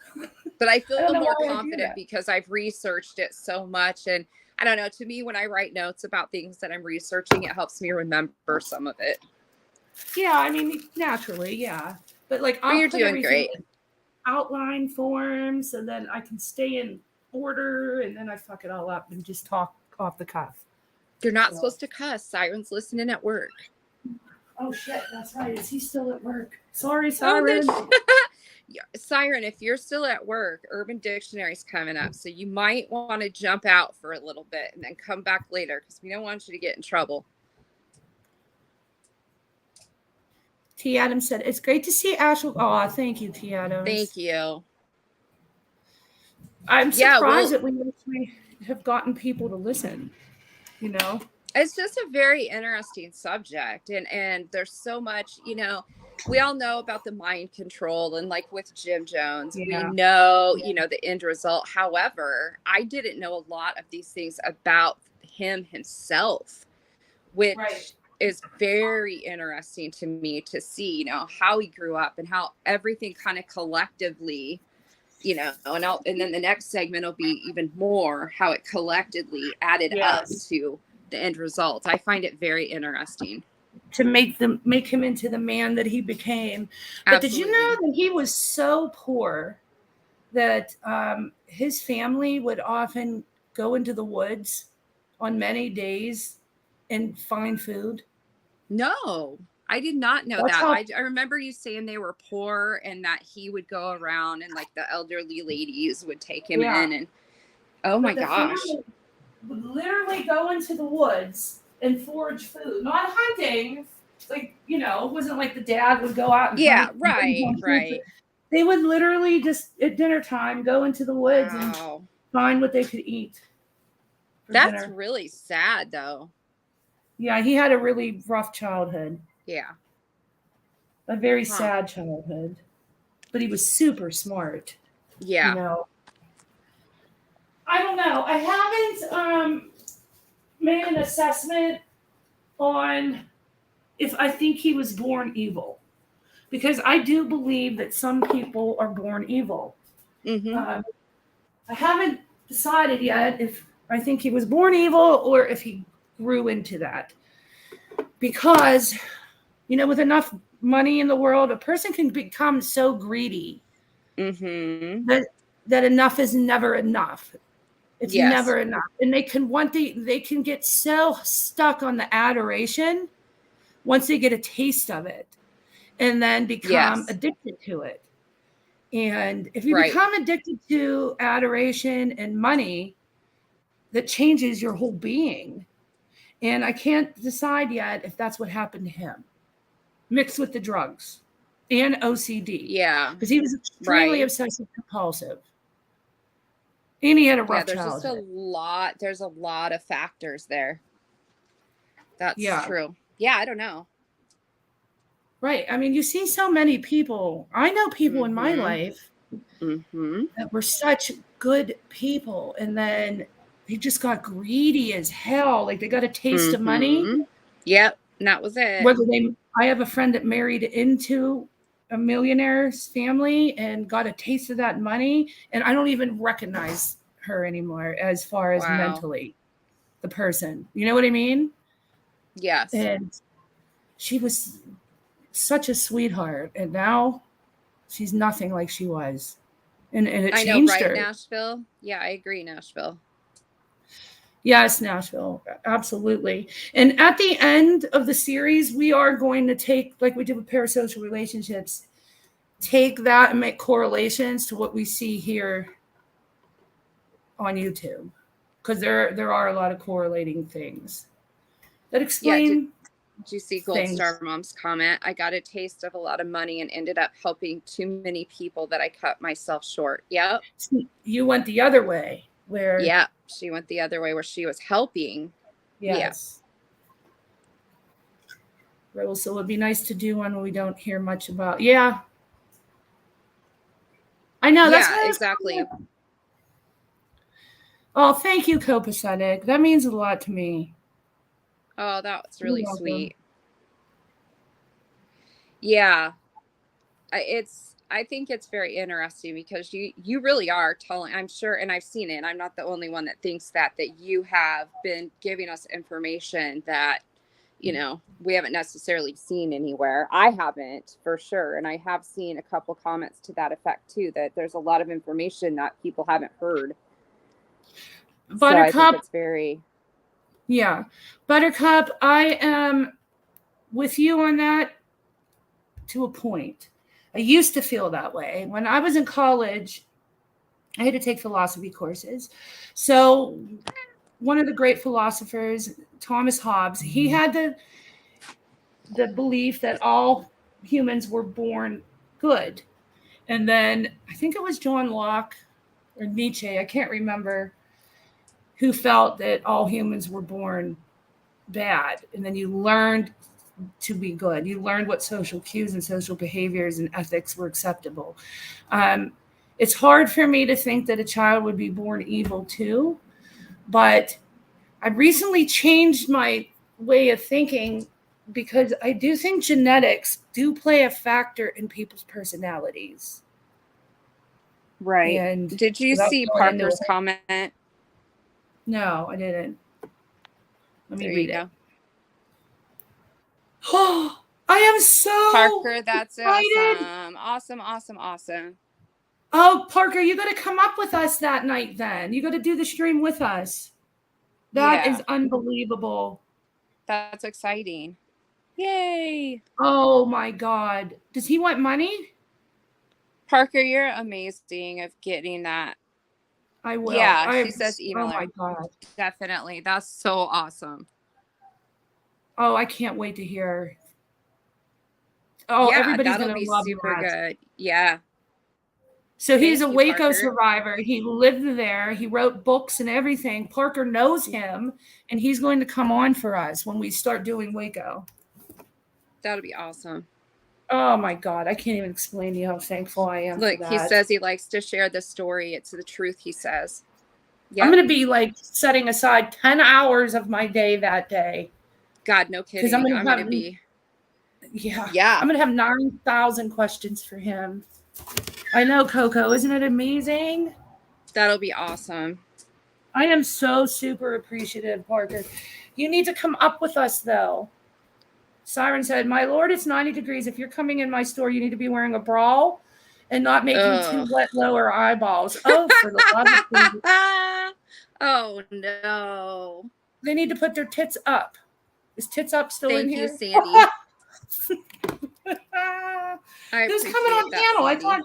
But I feel more confident because I've researched it so much. And I don't know, to me, when I write notes about things that I'm researching, it helps me remember some of it. Yeah, I mean, naturally, yeah. But like, you're doing great. Outline forms, and then I can stay in order, and then I fuck it all up and just talk off the cuff. You're not supposed to cuss. Siren's listening at work. Oh shit, that's right. Is he still at work? Sorry, Siren. Siren, if you're still at work, Urban Dictionary's coming up, so you might want to jump out for a little bit and then come back later, because we don't want you to get in trouble. T. Adams said, it's great to see Ashel. Oh, thank you, T. Adams. Thank you. I'm surprised that we actually have gotten people to listen, It's just a very interesting subject, and there's so much, we all know about the mind control, and like with Jim Jones, we know, the end result. However, I didn't know a lot of these things about him himself, which is very interesting to me to see, how he grew up and how everything kind of collectively, and then the next segment will be even more how it collectively added up to the end result. I find it very interesting to make him into the man that he became. But Did you know that he was so poor that his family would often go into the woods on many days and find food? No, I did not know that. I remember you saying they were poor and that he would go around and like the elderly ladies would take him in, and oh my gosh. Would literally go into the woods and forage food, not hunting. Like, it wasn't like the dad would go out and hunt. Right. They would literally just at dinner time go into the woods and find what they could eat for That's dinner. really sad, though. Yeah, he had a really rough childhood. Yeah. A very Huh. sad childhood. But he was super smart. Yeah. You know. I don't know. I haven't made an assessment on if I think he was born evil. Because I do believe that some people are born evil. Mm-hmm. I haven't decided yet if I think he was born evil or if he grew into that. Because, with enough money in the world, a person can become so greedy that enough is never enough. It's never enough. And they can get so stuck on the adoration once they get a taste of it and then become addicted to it. And if you become addicted to adoration and money, that changes your whole being. And I can't decide yet if that's what happened to him, mixed with the drugs and OCD. Yeah. Because he was extremely obsessive compulsive. And he had a rough there's childhood. There's a lot of factors there. That's true. Yeah, I don't know. Right. I mean, you see so many people. I know people in my life that were such good people, and then they just got greedy as hell. Like they got a taste of money. Yep, and that was it. I have a friend that married into a millionaire's family and got a taste of that money, and I don't even recognize her anymore as far as mentally, the person. You know what I mean? Yes. And she was such a sweetheart, and now she's nothing like she was, and it changed her. Nashville? Yeah, I agree, Nashville. Yes, Nashville, absolutely. And at the end of the series, we are going to take, like we did with parasocial relationships, take that and make correlations to what we see here on YouTube, because there are a lot of correlating things that explain. Did you see Gold Star Mom's comment? I got a taste of a lot of money and ended up helping too many people that I cut myself short. Yep. You went the other way where. Yeah, she went the other way where she was helping. Yes. Yeah. Well, so it would be nice to do one we don't hear much about. Yeah. I know. That's exactly. Oh, thank you, Copacetic. That means a lot to me. Oh, that's really sweet. Yeah. I think it's very interesting because you really are telling, I'm sure, and I've seen it, and I'm not the only one that thinks that you have been giving us information that, we haven't necessarily seen anywhere. I haven't, for sure. And I have seen a couple comments to that effect too, that there's a lot of information that people haven't heard. Buttercup. So I think it's very... Yeah. Buttercup, I am with you on that to a point. I used to feel that way. When I was in college, I had to take philosophy courses. So one of the great philosophers, Thomas Hobbes, he had the belief that all humans were born good. And then I think it was John Locke or Nietzsche, I can't remember, who felt that all humans were born bad. And then you learned to be good. You learned what social cues and social behaviors and ethics were acceptable. It's hard for me to think that a child would be born evil too, but I recently changed my way of thinking because I do think genetics do play a factor in people's personalities. Right. And did you see Parker's comment? No, I didn't. Let me read it. Oh, I am so Parker, that's excited. Awesome. Oh, Parker, you got to come up with us that night then. You got to do the stream with us. That is unbelievable. That's exciting. Yay. Oh my God. Does he want money? Parker, you're amazing of getting that. I will. Yeah, she says email her. Oh my God. Definitely. That's so awesome. Oh, I can't wait to hear. Oh, yeah, everybody's going to love super that. Good. Yeah. So he's Thank a you, Waco Parker. survivor. He lived there. He wrote books and everything. Parker knows him, and he's going to come on for us when we start doing Waco. That'll be awesome. Oh my God, I can't even explain to you how thankful I am Look, for that. he says he likes to share the story. It's the truth, he says. Yep. I'm going to be like setting aside 10 hours of my day that day. God, no kidding. I'm going to be. Yeah. I'm going to have 9,000 questions for him. I know, Coco. Isn't it amazing? That'll be awesome. I am so super appreciative, Parker. You need to come up with us, though. Siren said, "My lord, it's 90 degrees. If you're coming in my store, you need to be wearing a bra and not making two wet lower eyeballs." Oh, for the love of God. Oh, no. They need to put their tits up. Is tits up still in here? Thank you, Sandy. Who's coming on panel? Sandy. I thought.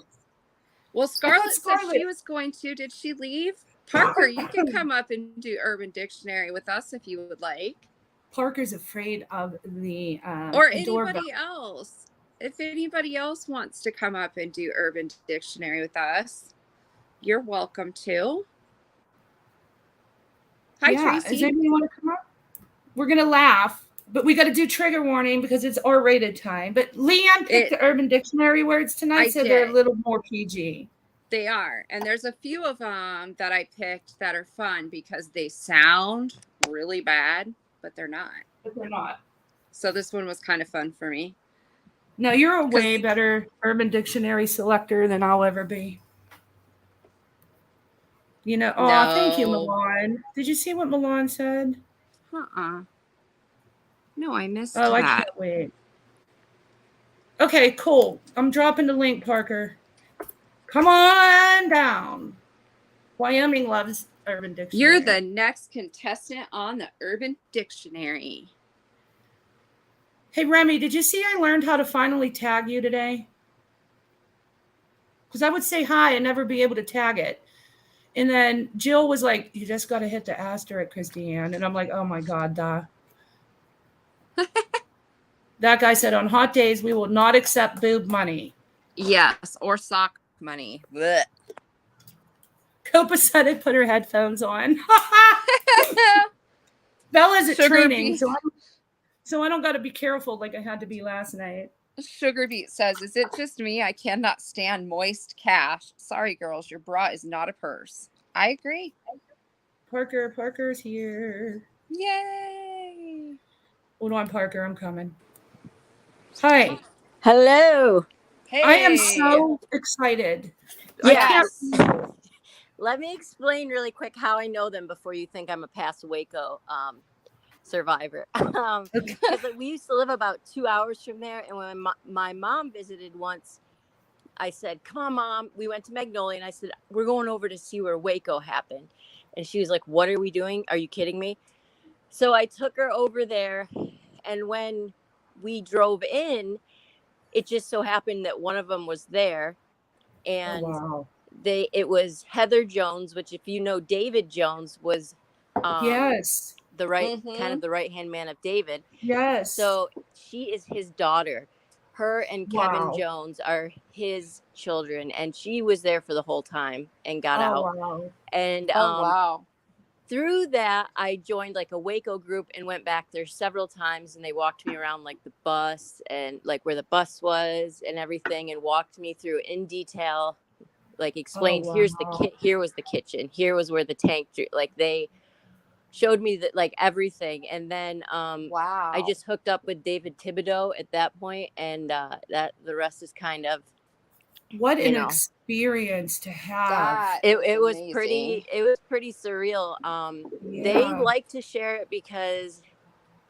Well, Scarlett said she was going to. Did she leave? Parker, you can come up and do Urban Dictionary with us if you would like. Parker's afraid of the or anybody else. If anybody else wants to come up and do Urban Dictionary with us, you're welcome to. Hi, Tracy. Does anybody want to come up? We're gonna laugh, but we got to do trigger warning because it's R-rated time. But Leanne picked the Urban Dictionary words tonight, so they're a little more PG. They are, and there's a few of them that I picked that are fun because they sound really bad, but they're not. But they're not. So this one was kind of fun for me. No, you're a way better Urban Dictionary selector than I'll ever be. You know, thank you, Milan. Did you see what Milan said? No, I missed that. Oh, I can't wait. Okay, cool. I'm dropping the link, Parker. Come on down. Wyoming loves Urban Dictionary. You're the next contestant on the Urban Dictionary. Hey, Remy, did you see I learned how to finally tag you today? Because I would say hi and never be able to tag it. And then Jill was like, "You just got to hit the asterisk, Christiane." And I'm like, "Oh, my God, duh." That guy said, "On hot days, we will not accept boob money." Yes, or sock money. Blech. Copa said it, put her headphones on. Bella's at training, so I don't got to be careful like I had to be last night. Sugar Beet says, "Is it just me? I cannot stand moist cash. Sorry, girls, your bra is not a purse." I agree. Parker's here. Yay! Hold on, Parker, I'm coming. Hi. Hello. Hey. I am so excited. Yes. Let me explain really quick how I know them before you think I'm a past Waco survivor. Because we used to live about 2 hours from there, and when my mom visited once, I said, "Come on, Mom." We went to Magnolia, and I said, "We're going over to see where Waco happened." And she was like, "What are we doing? Are you kidding me?" So I took her over there, and when we drove in, it just so happened that one of them was there, and it was Heather Jones, which, if you know David Jones, was yes, the kind of the right-hand man of David. Yes. So she is his daughter. Her and Kevin Jones are his children, and she was there for the whole time and got out. Wow. And through that, I joined like a Waco group and went back there several times, and they walked me around like the bus and like where the bus was and everything, and walked me through in detail, like explained, here's the here was the kitchen, here was where the tank, like they showed me that, like, everything. And then I just hooked up with David Thibodeau at that point, and that the rest is kind of what an experience to have. It was pretty surreal. They like to share it because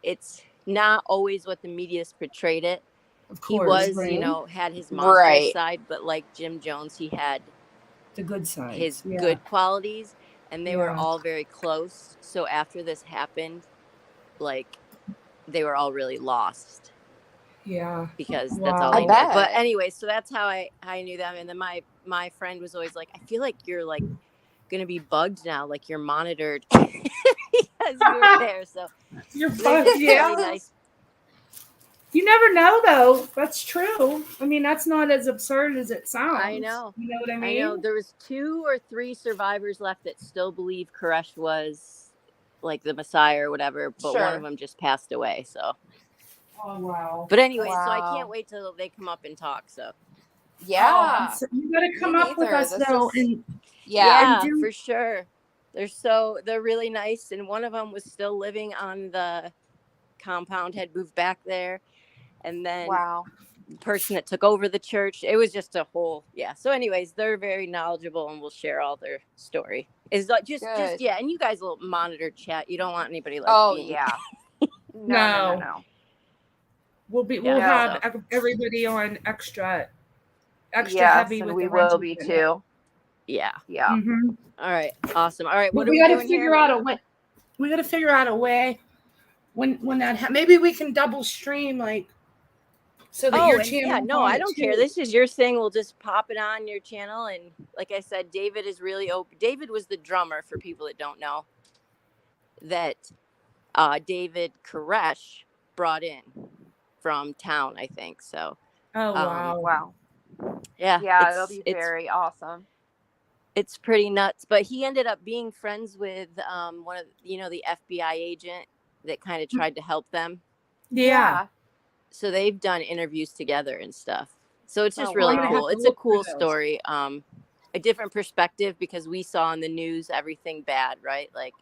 it's not always what the media's portrayed it. Of course, he was, you know, had his monster side, but like Jim Jones, he had the good side, his good qualities, and they were all very close. So after this happened, like, they were all really lost. Yeah, because that's all I knew. But anyway, so that's how I knew them. And then my friend was always like, "I feel like you're like gonna be bugged now, like you're monitored," because you were there. So you're bugged, really nice. You never know, though. That's true. I mean, that's not as absurd as it sounds. I know. You know what I mean? I know. There was 2 or 3 survivors left that still believe Koresh was like the Messiah or whatever, but one of them just passed away. So. Oh wow. But anyway, so I can't wait till they come up and talk. So. Yeah. So you gotta come up with us though, and Yeah, and for sure. They're really nice, and one of them was still living on the compound, had moved back there, and then the person that took over the church, it was just a whole So anyways, they're very knowledgeable and will share all their story. Is that just and you guys will monitor chat. You don't want anybody like being No. We'll have everybody on extra heavy with we the will rental be kit. too. Yeah. Mhm. All right. Awesome. All right. What But are we we got to doing figure here? out a way. We got to figure out a way when that maybe we can double stream like so that your channel. I don't care. This is your thing. We'll just pop it on your channel, and like I said, David is really open. David was the drummer for people that don't know. That David Koresh brought in from town, I think. So. Oh wow! Wow. Yeah. It'll be very awesome. It's pretty nuts, but he ended up being friends with one of the FBI agent that kind of tried to help them. Yeah. So they've done interviews together and stuff. So it's just Oh, really wow. cool. It's a cool story. A different perspective because we saw in the news everything bad, right? Like,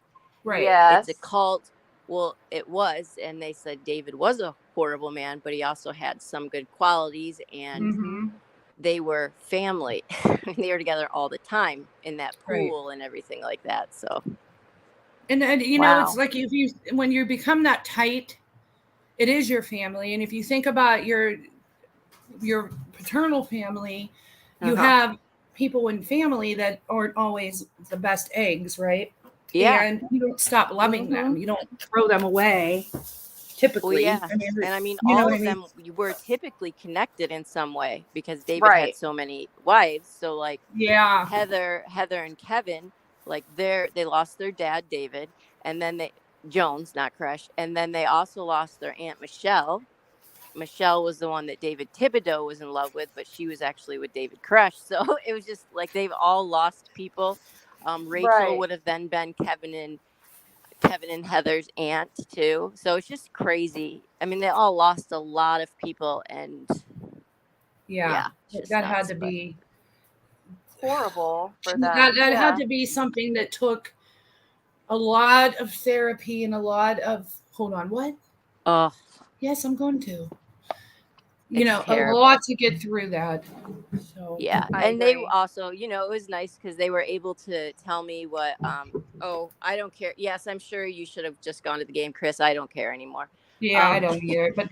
it's a cult. Well, it was, and they said David was a horrible man, but he also had some good qualities, and they were family. They were together all the time in that pool and everything like that. So, and you know, it's like when you become that tight, it is your family. And if you think about your paternal family, you have people in family that aren't always the best eggs, right? Yeah. And you don't stop loving them. You don't throw them away. Typically, well, I mean, you know all what of I mean? them were typically connected in some way because David had so many wives. So, like, Heather and Kevin, like they lost their dad, David, and then Jones, not Koresh, and then they also lost their aunt Michelle. Michelle was the one that David Thibodeau was in love with, but she was actually with David Koresh. So it was just like they've all lost people. Rachel would have then been Kevin and Heather's aunt too. So it's just crazy. I mean, they all lost a lot of people, and that had to be horrible for them. That had to be something that took a lot of therapy and a lot of what? Yes, I'm going to. A lot to get through that. So and they also, it was nice because they were able to tell me what. I don't care. Yes, I'm sure you should have just gone to the game, Chris. I don't care anymore. Yeah, I don't either. But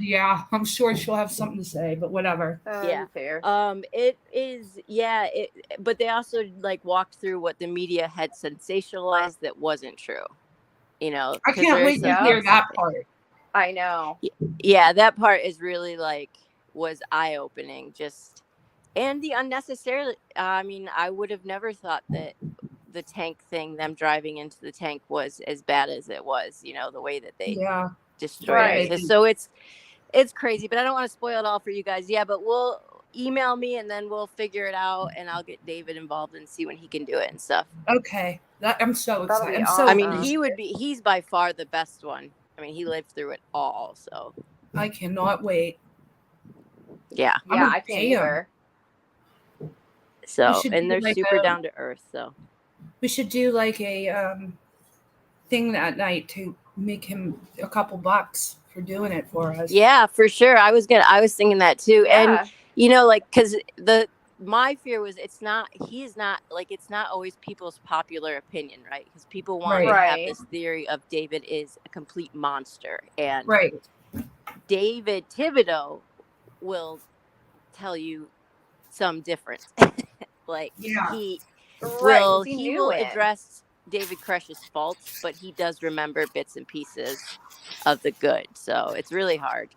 I'm sure she'll have something to say. But whatever. Fair. It is. But they also walked through what the media had sensationalized that wasn't true. I can't wait to hear that part. I know. Yeah, that part is really was eye-opening, and the unnecessary. I mean, I would have never thought that the tank thing, them driving into the tank, was as bad as it was. The way that they destroyed it. So it's crazy, but I don't want to spoil it all for you guys. Yeah, but we'll email me and then we'll figure it out, and I'll get David involved and see when he can do it and stuff. Okay, I'm so excited. I mean, he's by far the best one. I mean, he lived through it all, so I cannot wait. Yeah, I can't either. So, and they're super down to earth. So, we should do a thing that night to make him a couple bucks for doing it for us. Yeah, for sure. I was thinking that too, and because my fear was it's not always people's popular opinion, right? Because people want to have this theory of David is a complete monster, and David Thibodeau will tell you some difference. He will address David Koresh's faults, but he does remember bits and pieces of the good. So it's really hard.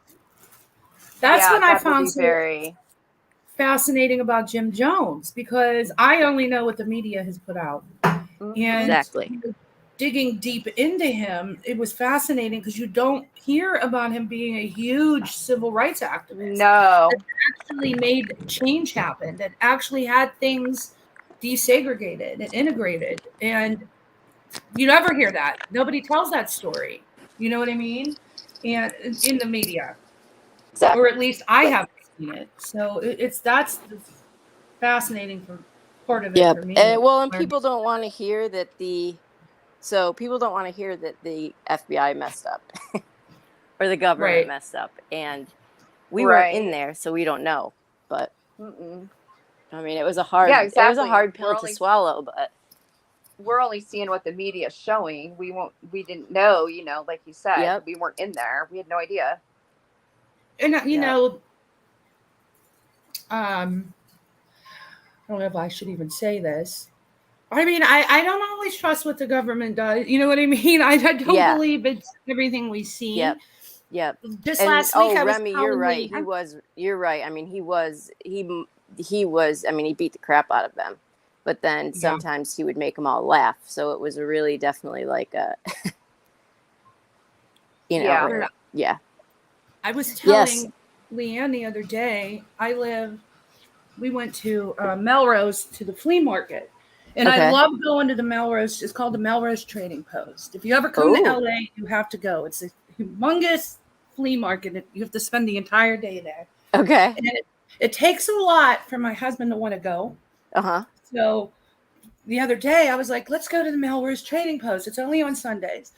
That's what I found very fascinating about Jim Jones, because I only know what the media has put out. And exactly. digging deep into him, it was fascinating because you don't hear about him being a huge civil rights activist. No. That actually made change happen, that actually had things desegregated and integrated. And you never hear that. Nobody tells that story. You know what I mean? And in the media, or at least I haven't seen it. So that's the fascinating part of it Yep. for me. And people don't want to hear that the FBI messed up or the government Right. messed up, and we weren't in there, so we don't know. But I mean, it was a hard pill to swallow. But we're only seeing what the media is showing. We didn't know, like you said, Yep. we weren't in there. We had no idea. And you know, I don't know if I should even say this. I mean, I don't always trust what the government does. You know what I mean? I don't believe it's everything we see. Yep. Just last week, I was Remy, you're right. You're right. I mean, he beat the crap out of them, but then sometimes he would make them all laugh. So it was really definitely like a, yeah. I was telling Leanne the other day, we went to Melrose to the flea market. And I love going to the Melrose. It's called the Melrose Trading Post. If you ever come to LA, you have to go. It's a humongous flea market. You have to spend the entire day there. Okay. And it takes a lot for my husband to want to go. So the other day I was like, let's go to the Melrose Trading Post. It's only on Sundays.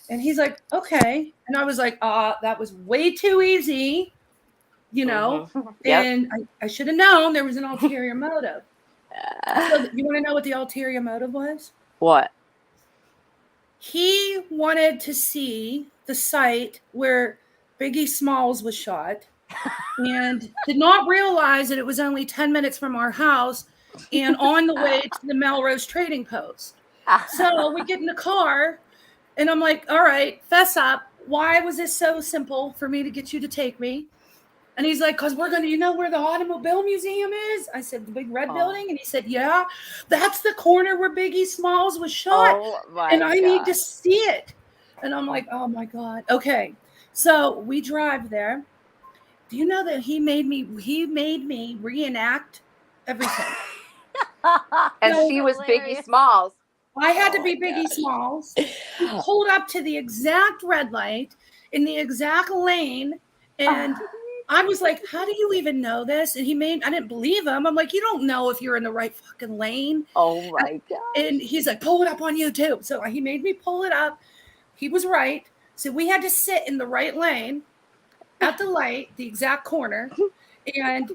And he's like, okay. And I was like, that was way too easy, and I should have known there was an ulterior motive. So you want to know what the ulterior motive was? What? He wanted to see the site where Biggie Smalls was shot and did not realize that it was only 10 minutes from our house and on the way to the Melrose Trading Post. So we get in the car and I'm like, all right, fess up. Why was this so simple for me to get you to take me? And he's like, because we're going to, you know where the Automobile Museum is? I said, the big red building? And he said, yeah, that's the corner where Biggie Smalls was shot. And I need to see it. And I'm like, oh my God. Okay. So we drive there. Do you know that he made me reenact everything? And she was Biggie Smalls. I had to be Biggie Smalls. He pulled up to the exact red light in the exact lane. And I was like, how do you even know this? And I didn't believe him. I'm like, you don't know if you're in the right fucking lane. Oh my God. And he's like, pull it up on YouTube. So he made me pull it up. He was right. So we had to sit in the right lane at the light, the exact corner. And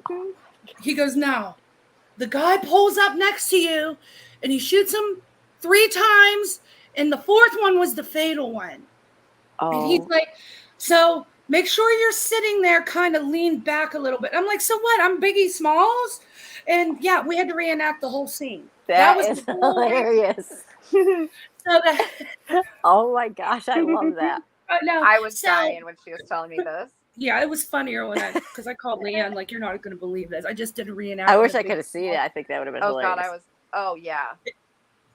he goes, no. The guy pulls up next to you and he shoots him 3 times. And the 4th one was the fatal one. And he's like, so make sure you're sitting there kind of leaned back a little bit. I'm like, so what? I'm Biggie Smalls? And yeah, we had to reenact the whole scene. That was hilarious. Oh my gosh, I love that. I was dying when she was telling me this. Yeah, it was funnier because I called Leanne, like, you're not going to believe this. I just did a reenact. I wish I could have seen it. I think that would have been hilarious. God, yeah.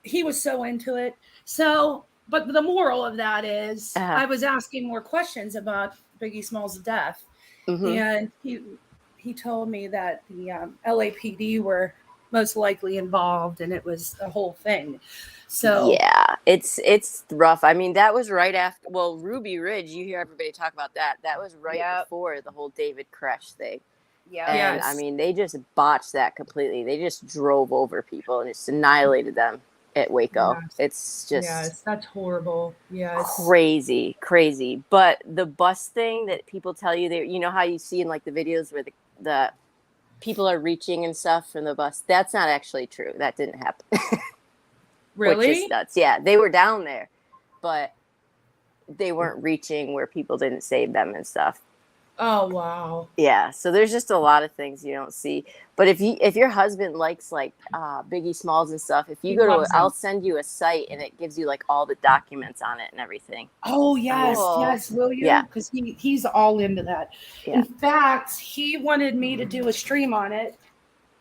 He was so into it. So, but the moral of that is I was asking more questions about Biggie Smalls' death. And he told me that the LAPD were most likely involved and it was a whole thing. So yeah, it's rough. I mean, that was right after, Ruby Ridge, you hear everybody talk about that. That was right before the whole David Koresh thing. Yeah. And I mean, they just botched that completely. They just drove over people and just annihilated them at Waco. It's just that's horrible. Crazy. But the bus thing that people tell you, you know how you see in like the videos where the people are reaching and stuff from the bus, that's not actually true. That didn't happen. Really? Which is nuts. Yeah, they were down there, but they weren't reaching where people didn't save them and stuff. Oh wow. Yeah, so there's just a lot of things you don't see. But if your husband likes like Biggie Smalls and stuff, if you go to I'll send you a site and it gives you like all the documents on it and everything. Oh yes, will you? Yeah, because he's all into that. Yeah. In fact, he wanted me to do a stream on it,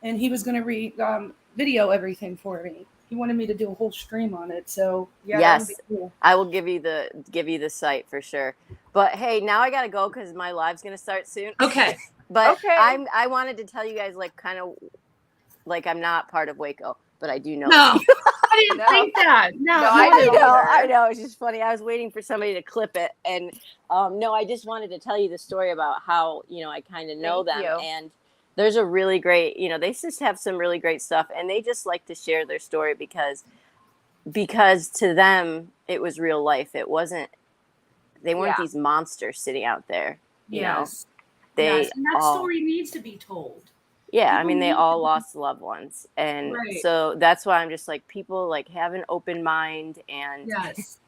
and he was going to video everything for me. he wanted me to do a whole stream on it. So yeah, yes, that would be cool. I will give you the site for sure. But hey, now I gotta go because my live's gonna start soon. Okay. But Okay. I wanted to tell you guys like kind of like I'm not part of Waco, but I do know. No, I didn't think that. No, I know. It's just funny. I was waiting for somebody to clip it, and no, I just wanted to tell you the story about how I kind of know Thank them, you. and there's a really great, they just have some really great stuff, and they just like to share their story because to them it was real life. It wasn't. They weren't these monsters sitting out there. Yes. They and that all, story needs to be told. yeah, I People mean, they need all to- lost loved ones. And Right. so that's why I'm just like, people like have an open mind and, Yes.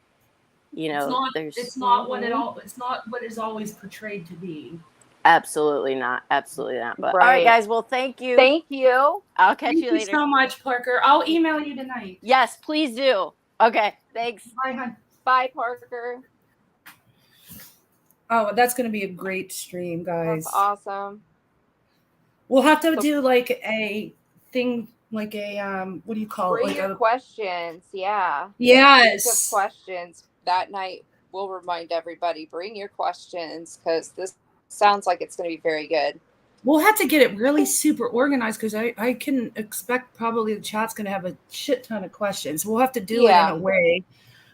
there's not what it's not what is always portrayed to be. absolutely not. Absolutely not. But all right, Right. guys. Well, thank you. Thank you. I'll catch Thank you later. you so much, Parker. I'll email you tonight. Yes, please do. Okay. Thanks. Bye, hon. Bye, Parker. Oh, that's going to be a great stream, guys. That's awesome. We'll have to do like a thing, like a what do you call Bring it? Like your questions. Yeah. Yes. Think of questions that night. We'll remind everybody. Bring your questions because this sounds like it's going to be very good. We'll have to get it really super organized because I can expect probably the chat's going to have a shit ton of questions. We'll have to do it in a way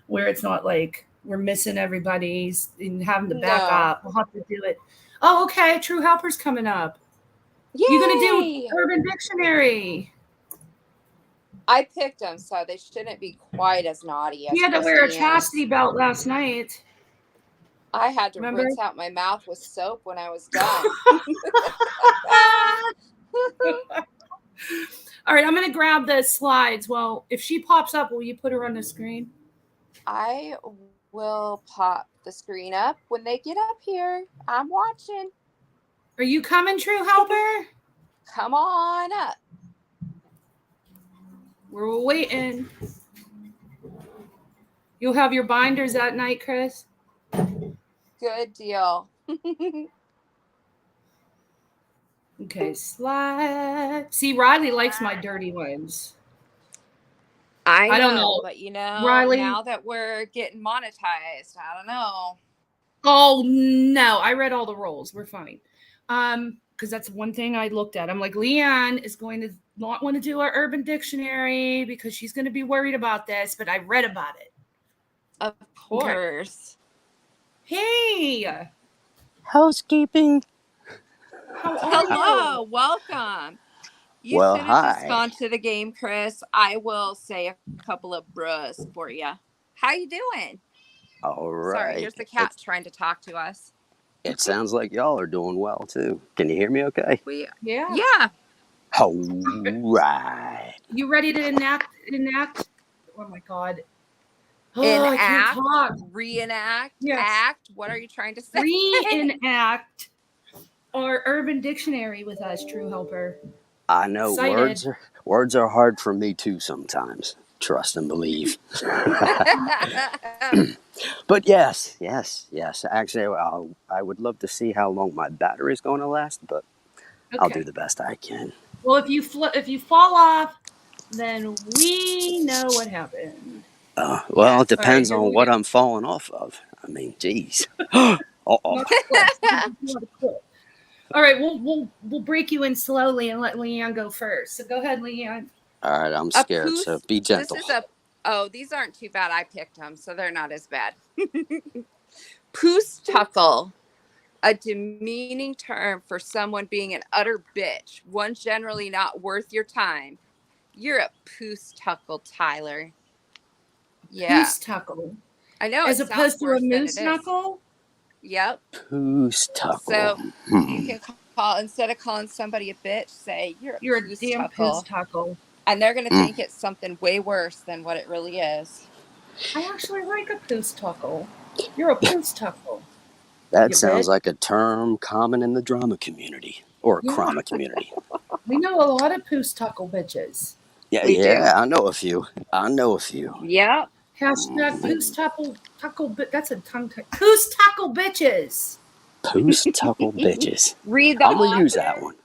where it's not like we're missing everybody's and having to back up. We'll have to do it. Oh, okay. True Helper's coming up. Yay! You're going to do Urban Dictionary. I picked them, so they shouldn't be quite as naughty as You had to wear a Christine's. chastity belt last night. I had to Remember? rinse out my mouth with soap when I was done. All right, I'm going to grab the slides. Well, if she pops up, will you put her on the screen? I will pop the screen up when they get up here. I'm watching. Are you coming, True Helper? Come on up. We're waiting. You'll have your binders that night, Chris? Good deal. Okay, slide. See, Riley likes my dirty ones. I don't know. But Riley, now that we're getting monetized, I don't know. Oh no, I read all the rules. We're fine. Because that's one thing I looked at. I'm like, Leanne is going to not want to do our Urban Dictionary because she's going to be worried about this, but I read about it. Of course. Okay. Hey. Housekeeping. Hello, welcome. You Well, should have just hi. gone to the game, Chris. I will say a couple of bruhs for you. How you doing? All right. Sorry, here's the cat trying to talk to us. It sounds like y'all are doing well too. Can you hear me okay? Yeah. All right. You ready to enact? Oh my God. Oh, I can't Enact, talk. reenact, Yes. act. What are you trying to say? Reenact our Urban Dictionary with us, True Helper. I know Excited. words are hard for me too sometimes. Trust and believe. But yes. Actually, I would love to see how long my battery's going to last, but I'll Okay. do the best I can. Well, if you fall off, then we know what happened. Well, it depends All right, on here what we I'm falling off of. I mean, geez. Uh-oh. Not the clips. Not the clip. All right, we'll break you in slowly and let Leanne go first. So go ahead, Leanne. All right, I'm scared, so be gentle. These aren't too bad. I picked them, so they're not as bad. Poostuckle, a demeaning term for someone being an utter bitch, one generally not worth your time. You're a poostuckle, Tyler. Yeah. Poostuckle. I know. As it sounds opposed to a worse than it moose is. knuckle? Yep. Poostuckle. So you can call, instead of calling somebody a bitch, say you're a damn poostuckle. And they're going to think it's something way worse than what it really is. I actually like a poostuckle. You're a poostuckle. That sounds like a term common in the drama community or crama community. We know a lot of poostuckle bitches. Yeah, I know a few. Yep. Hashtag poostuckle, that's a tongue tie. Poostuckle bitches. Poostuckle bitches. Read I'm going to use that one.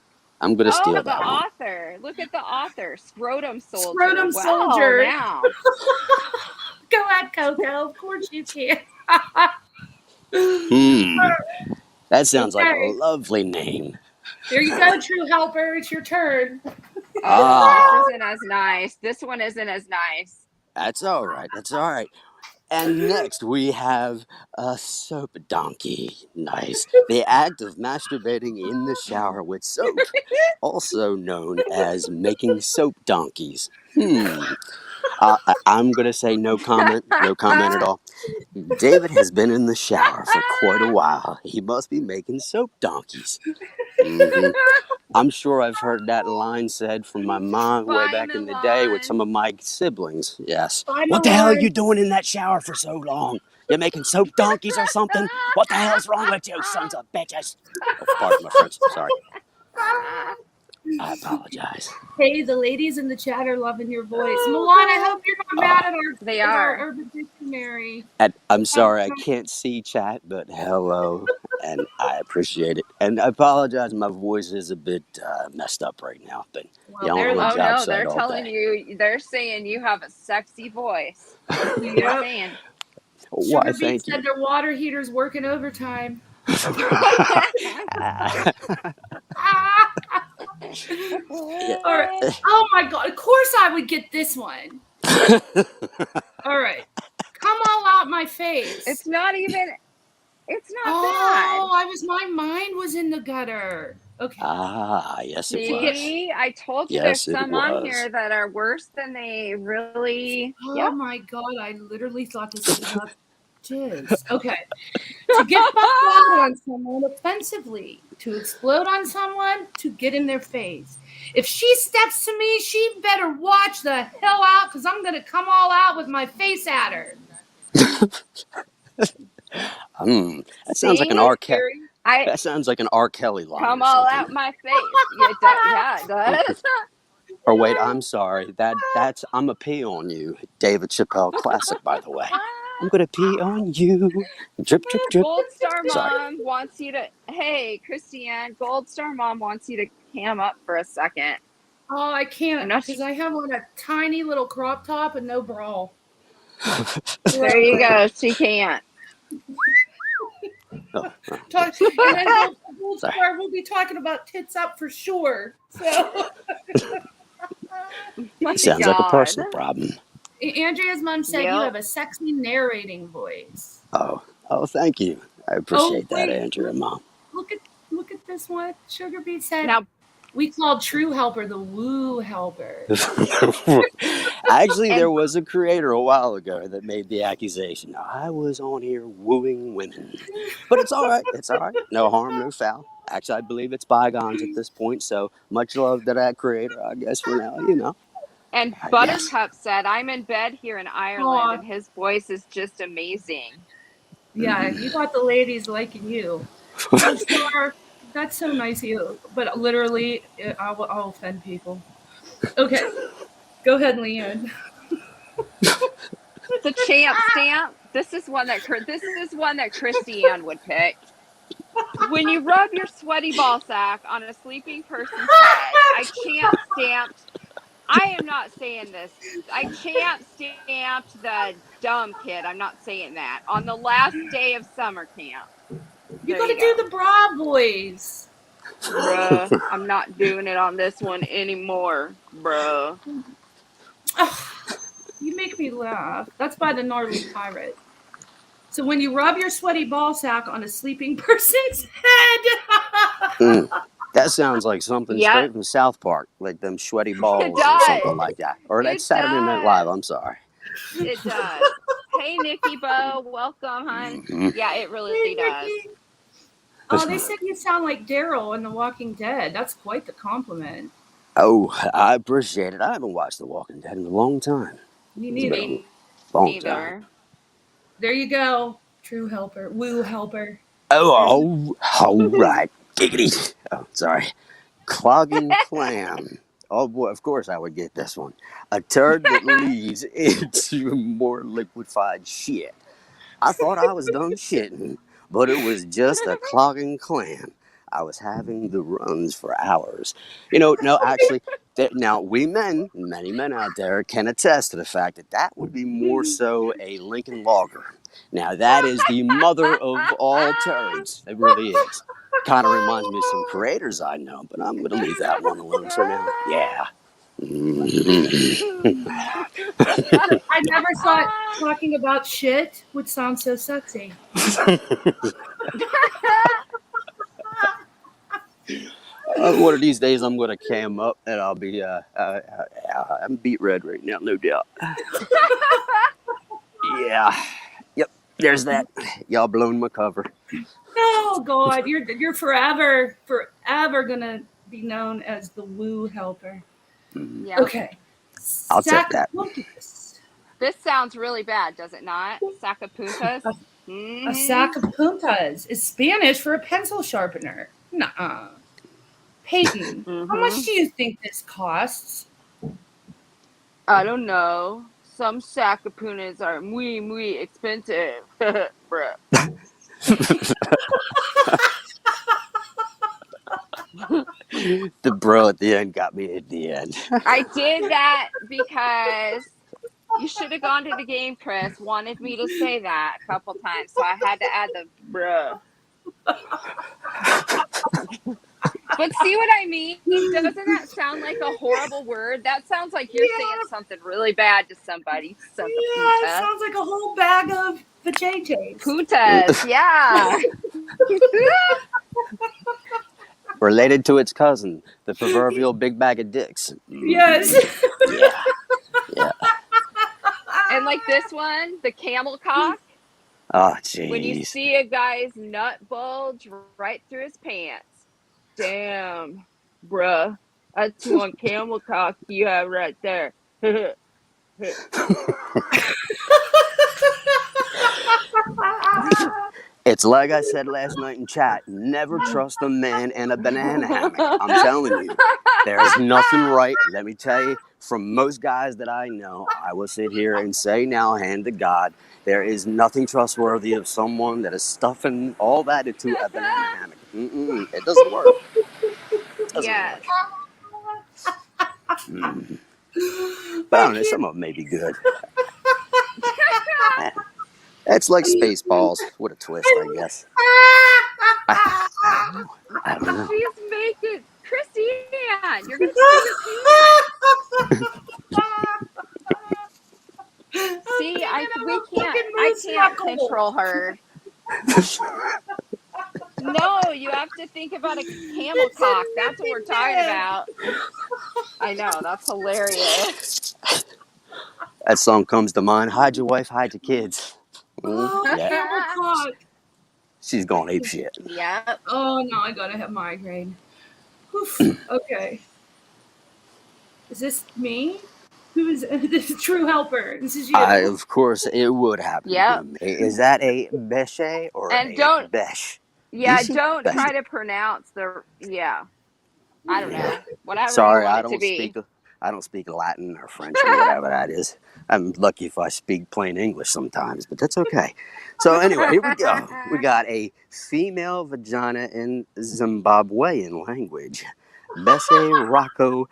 I'm gonna Oh, steal the that one. author. Look at the author. Scrotum soldier. Scrotum Well, soldier. now. Go ahead, Coco. Of course you can. That sounds like a Okay. lovely name. There you go, True Helper. It's your turn. Oh, this isn't as nice. This one isn't as nice. That's all right. That's all right. And next we have a soap donkey. Nice. The act of masturbating in the shower with soap, also known as making soap donkeys. I'm going to say no comment. No comment at all. David has been in the shower for quite a while. He must be making soap donkeys. I'm sure I've heard that line said from my mom way back in the day with some of my siblings. Yes. What the hell are you doing in that shower for so long? You're making soap donkeys or something? What the hell's wrong with you, sons of bitches? Oh, pardon my French. Sorry. I apologize. Hey, the ladies in the chat are loving your voice. Milan, I hope you're not mad at our Urban Dictionary. I'm sorry, I can't see chat, but hello, and I appreciate it. And I apologize, my voice is a bit messed up right now, but y'all on the job site They're all telling day. you, they're saying you have a sexy voice. Yep. Saying. Why, Sugar Beet thank said you. their water heater's working overtime. All right. Oh my God. Of course I would get this one. All right. Come all out my face. It's not bad. My mind was in the gutter. Okay. Yes it was. See, I told you Yes, there's some it on was. here that are worse than they really. Oh my God. I literally thought this was about jizz. Okay. To get bucked out on someone offensively, to explode on someone, to get in their face. If she steps to me, she better watch the hell out because I'm going to come all out with my face at her. That sounds like an R. Kelly. That sounds like an R. Kelly line. Come or all something. out my face. Yeah, it does. Or wait, I'm sorry. That's I'm a pee on you. David Chappelle classic, by the way. I'm gonna pee on you. Drip, drip, drip. Gold Star Sorry. Mom wants you to. Hey, Christiane, Gold Star Mom wants you to cam up for a second. Oh, I can't because I have on a tiny little crop top and no bra. There you go. She can't. And then Gold Star will be talking about tits up for sure. So. Sounds like a personal problem. Andrea's mom said you have a sexy narrating voice. Oh, thank you. I appreciate that, Andrea, Mom. Look at this one. Sugar Beet said now we called True Helper the Woo Helper. Actually, there was a creator a while ago that made the accusation. I was on here wooing women. But it's all right. It's all right. No harm, no foul. Actually, I believe it's bygones at this point. So much love to that creator, I guess, for now, you know. And Buttercup said, I'm in bed here in Ireland, and his voice is just amazing. Yeah, you got the ladies liking you. Gold Star, that's so nice of you. But literally, I'll offend people. Okay. Go ahead, Leanne. The champ stamp. This is one that Christiane would pick. When you rub your sweaty ball sack on a sleeping person's head, I champ stamped. I am not saying this. I champ stamped the dumb kid. I'm not saying that. On the last day of summer camp. You gotta do the bra voice. Bruh, I'm not doing it on this one anymore, bruh. You make me laugh. That's by the Gnarly Pirate. So when you rub your sweaty ball sack on a sleeping person's head. That sounds like something straight from South Park, like them sweaty balls or something like that. Or that's Saturday Night Live, I'm sorry. It does. Hey, Nikki Bo, welcome, hon. Yeah, it really does. Oh, they said you sound like Daryl in The Walking Dead. That's quite the compliment. Oh, I appreciate it. I haven't watched The Walking Dead in a long time. Me neither. Long time. There you go. True Helper. Woo Helper. Oh, all right. Giggity. Oh, sorry. Clogging clam. Oh boy, of course I would get this one. A turd that leads into more liquefied shit. I thought I was done shitting, but it was just a clogging clam. I was having the runs for hours. No, actually, now many men out there can attest to the fact that would be more so a Lincoln Logger. Now, that is the mother of all turds. It really is. Kind of reminds me of some creators I know, but I'm going to leave that one alone for now. Yeah. I never thought talking about shit would sound so sexy. One of these days, I'm going to cam up, and I'll be. I'm beat red right now, no doubt. Yeah. Yep. There's that. Y'all blown my cover. Oh God, you're forever gonna be known as the woo helper. Yeah. Okay. I'll take that. This sounds really bad, does it not? Sacapuntas? A sack of puntas is Spanish for a pencil sharpener. Nuh-uh. Peyton, how much do you think this costs? I don't know. Some sacapuntas are muy expensive. Bruh. The bro at the end got me at the end. I did that because you should have gone to the game, Chris. Wanted me to say that a couple times, so I had to add the bruh. But see what I mean? Doesn't that sound like a horrible word? That sounds like you're saying something really bad to somebody. It sounds like a whole bag of potatoes. Putas, yeah. Related to its cousin, the proverbial big bag of dicks. Yes. Yeah. And like this one, the camel cock. Oh, jeez. When you see a guy's nut bulge right through his pants. Damn, bruh. That's one camel cock you have right there. It's like I said last night in chat, never trust a man in a banana hammock. I'm telling you, there's nothing right. Let me tell you, from most guys that I know, I will sit here and say now, hand to God, there is nothing trustworthy of someone that is stuffing all that into a banana hammock. It doesn't work. Yes. But I don't know, some of them may be good. It's like Spaceballs with a twist, I guess. I don't know. Please make it, Christiane. You're gonna see your pants. See, I can't control her. No, you have to think about a camel cock. That's what we're talking about. I know, that's hilarious. That song comes to mind. Hide your wife, hide your kids. Camel cock. She's going ape shit. Yep. Oh no, I gotta have migraine. Oof. Okay. Is this me? Who is this true helper? This is you. Of course, it would happen. Yep. Is that a beche or And a don't besh? Yeah, don't try to pronounce the I don't know. Whatever Sorry, you want I it to don't be. I don't speak Latin or French or whatever that is. I'm lucky if I speak plain English sometimes, but that's okay. So anyway, here we go. We got a female vagina in Zimbabwean language. Bese Rocco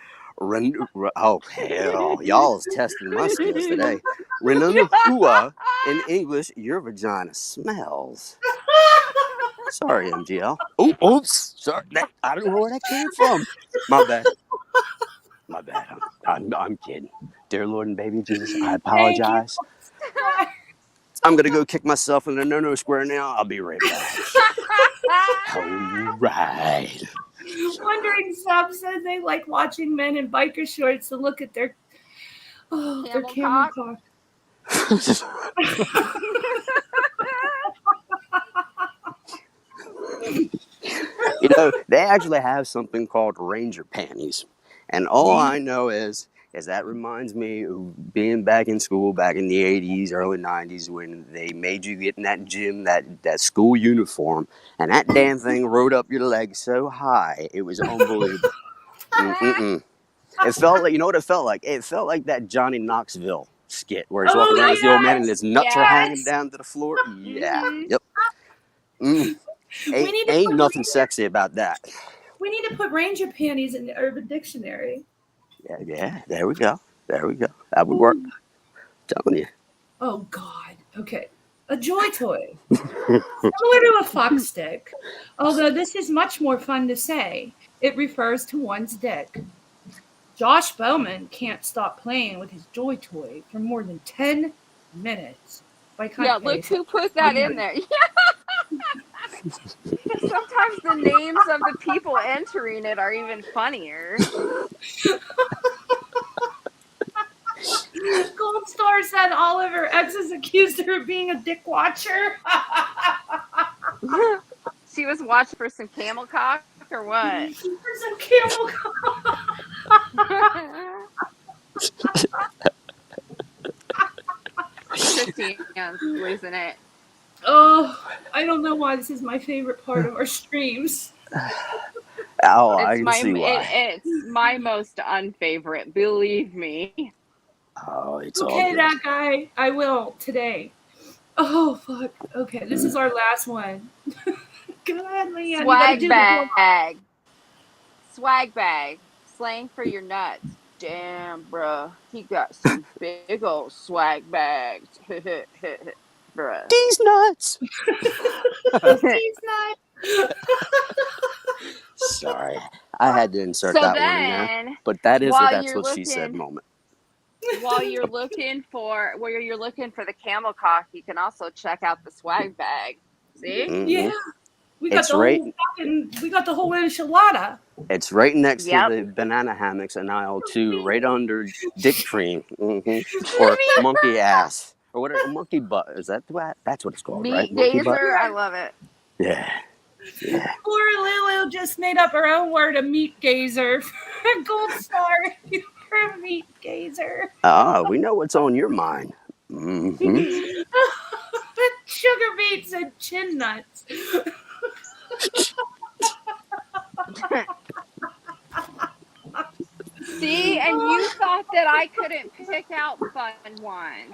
oh hell, y'all is testing my skills today. Renunhua in English, your vagina smells. Sorry, MGL. Oops. Sorry. I don't know where that came from. My bad. I'm kidding. Dear Lord and baby Jesus, I apologize. I'm gonna go kick myself in the no square now. I'll be right back. All right. Wondering Sub says they like watching men in biker shorts to look at their camel cock. They actually have something called Ranger panties. And all I know is that reminds me of being back in school back in the 80s, early 90s, when they made you get in that gym, that school uniform, and that damn thing rode up your legs so high, it was unbelievable. It felt like, you know what it felt like? It felt like that Johnny Knoxville skit where he's walking around as the old man and his nuts are hanging down to the floor. Yeah. Yep. Ain't nothing sexy about that. We need to put ranger panties in the Urban Dictionary. Yeah, there we go. That would work. Telling you. Oh God. Okay. A joy toy. Similar to a fox stick, although this is much more fun to say. It refers to one's dick. Josh Bowman can't stop playing with his joy toy for more than 10 minutes. Yeah, look who put that in there. Sometimes the names of the people entering it are even funnier. Gold Star said Oliver X has accused her of being a dick watcher. She was watching for some camel cock or what? For some camel Christine's losing it. Oh, I don't know why this is my favorite part of our streams. Oh, I can see why. It's my most unfavorite, believe me. Oh, it's okay, all good. that guy. I will today. Oh, fuck. Okay, this is our last one. Go ahead, Leanne. Swag bag. Swag bag. Slang for your nuts. Damn, bruh. He got some big old swag bags. Bruh. These nuts. These nuts. Sorry. I had to insert So that one in there. But that is that's what she said moment. While you're looking for the camel cock, you can also check out the swag bag. See? Mm-hmm. Yeah. We got the whole enchilada. It's right next to the banana hammocks in aisle 2, right under dick cream. Mm-hmm. Or monkey ass. Or whatever, monkey butt. Is that that's what it's called, right? Meat gazer, I love it. Yeah. Poor Lulu just made up her own word, a meat gazer. Gold Star, you're a meat gazer. We know what's on your mind. Mm-hmm. Sugar beets and chin nuts. See, and you thought that I couldn't pick out fun ones.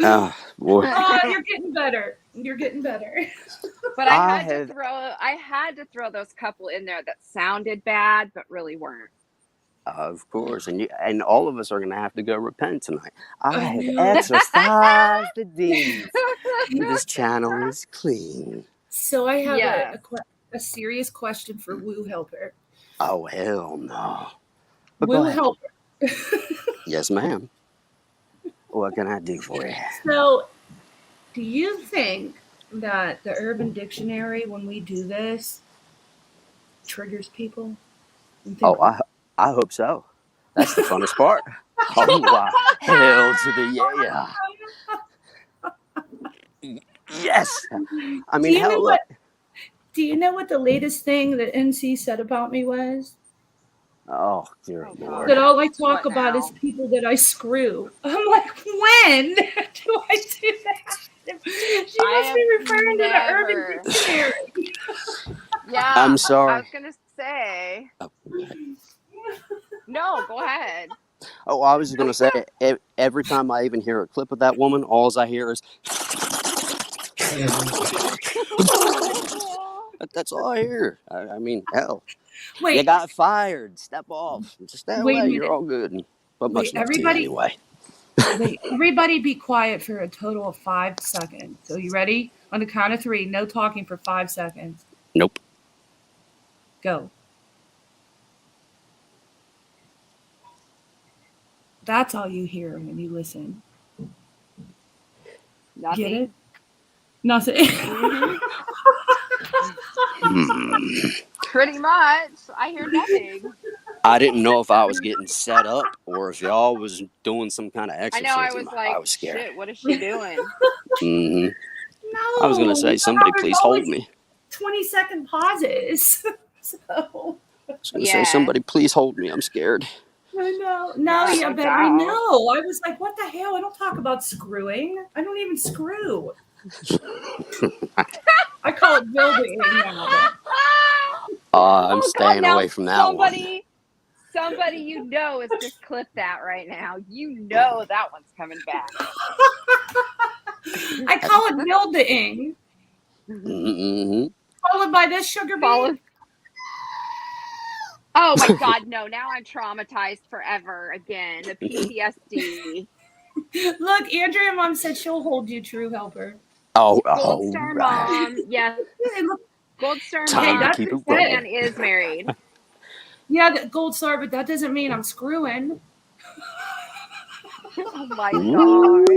Oh, boy. You're getting better. You're getting better. But I had to throw those couple in there that sounded bad but really weren't. Of course, and all of us are going to have to go repent tonight. I have exorcised the demons. This channel is clean. So I have a serious question for Woo Helper. Oh, hell no. But Woo Helper. Yes, ma'am. What can I do for you? So, do you think that the Urban Dictionary, when we do this, triggers people? Oh, I hope so. That's the funnest part. Oh, wow. Hell to the yeah. Yes. I mean, hell, look. Do you know what the latest thing that NC said about me was? Oh, dear Lord. That all I talk about is people that I screw. I'm like, when do I do that? She must be referring to the Urban Dictionary. Yeah. I'm sorry. I was going to say. Oh. No, go ahead. Oh, I was just going to say, every time I even hear a clip of that woman, all I hear is... That's all I hear. I mean, hell. Wait. You got fired. Step off. Just stay away. You're all good. But much love to you anyway. Wait, everybody be quiet for a total of 5 seconds. So you ready? On the count of 3, no talking for 5 seconds. Nope. Go. That's all you hear when you listen. Nothing. Get it? Nothing. Pretty much. I hear nothing. I didn't know if I was getting set up or if y'all was doing some kind of exercise. I know. I was like, I was scared. Shit, what is she doing? Mm-hmm. No. I was going to say, somebody please hold me. 20-second pauses. So. I was going to say, somebody please hold me. I'm scared. I know. No, yeah, but I know. I was like, what the hell? I don't talk about screwing. I don't even screw. I call it building now. I'm staying away from that one. Somebody you know is just clipped that right now. You know that one's coming back. I call it building. Mm-hmm. Followed by this sugar Followed. bean. Oh my God, no! Now I'm traumatized forever again. The PTSD. Look, Andrea Mom said she'll hold you, true helper. Oh, Gold all Star right. Mom, yes. Gold Star Time to Mom. keep it This rolling. man is married. Yeah, the gold star, but that doesn't mean I'm screwing. Oh my God.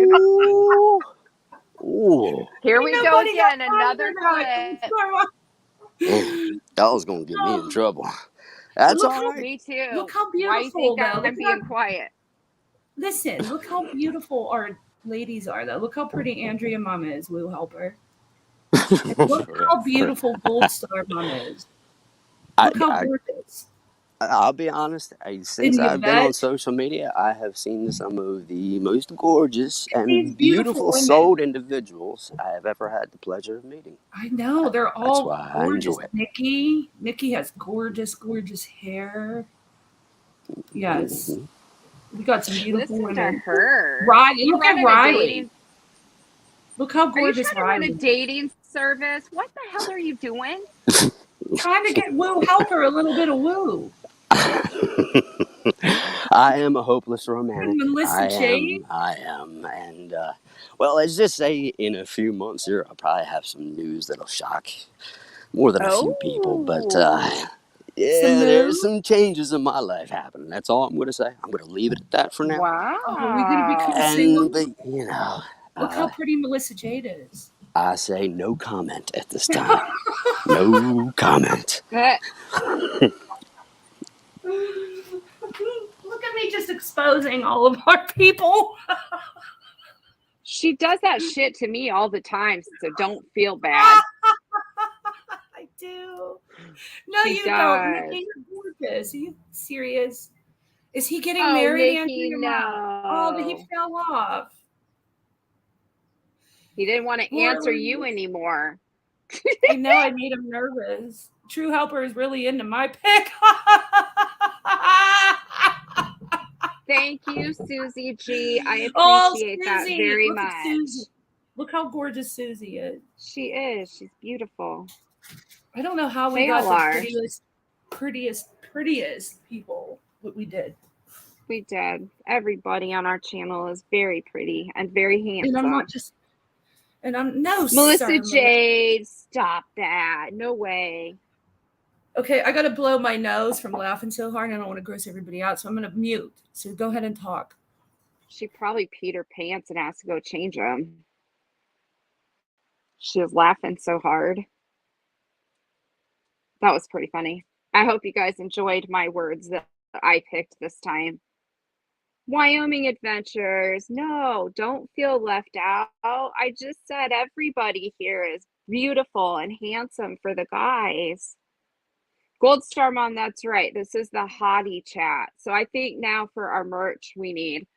Ooh. Here Ain't we go nobody got again. time Another for that. clip. Man, that was gonna get me in trouble. That's Look all how, right. Me too. look how Why do you think beautiful, though. Look I'm being quiet? Listen, look how beautiful our ladies are, though. Look how pretty Andrea Mom is, Woo Helper. Look how beautiful Gold Star Mom is. Look how gorgeous. I'll be honest. Since Didn't you I've been on bet? social media, I have seen some of the most gorgeous These and beautiful beautiful women. souled individuals I have ever had the pleasure of meeting. I know, they're That's all why I gorgeous. enjoy it. Nikki has gorgeous, gorgeous hair. Yes. Mm-hmm. We got some beautiful Listen to women. her. Riley, You look at running a Riley. dating? Look how Are you gorgeous trying to run Riley a is. dating service? What the hell are you doing? Trying to get Woo Helper a little bit of woo. I am a hopeless romantic. Melissa Jade? I am. And, well, let's just say in a few months here, I'll probably have some news that'll shock more than a few people. But, yeah, there's some changes in my life happening. That's all I'm going to say. I'm going to leave it at that for now. Wow. Are we going to become single? But, you know, Look how pretty Melissa Jade is. I say no comment at this time. No comment. Look at me just exposing all of our people. She does that shit to me all the time, so don't feel bad. I do. No, She you does. don't. Nikki, you're gorgeous. Are you serious? Is he getting Oh, married, Nikki, Andrea? no. Oh, he fell off. He didn't want to answer you anymore. I know, I made him nervous. True Helper is really into my pick. Thank you, Susie G. I Oh, appreciate that Susie. very Look at much. Susie. Look how gorgeous Susie is. She is. She's beautiful. I don't know how we They got all the are. prettiest people. What we did. We did. Everybody on our channel is very pretty and very handsome. And I'm not just. And I'm no. Melissa sir, Jade, stop that. No way. Okay, I gotta blow my nose from laughing so hard. I don't want to gross everybody out, so I'm gonna mute. So go ahead and talk. She probably peed her pants and has to go change them. She was laughing so hard. That was pretty funny. I hope you guys enjoyed my words that I picked this time. Wyoming adventures. No, don't feel left out. I just said everybody here is beautiful and handsome for the guys. Gold Star Mom, that's right. This is the hottie chat. So I think now for our merch, we need,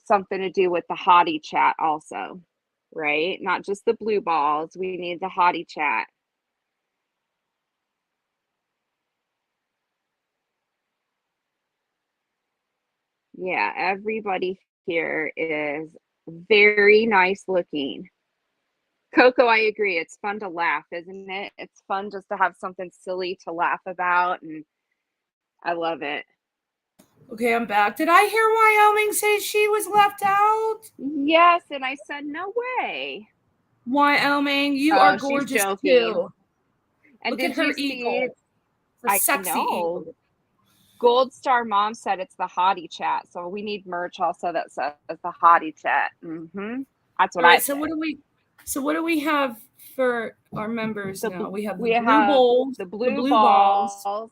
something to do with the hottie chat also, right? Not just the blue balls. We need the hottie chat. Yeah, everybody here is very nice looking. Coco, I agree. It's fun to laugh, isn't it? It's fun just to have something silly to laugh about, and I love it. Okay, I'm back. Did I hear Wyoming say she was left out? Yes, and I said, no way. Wyoming, you are gorgeous too. And look did at her you see? Her sexy eagle. Gold Star Mom said it's the hottie chat, so we need merch also that says the hottie chat. That's what I said. So what do we have for our members now? We have the blue balls,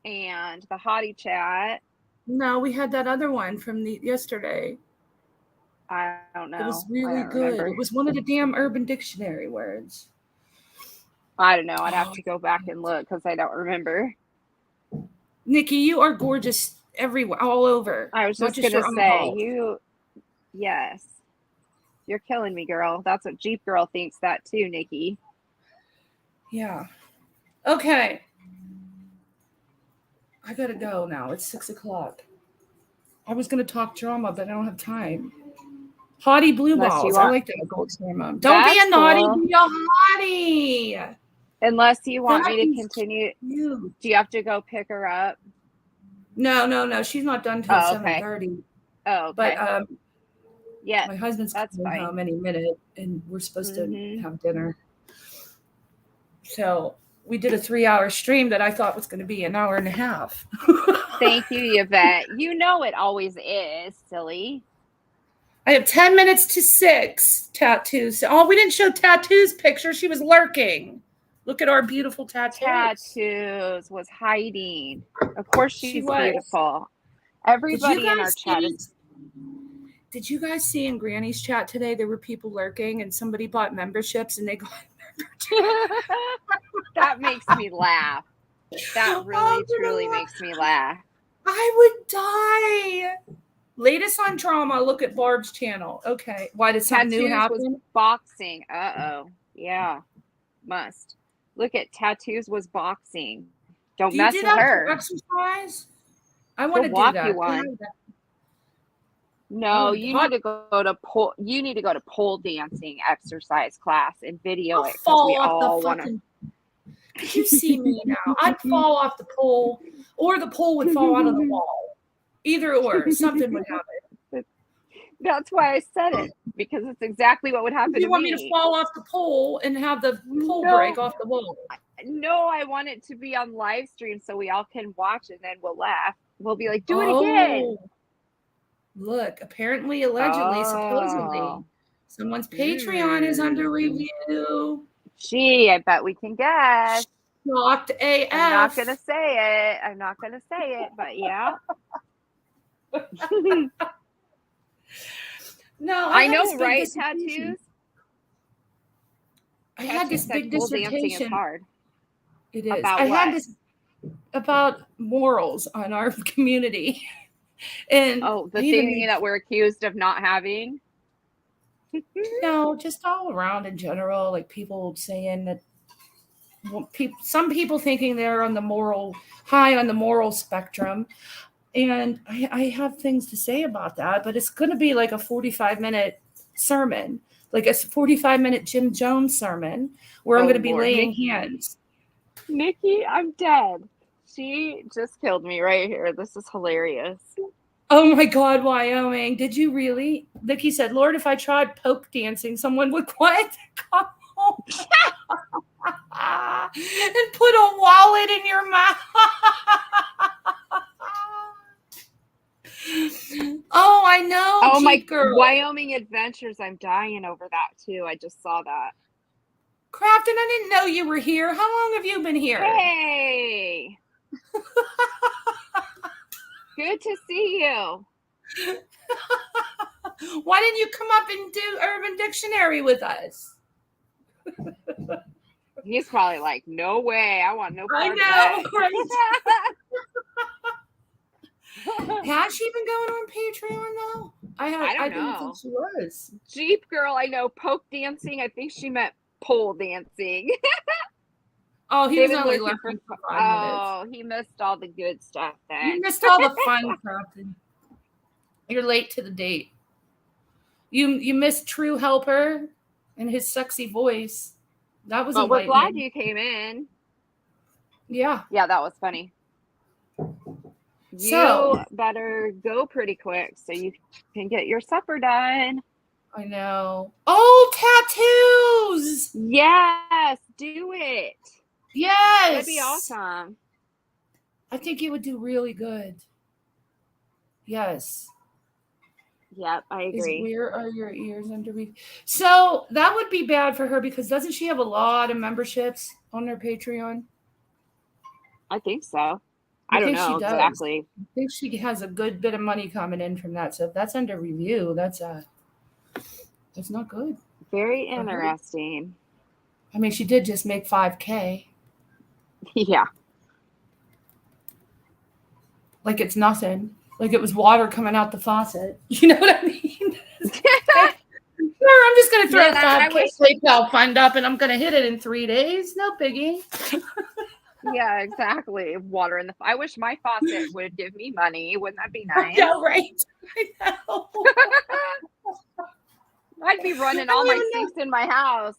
and the hottie chat. No, we had that other one from yesterday. I don't know. It was really good. Remember. It was one of the damn Urban Dictionary words. I don't know. I'd have to go back and look because I don't remember. Nikki, you are gorgeous everywhere, all over. I was just gonna say yes. You're killing me, girl. That's what Jeep Girl thinks that too, Nikki. Yeah. Okay. I gotta go now. It's 6:00. I was gonna talk drama, but I don't have time. Hottie blue balls. I like that. Gold Star Mom. Don't be a naughty, be a Granny. Unless you want That me to is continue. cute. Do you have to go pick her up? No. She's not done till Oh, okay. 7:30. Oh, okay. But yeah, my husband's that's coming fine. home any minute, and we're supposed to Mhm. have dinner. So we did a 3-hour stream that I thought was going to be an hour and a half. Thank you, Yvette. You know it always is, silly. I have 10 minutes to 6 tattoos. Oh, we didn't show tattoos picture. She was lurking. Look at our beautiful tattoos. Tattoos was hiding. Of course, She she's was. beautiful. Did Everybody you in our guys chat see? is. Did you guys see in Granny's chat today there were people lurking and somebody bought memberships and they got That makes me laugh. That really, truly makes me laugh. I would die. Latest on drama. Look at Barb's channel. Okay. Why did something new Tattoos was happen? boxing. Uh-oh. Yeah. Must. Look at Tattoos was boxing. Don't Do you mess do with that her. for exercise? I want to She'll do walk that. you Can I one. have that? No, Oh, you hot- need to go to pole. You need to go to pole dancing exercise class and video I'll it because fall we off all the want to. fucking. Could you see me now? I'd fall off the pole, or the pole would fall out of the wall. Either or, something would happen. That's why I said it, because it's exactly what would happen You to want me. me to fall off the pole and have the pole No. break off the wall? No, I want it to be on live stream so we all can watch and then we'll laugh. We'll be like, do it again. Look, apparently, allegedly, supposedly, someone's Patreon is under review. Gee, I bet we can guess. Shocked AF. I'm not going to say it. I'm not going to say it, but yeah. No, I had know, this big right? dissertation. Tattoos. I had this big pole dancing is dissertation. hard. It is. About I had what? this about morals on our community. And Oh, the I even thing made- that we're accused of not having. no, just all around in general, like people saying that some people thinking they're on the high on the moral spectrum. And I have things to say about that, but it's going to be like a 45-minute sermon, like a 45-minute Jim Jones sermon where I'm going to be Lord. laying hands. Nikki, I'm dead. She just killed me right here. This is hilarious. Oh my God, Wyoming. Did you really? Nikki said, Lord, if I tried poke dancing, someone would quiet the come home and put a wallet in your mouth. Oh, I know. Oh my girl. Wyoming Adventures. I'm dying over that too. I just saw that. Crafton, I didn't know you were here. How long have you been here? Hey. Good to see you. Why didn't you come up and do Urban Dictionary with us? He's probably like, no way. I want no part I of that. know, right? Has she been going on Patreon though? I don't didn't know. think she was. Jeep girl, I know. Poke dancing. I think she meant pole dancing. Oh, he They've was been only looking lurking for 5 minutes. Oh, he missed all the good stuff then. You missed all the fun, Crafton. You're late to the date. You missed True Helper and his sexy voice. That was But we're glad enlightening. you came in. Yeah. Yeah, that was funny. So- You better go pretty quick so you can get your supper done. I know. Oh, tattoos! Yes, do it. Yes! That'd be awesome. I think it would do really good. Yes. Yep, I agree. Where are your ears under me? So that would be bad for her because doesn't she have a lot of memberships on her Patreon? I think so. I don't think she know does. exactly. I think she has a good bit of money coming in from that. So if that's under review, that's not good. Very for her. interesting. I mean, she did just make $5,000. Yeah. Like it's nothing. Like it was water coming out the faucet. You know what I mean? I'm just going to throw Yeah, a PayPal fund up and I'm going to hit it in 3 days. No biggie. Yeah, exactly. Water in the. I wish my faucet would give me money. Wouldn't that be nice? I know, right? I know. I'd be running all my sinks in my house.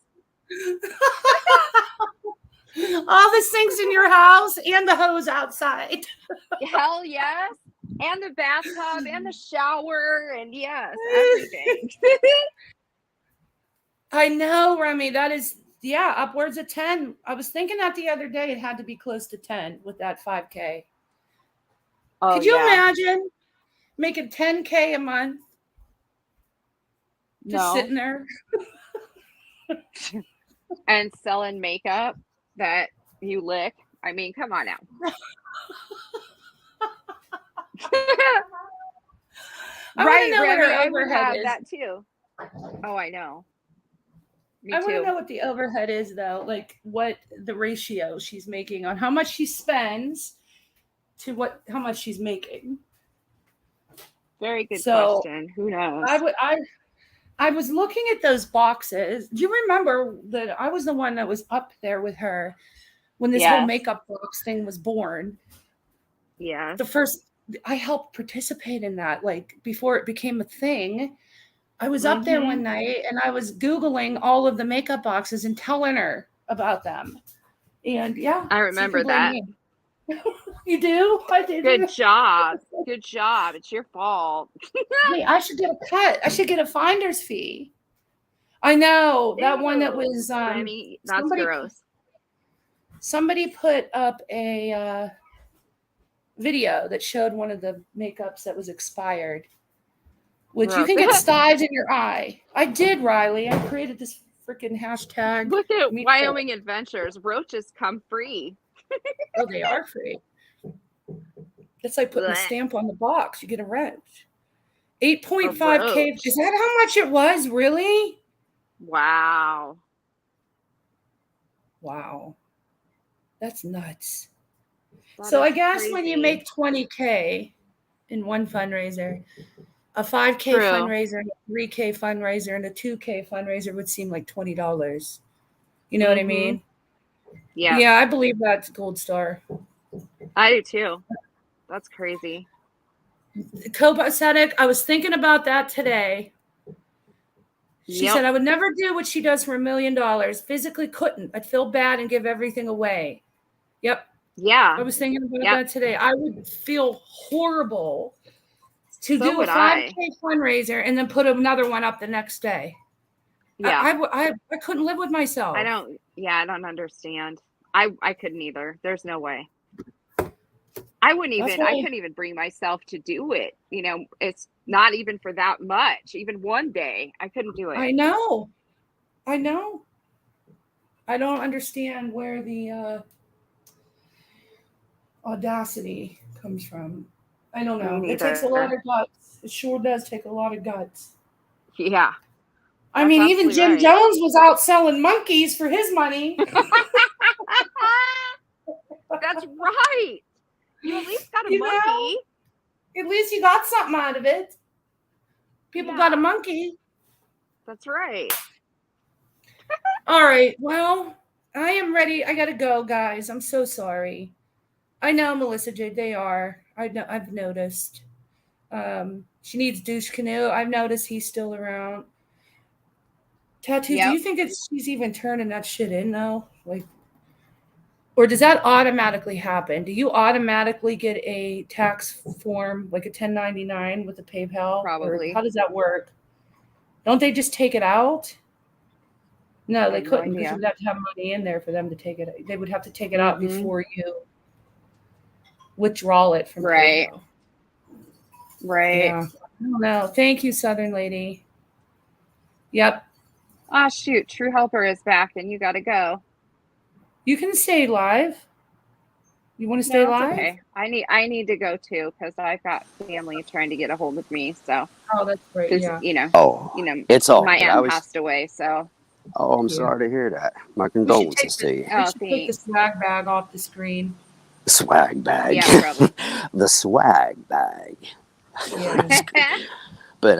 All the sinks in your house and the hose outside. Hell yes. And the bathtub and the shower and yes, everything. I know, Remy. That is, yeah, upwards of 10. I was thinking that the other day. It had to be close to 10 with that 5K. Oh, could you yeah. imagine making 10K a month? Just No. sitting there. And selling makeup that you lick. I mean, come on now. Right, know what Remy, her I would overhead have is. that too. Oh, I know. Me I want too. to know what the overhead is, though. Like what the ratio she's making on how much she spends to how much she's making. Very good So, question. Who knows? I was looking at those boxes. Do you remember that I was the one that was up there with her when this whole Yes. makeup box thing was born? Yeah. I helped participate in that, like before it became a thing. I was up there one night and I was Googling all of the makeup boxes and telling her about them. And yeah, I remember that. You do? I did. Good job. Good job. It's your fault. Hey, I should get a cut. I should get a finder's fee. I know that one that was Remy, that's gross. Somebody put up a video that showed one of the makeups that was expired, which you can get styes in your eye. I did, Riley. I created this freaking hashtag. Look at Wyoming Adventures. Roaches come free. Oh, they are free. It's like putting a stamp on the box. You get a wrench. 8.5K. Is that how much it was? Really? Wow. Wow. That's nuts. So I guess when you make 20K in one fundraiser, a 5K fundraiser, and a 3K fundraiser, and a 2K fundraiser would seem like $20. You know what I mean? Yeah. Yeah, I believe that's Gold Star. I do too. That's crazy. Copacetic, I was thinking about that today. She said, I would never do what she does for $1 million. Physically couldn't. I'd feel bad and give everything away. Yep. Yeah. I was thinking about that today. I would feel horrible to do a 5K fundraiser and then put another one up the next day. Yeah. I couldn't live with myself. I don't understand. I couldn't either. There's no way. I couldn't even bring myself to do it. You know, it's not even for that much. Even one day, I couldn't do it. I know. I don't understand where the audacity comes from. I don't know. It takes a lot of guts. It sure does take a lot of guts. Yeah. I mean, even Jim Jones was out selling monkeys for his money. That's right. You at least got a monkey. At least you got something out of it. People got a monkey. That's right. All right. Well, I am ready. I got to go, guys. I'm so sorry. I know, Melissa J. They are. I've noticed. She needs douche canoe. I've noticed he's still around. Tattoo. Do you think she's even turning that shit in though? Like, or does that automatically happen? Do you automatically get a tax form, like a 1099 with a PayPal? Probably. Or how does that work? Don't they just take it out? No, they couldn't because you'd have to have money in there for them to take it. They would have to take it out before you withdraw it from PayPal. Right. Yeah. I don't know. Thank you, Southern Lady. Yep. Ah, shoot. True Helper is back and you got to go. You can stay live. You want to stay live? Okay. I need to go too because I've got family trying to get a hold of me. So. Oh, that's great. Yeah. You know. Oh, it's all my good. aunt passed away. So. Oh, I'm sorry to hear that. My condolences to you. We should take the swag bag off the screen. Swag bag. Yeah, probably. The swag bag. Yeah. But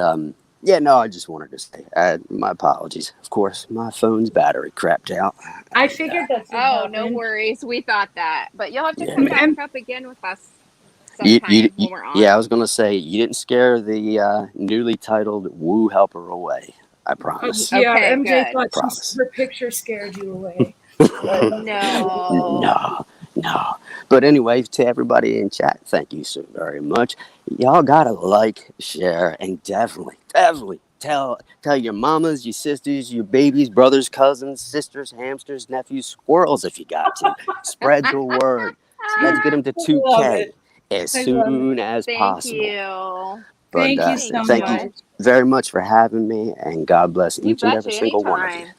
yeah, no, I just wanted to say my apologies. Of course, my phone's battery crapped out. I figured that's no worries. We thought that, but you'll have to come back up again with us sometime when we're on. Yeah, I was gonna say you didn't scare the newly titled Woo Helper away. I promise. Yeah, Okay, MJ good. thought Promise. her picture scared you away. No. No. But anyway, to everybody in chat, thank you so very much. Y'all gotta like, share, and definitely tell your mamas, your sisters, your babies, brothers, cousins, sisters, hamsters, nephews, squirrels if you got to. Spread the word. Let's get them to love 2K it. as I love it. soon as Thank possible. you. But Thank you so thank much. you very much for having me, and God bless You each and every betcha. single one of you. Anytime.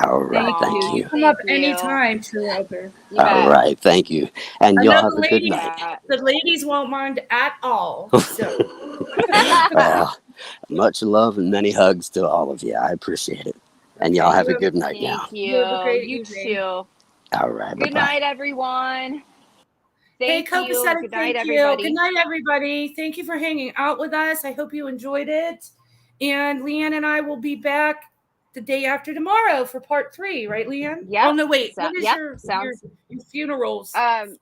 All right, Thank thank you. you. Come up Thank you. anytime, True Elder. You All bet. right, thank you. And I y'all know have a good You night. bet. the ladies won't mind at all. So Well, much love and many hugs to all of you. I appreciate it. And y'all okay, have a good night Thank now. you. you have a great You evening. too. All right, Good bye-bye. night, everyone. Hey, Thank you. Copacetic, Good night, thank you. everybody. Good night, everybody. Thank you for hanging out with us. I hope you enjoyed it. And Leanne and I will be back the day after tomorrow for part 3, right, Leanne? Yep. Oh no, wait. What is your funerals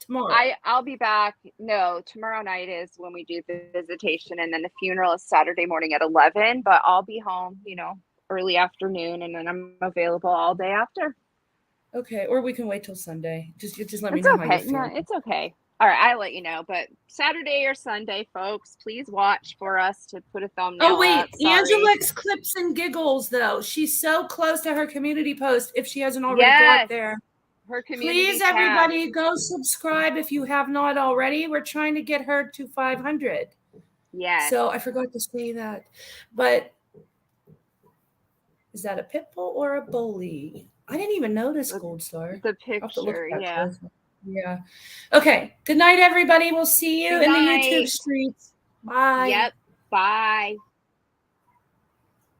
tomorrow? I'll be back. No, tomorrow night is when we do the visitation, and then the funeral is Saturday morning at 11. But I'll be home, early afternoon, and then I'm available all day after. Okay, or we can wait till Sunday. Just let me It's know how okay. you feel. No, it's okay. All right, I'll let you know. But Saturday or Sunday, folks, please watch for us to put a thumbnail. Oh wait, up. Sorry. Angela's Clips and Giggles though. She's so close to her community post if she hasn't already got there. Her community Please, tab. everybody, go subscribe if you have not already. We're trying to get her to 500. Yes. So I forgot to say that. But is that a pit bull or a bully? I didn't even notice Gold Star. The picture, yeah. Closer. Yeah. Okay. Good night, everybody. We'll see you Good in night. the YouTube streets. Bye. Yep. Bye.